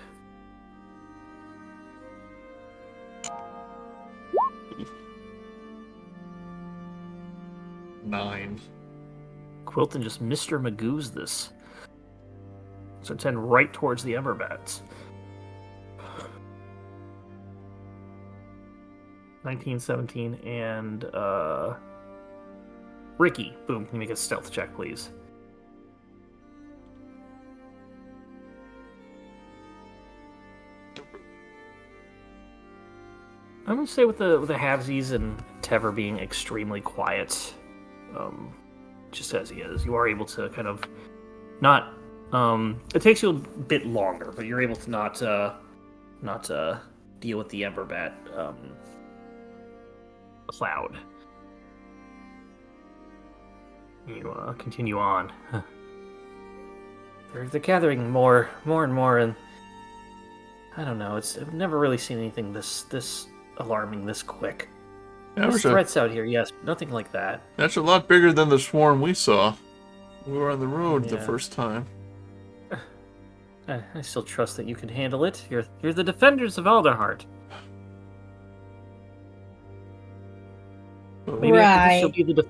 A: Nine.
B: Quilton just Mr. Magoo's this. So it's heading right towards the Emberbats. 19, 17, and Rikki, boom, can you make a stealth check, please? I'm gonna say with the halvesies and Tever being extremely quiet, just as he is, you are able to kind of not. It takes you a bit longer, but you're able to not deal with the Emberbat cloud. You continue on. They're gathering more and more, and I don't know. I've never really seen anything this alarming this quick. There's threats out here, yes, but nothing like that.
A: That's a lot bigger than the swarm we saw. We were on the road the first time.
B: I still trust that you can handle it. You're the defenders of Alderheart. Maybe after this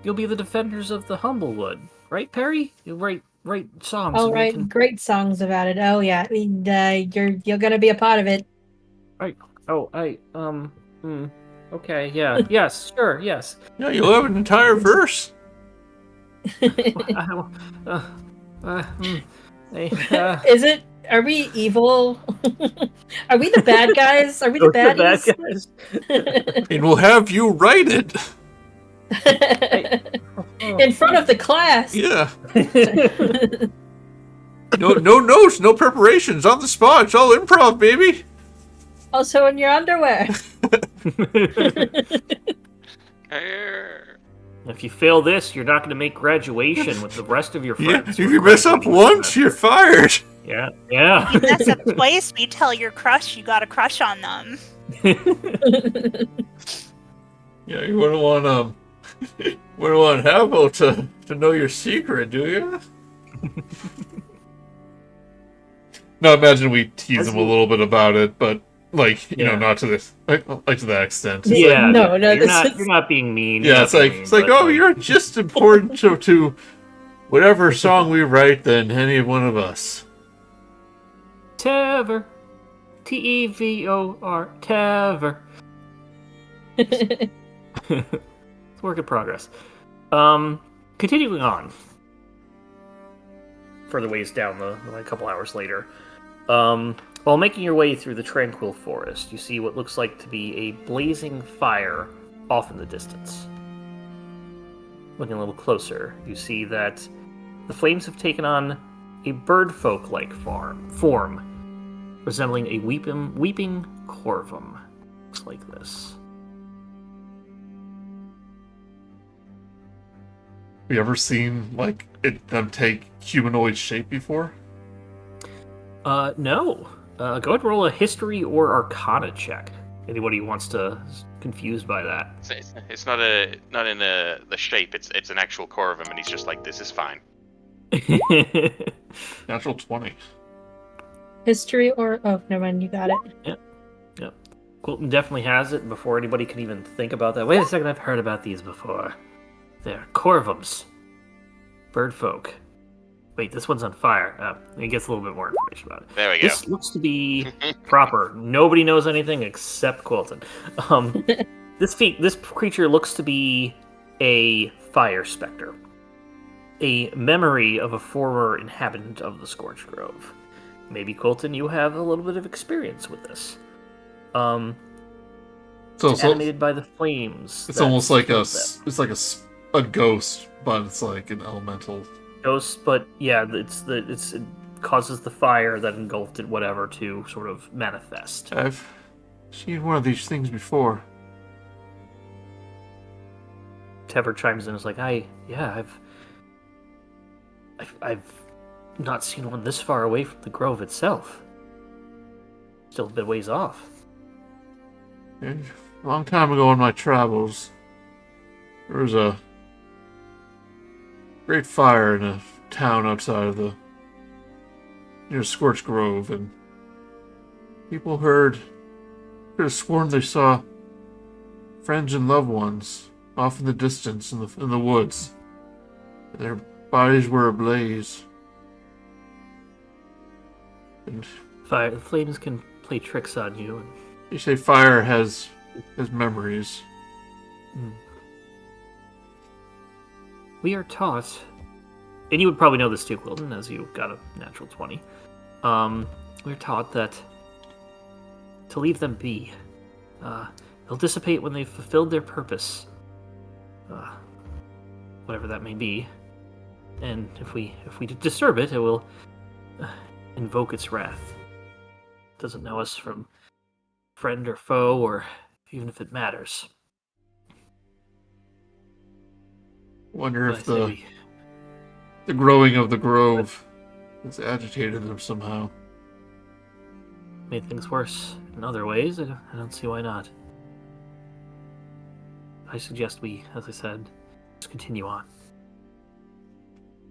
B: you'll be the defenders of the Humblewood, right, Perry? You write songs.
C: Oh, right, great songs about it. Oh yeah, I mean, you're gonna be a part of it.
B: Right. Oh, okay, yeah, yes, sure, yes.
A: Yeah, you'll have an entire verse.
C: Is it? Are we evil? Are we the bad guys? Are we the
B: Those are bad
C: baddies?
B: guys.
A: And we'll have you write it.
C: In front of the class.
A: Yeah. No notes, no preparations, on the spot. It's all improv, baby.
C: Also in your underwear.
B: If you fail this, you're not going to make graduation with the rest of your
A: Yeah.
B: friends.
A: If you mess up once, you're fired.
B: Yeah, yeah.
E: You mess up twice, we tell your crush you got a crush on them.
A: Yeah, you wouldn't want wouldn't want Havo to know your secret, do you? No, imagine we tease him a little bit about it, but like you know, not to this like to that extent. It's
B: Yeah,
C: No,
B: you're not being mean.
A: yeah, it's like oh, you're just important to whatever song we write than any one of us.
B: Tever. Tevor. Tever. It's a work in progress. Continuing on. Further ways down a couple hours later. While making your way through the tranquil forest, you see what looks like to be a blazing fire off in the distance. Looking a little closer, you see that the flames have taken on a birdfolk-like form, resembling a weeping corvum. Looks like this.
A: Have you ever seen like them take humanoid shape before?
B: No. Go ahead and roll a history or arcana check. Anybody who wants to is confused by that.
D: It's not in the shape. It's an actual corvum, and he's just like, this is fine.
A: Natural 20.
C: History or never mind, you got it.
B: Yep. Quilton definitely has it before anybody can even think about that. Wait a second, I've heard about these before. They're corvums. Birdfolk. Wait, this one's on fire. He gets a little bit more information about it.
D: There we go.
B: This looks to be proper. Nobody knows anything except Quilton. This creature looks to be a fire specter. A memory of a former inhabitant of the Scorched Grove. Maybe, Quilton, you have a little bit of experience with this. It's animated by the flames.
A: It's almost like a ghost, but it's like an elemental
B: ghost. But yeah, it causes the fire that engulfed it, whatever, to sort of manifest.
A: I've seen one of these things before.
B: Tever chimes in and is like, I've not seen one this far away from the grove itself. Still a bit ways off.
A: A long time ago in my travels, there was a great fire in a town outside of near Scorched Grove, and people could have sworn they saw friends and loved ones off in the distance in the woods. Their bodies were ablaze. And
B: flames can play tricks on you. And
A: you say fire has memories.
B: We are taught, and you would probably know this too, Quilton, as you got a natural 20. We're taught that to leave them be. They'll dissipate when they've fulfilled their purpose. Whatever that may be. And if we disturb it, it will invoke its wrath. It doesn't know us from friend or foe, or even if it matters.
A: Wonder if the growing of the grove has agitated them somehow.
B: Made things worse in other ways. I don't see why not. I suggest we, as I said, just continue on.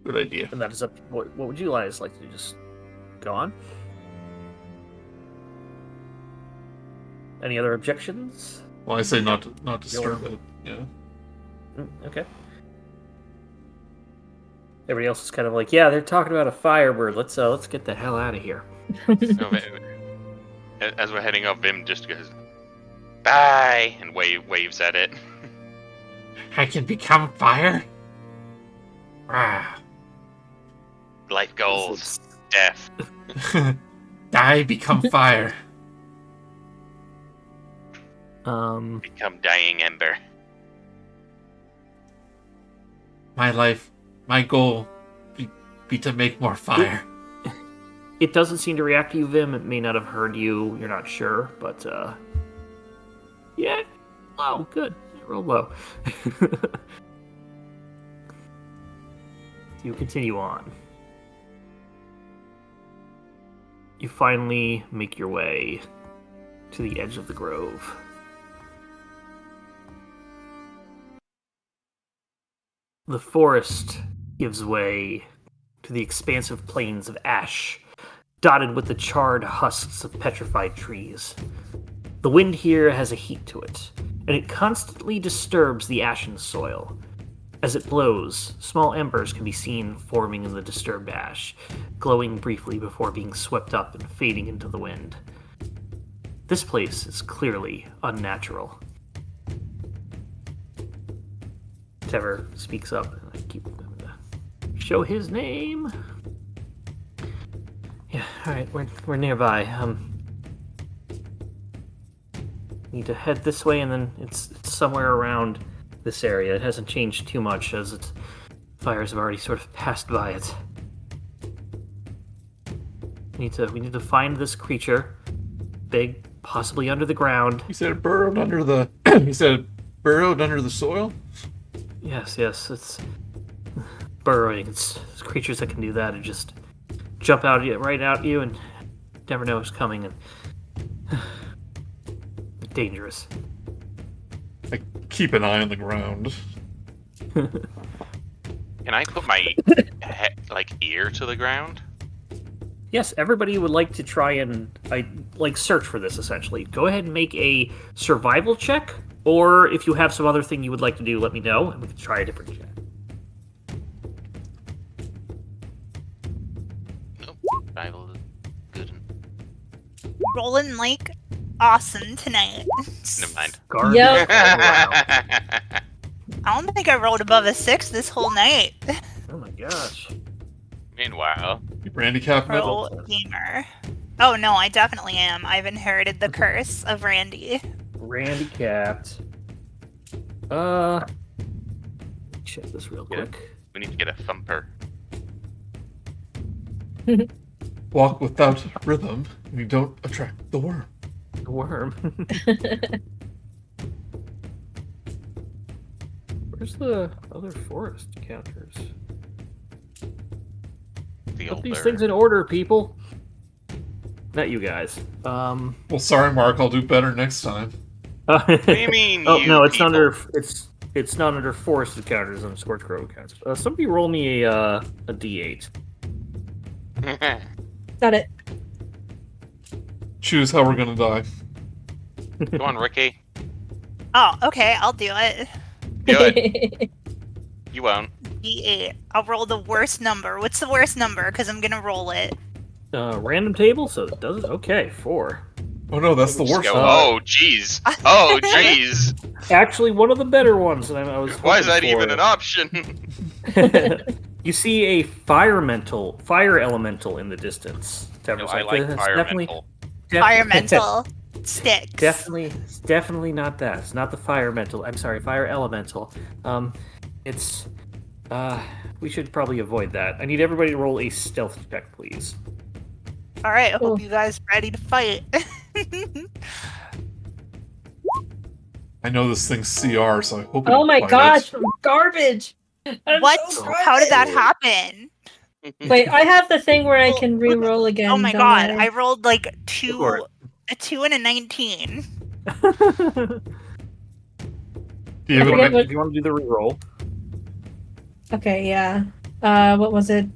A: Good idea.
B: And that is up. What would you guys like to just go on? Any other objections?
A: Well, I say not disturb it. Yeah.
B: Okay. Everybody else is kind of like, yeah, they're talking about a firebird. Let's get the hell out of here.
D: As we're heading up, Vim just goes, "Bye," and waves at it.
A: I can become fire?
D: Life goals. death.
A: Die, become fire.
D: Become dying ember.
A: My life, my goal, be to make more fire.
B: It doesn't seem to react to you, Vim. It may not have heard you. You're not sure, but yeah. Oh, good. Roll low. You continue on. You finally make your way to the edge of the grove. The forest gives way to the expansive plains of ash, dotted with the charred husks of petrified trees. The wind here has a heat to it, and it constantly disturbs the ashen soil. As it blows, small embers can be seen forming in the disturbed ash, glowing briefly before being swept up and fading into the wind. This place is clearly unnatural. Tever speaks up, and I keep going to show his name. Yeah, alright, we're nearby. Need to head this way, and then it's somewhere around this area. It hasn't changed too much, as its fires have already sort of passed by it. We need to find this creature, big, possibly under the ground.
A: You said it burrowed under the. You said it burrowed under the soil.
B: Yes, it's burrowing. It's creatures that can do that and just jump out right at you and never know what's coming, and dangerous.
A: I keep an eye on the ground.
D: Can I put my ear to the ground?
B: Yes, everybody would like to try and search for this, essentially. Go ahead and make a survival check, or if you have some other thing you would like to do, let me know, and we can try a different check.
D: Nope. Survival is good.
E: Rolling like awesome tonight.
D: Never mind.
B: Guard
C: Yep.
B: all around.
E: I don't think I rolled above a 6 this whole night.
B: Oh my gosh.
D: Meanwhile,
A: You handicap
E: Pro
A: metal.
E: gamer. Oh no, I definitely am. I've inherited the curse of Randy.
B: Randy capped. Check this real
D: Yeah.
B: quick.
D: we need to get a thumper.
A: Walk without rhythm, and you don't attract the worm.
B: The worm. Where's the other forest counters?
D: The
B: Put
D: older.
B: these things in order, people. Not you guys.
A: Well, sorry, Mark. I'll do better next time.
D: What do you mean?
B: Oh
D: you
B: no, it's
D: people?
B: under it's not under forested counters on Scorched Grove counters. Somebody roll me a D8.
C: Got it.
A: Choose how we're gonna die.
D: Go on, Rikki.
E: Oh, okay, I'll do it.
D: Do it. You won't.
E: D8. I'll roll the worst number. What's the worst number? Because I'm gonna roll it.
B: Random table, so it does it. Okay, 4.
A: Oh no, that's the worst
D: Go.
A: one.
D: Oh, jeez. Oh, jeez.
B: Actually, one of the better ones that I was.
D: Why is that
B: hoping
D: even
B: for.
D: an option?
B: You see a fire elemental in the distance.
D: No,
B: Tever's
D: I like
B: "It's
D: environmental.
E: Firemental sticks.
B: Definitely not that. It's not the firemental. I'm sorry, fire elemental. It's we should probably avoid that. I need everybody to roll a stealth check, please.
E: All right, I
C: Cool.
E: hope you guys are ready to fight.
A: I know this thing's CR, so I hope. it
C: Oh
A: don't
C: my
A: bite
C: gosh,
A: us.
C: garbage! I'm
E: What?
C: so
E: How did that
C: garbage.
E: happen?
C: Wait, I have the thing where I can re-roll again.
E: Oh my
C: don't
E: god,
C: I?
E: I rolled like
B: for it.
E: a 2 and a 19.
A: Do you have
C: I
A: a
C: forget
A: ma-
C: what-
B: If you want to do the reroll,
C: Okay, yeah. What was it?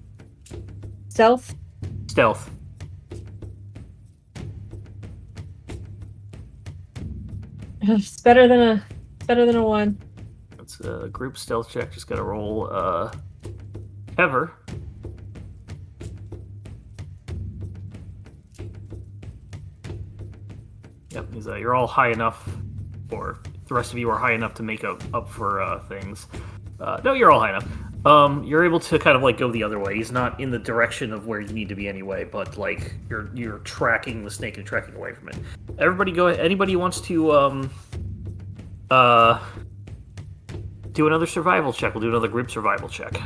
C: Stealth?
B: stealth.
C: It's better than a 1.
B: It's a group stealth check. Just gotta roll Ever. Yep, you're all high enough, or the rest of you are high enough to make up for things. No, you're all high enough. You're able to kind of like go the other way. He's not in the direction of where you need to be anyway, but like you're tracking the snake and tracking away from it. Everybody go. Anybody who wants to do another survival check? We'll do another group survival check.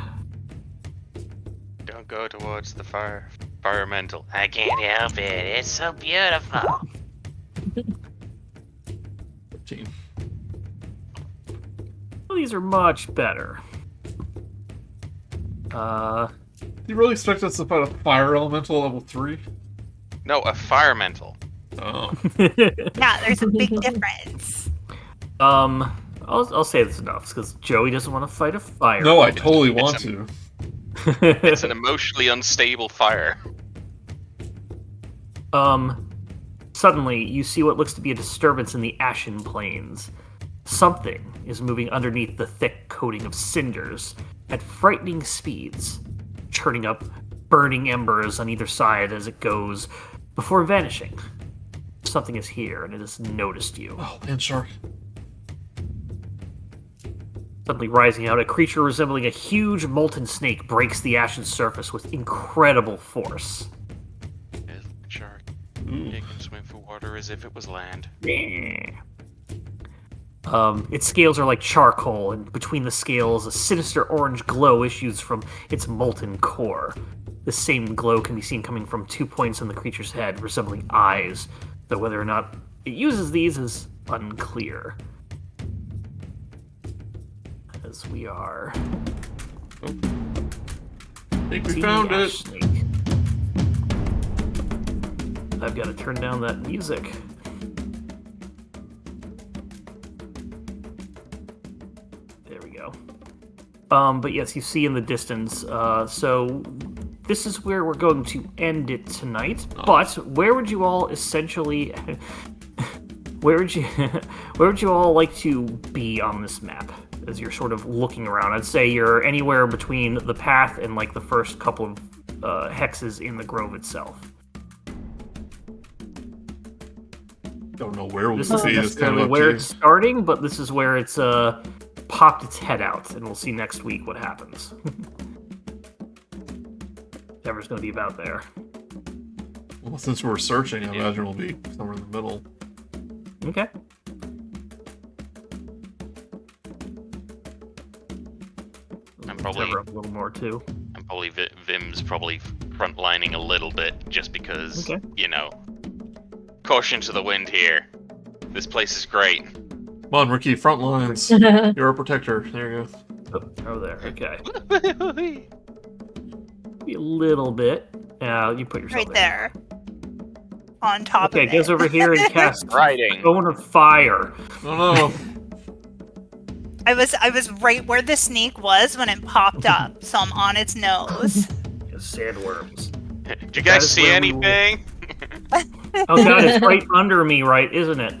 D: Don't go towards the environmental. I can't help it. It's so beautiful.
A: 15.
B: Well, these are much better.
A: You really expect us to fight a fire elemental level 3?
D: No, a firemental.
A: Oh.
E: Yeah, there's a big difference.
B: I'll say this enough because Joey doesn't want to fight a fire.
A: No, I totally want to.
D: It's an emotionally unstable fire.
B: Suddenly, you see what looks to be a disturbance in the Ashen Plains. Something is moving underneath the thick coating of cinders at frightening speeds, churning up burning embers on either side as it goes, before vanishing. Something is here, and it has noticed you.
A: Oh, land shark.
B: Suddenly rising out, a creature resembling a huge molten snake breaks the ashen surface with incredible force.
D: It's a shark. It can swim through water as if it was land.
B: Its scales are like charcoal, and between the scales, a sinister orange glow issues from its molten core. The same glow can be seen coming from 2 points on the creature's head, resembling eyes, though whether or not it uses these is unclear. As we are...
A: I think we
B: seeing
A: found
B: the
A: it.
B: ash snake. I've got to turn down that music. There we go. But yes, you see in the distance, so this is where we're going to end it tonight. But where would you all essentially... where would you all like to be on this map as you're sort of looking around? I'd say you're anywhere between the path and like the first couple of hexes in the grove itself.
A: Don't know where we'll
B: This
A: see.
B: isn't
A: It's kind
B: necessarily
A: of
B: where
A: up
B: it's starting, but this is where it's popped its head out, and we'll see next week what happens. Whatever's going to be about there.
A: well, since we're searching, I imagine we'll be somewhere in the middle.
B: Okay.
D: I'm probably
B: Cover up a little more too.
D: Vim's probably frontlining a little bit just because,
B: Okay.
D: you know, caution to the wind here. This place is great.
A: Come on, Rikki, front lines. You're a protector. There you go.
B: Oh, there. Okay. Be a little bit. You put yourself
E: Right there. On top
B: Okay,
E: of it.
B: goes over here and casts
D: Riding.
B: Cone of Fire.
A: Oh no.
E: I was right where the snake was when it popped up, so I'm on its nose.
B: Sandworms.
D: Did you
B: That
D: guys
B: is
D: see
B: where we will-
D: anything?
B: Oh god, it's right under me, right, isn't it?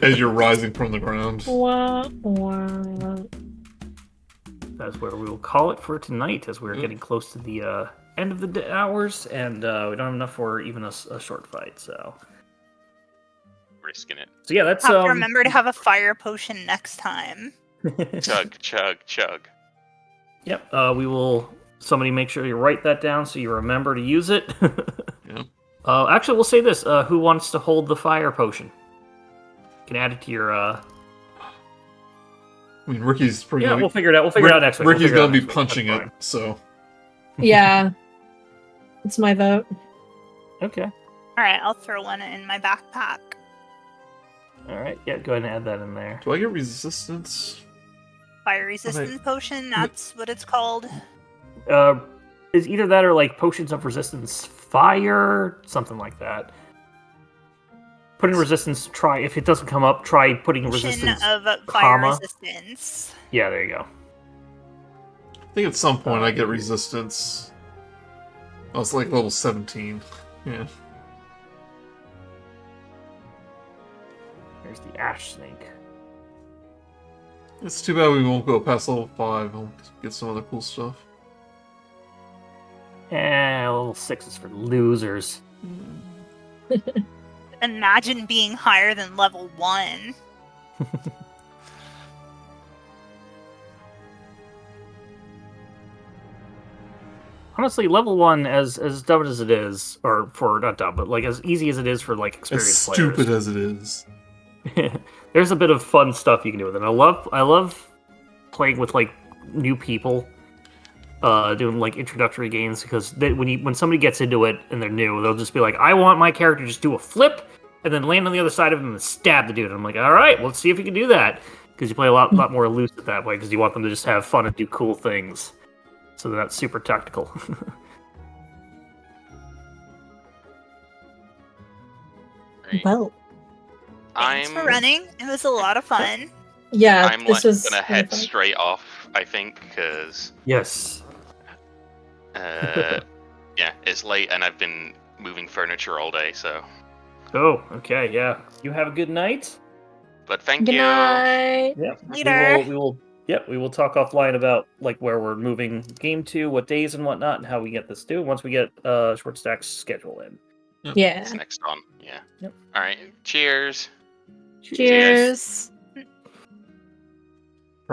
A: As you're rising from the ground.
C: Wah, wah.
B: That's where we will call it for tonight, as we're getting close to the end of the hours, and we don't have enough for even a short fight. So
D: Risking it.
B: yeah, that's
E: Have to remember to have a fire potion next time.
D: Chug, chug, chug.
B: Yep. We will. Somebody make sure you write that down so you remember to use it.
A: Yep.
B: Actually, we'll say this: who wants to hold the fire potion? You can add it to your.
A: I mean, Ricky's pretty.
B: Yeah,
A: gonna
B: we'll figure it out. We'll figure it out next week.
A: Ricky's
B: We'll
A: gonna
B: figure
A: be
B: it out next week.
A: punching
B: That's
A: it,
B: fine.
A: so.
C: Yeah. It's my vote.
B: Okay.
E: All right, I'll throw one in my backpack.
B: All right. Yeah, go ahead and add that in there.
A: Do I get resistance?
E: Fire resistance potion, that's what it's called.
B: Is either that or like potions of resistance fire, something like that. Putting resistance. Try if it doesn't come up. Try putting
E: Potion
B: resistance.
E: of fire
B: comma.
E: resistance.
B: Yeah, there you go.
A: I think at some point I get resistance. Oh, it's like level 17. Yeah.
B: There's the ash snake.
A: It's too bad we won't go past level 5. I'll get some other cool stuff.
B: Level 6 is for losers.
E: Imagine being higher than level 1.
B: honestly, level 1, as dumb as it is, or for not dumb, but like as easy as it is for like
A: As
B: experienced
A: stupid
B: players.
A: as it is.
B: There's a bit of fun stuff you can do with it. I love playing with like new people, doing like introductory games, because when somebody gets into it and they're new, they'll just be like, I want my character to just do a flip and then land on the other side of him and stab the dude. And I'm like, all right, well, let's see if you can do that, because you play a lot more loose at that way, because you want them to just have fun and do cool things. So that's super tactical.
D: Great.
C: Well,
E: Thanks for running. It was a lot of fun.
C: yeah,
D: I'm
C: this was
D: gonna
C: really
D: head
C: fun.
D: straight off, I think, because
B: Yes.
D: yeah, it's late and I've been moving furniture all day. So,
B: Oh, okay, yeah. You have a good night.
D: but thank
C: Good
D: you.
C: night.
B: Yeah.
E: Later.
B: We will talk offline about like where we're moving game to, what days and whatnot, and how we get this due once we get ShortStack's schedule in.
C: Yeah.
D: It's next on. Yeah.
B: Yep.
D: All right. Cheers.
C: Cheers.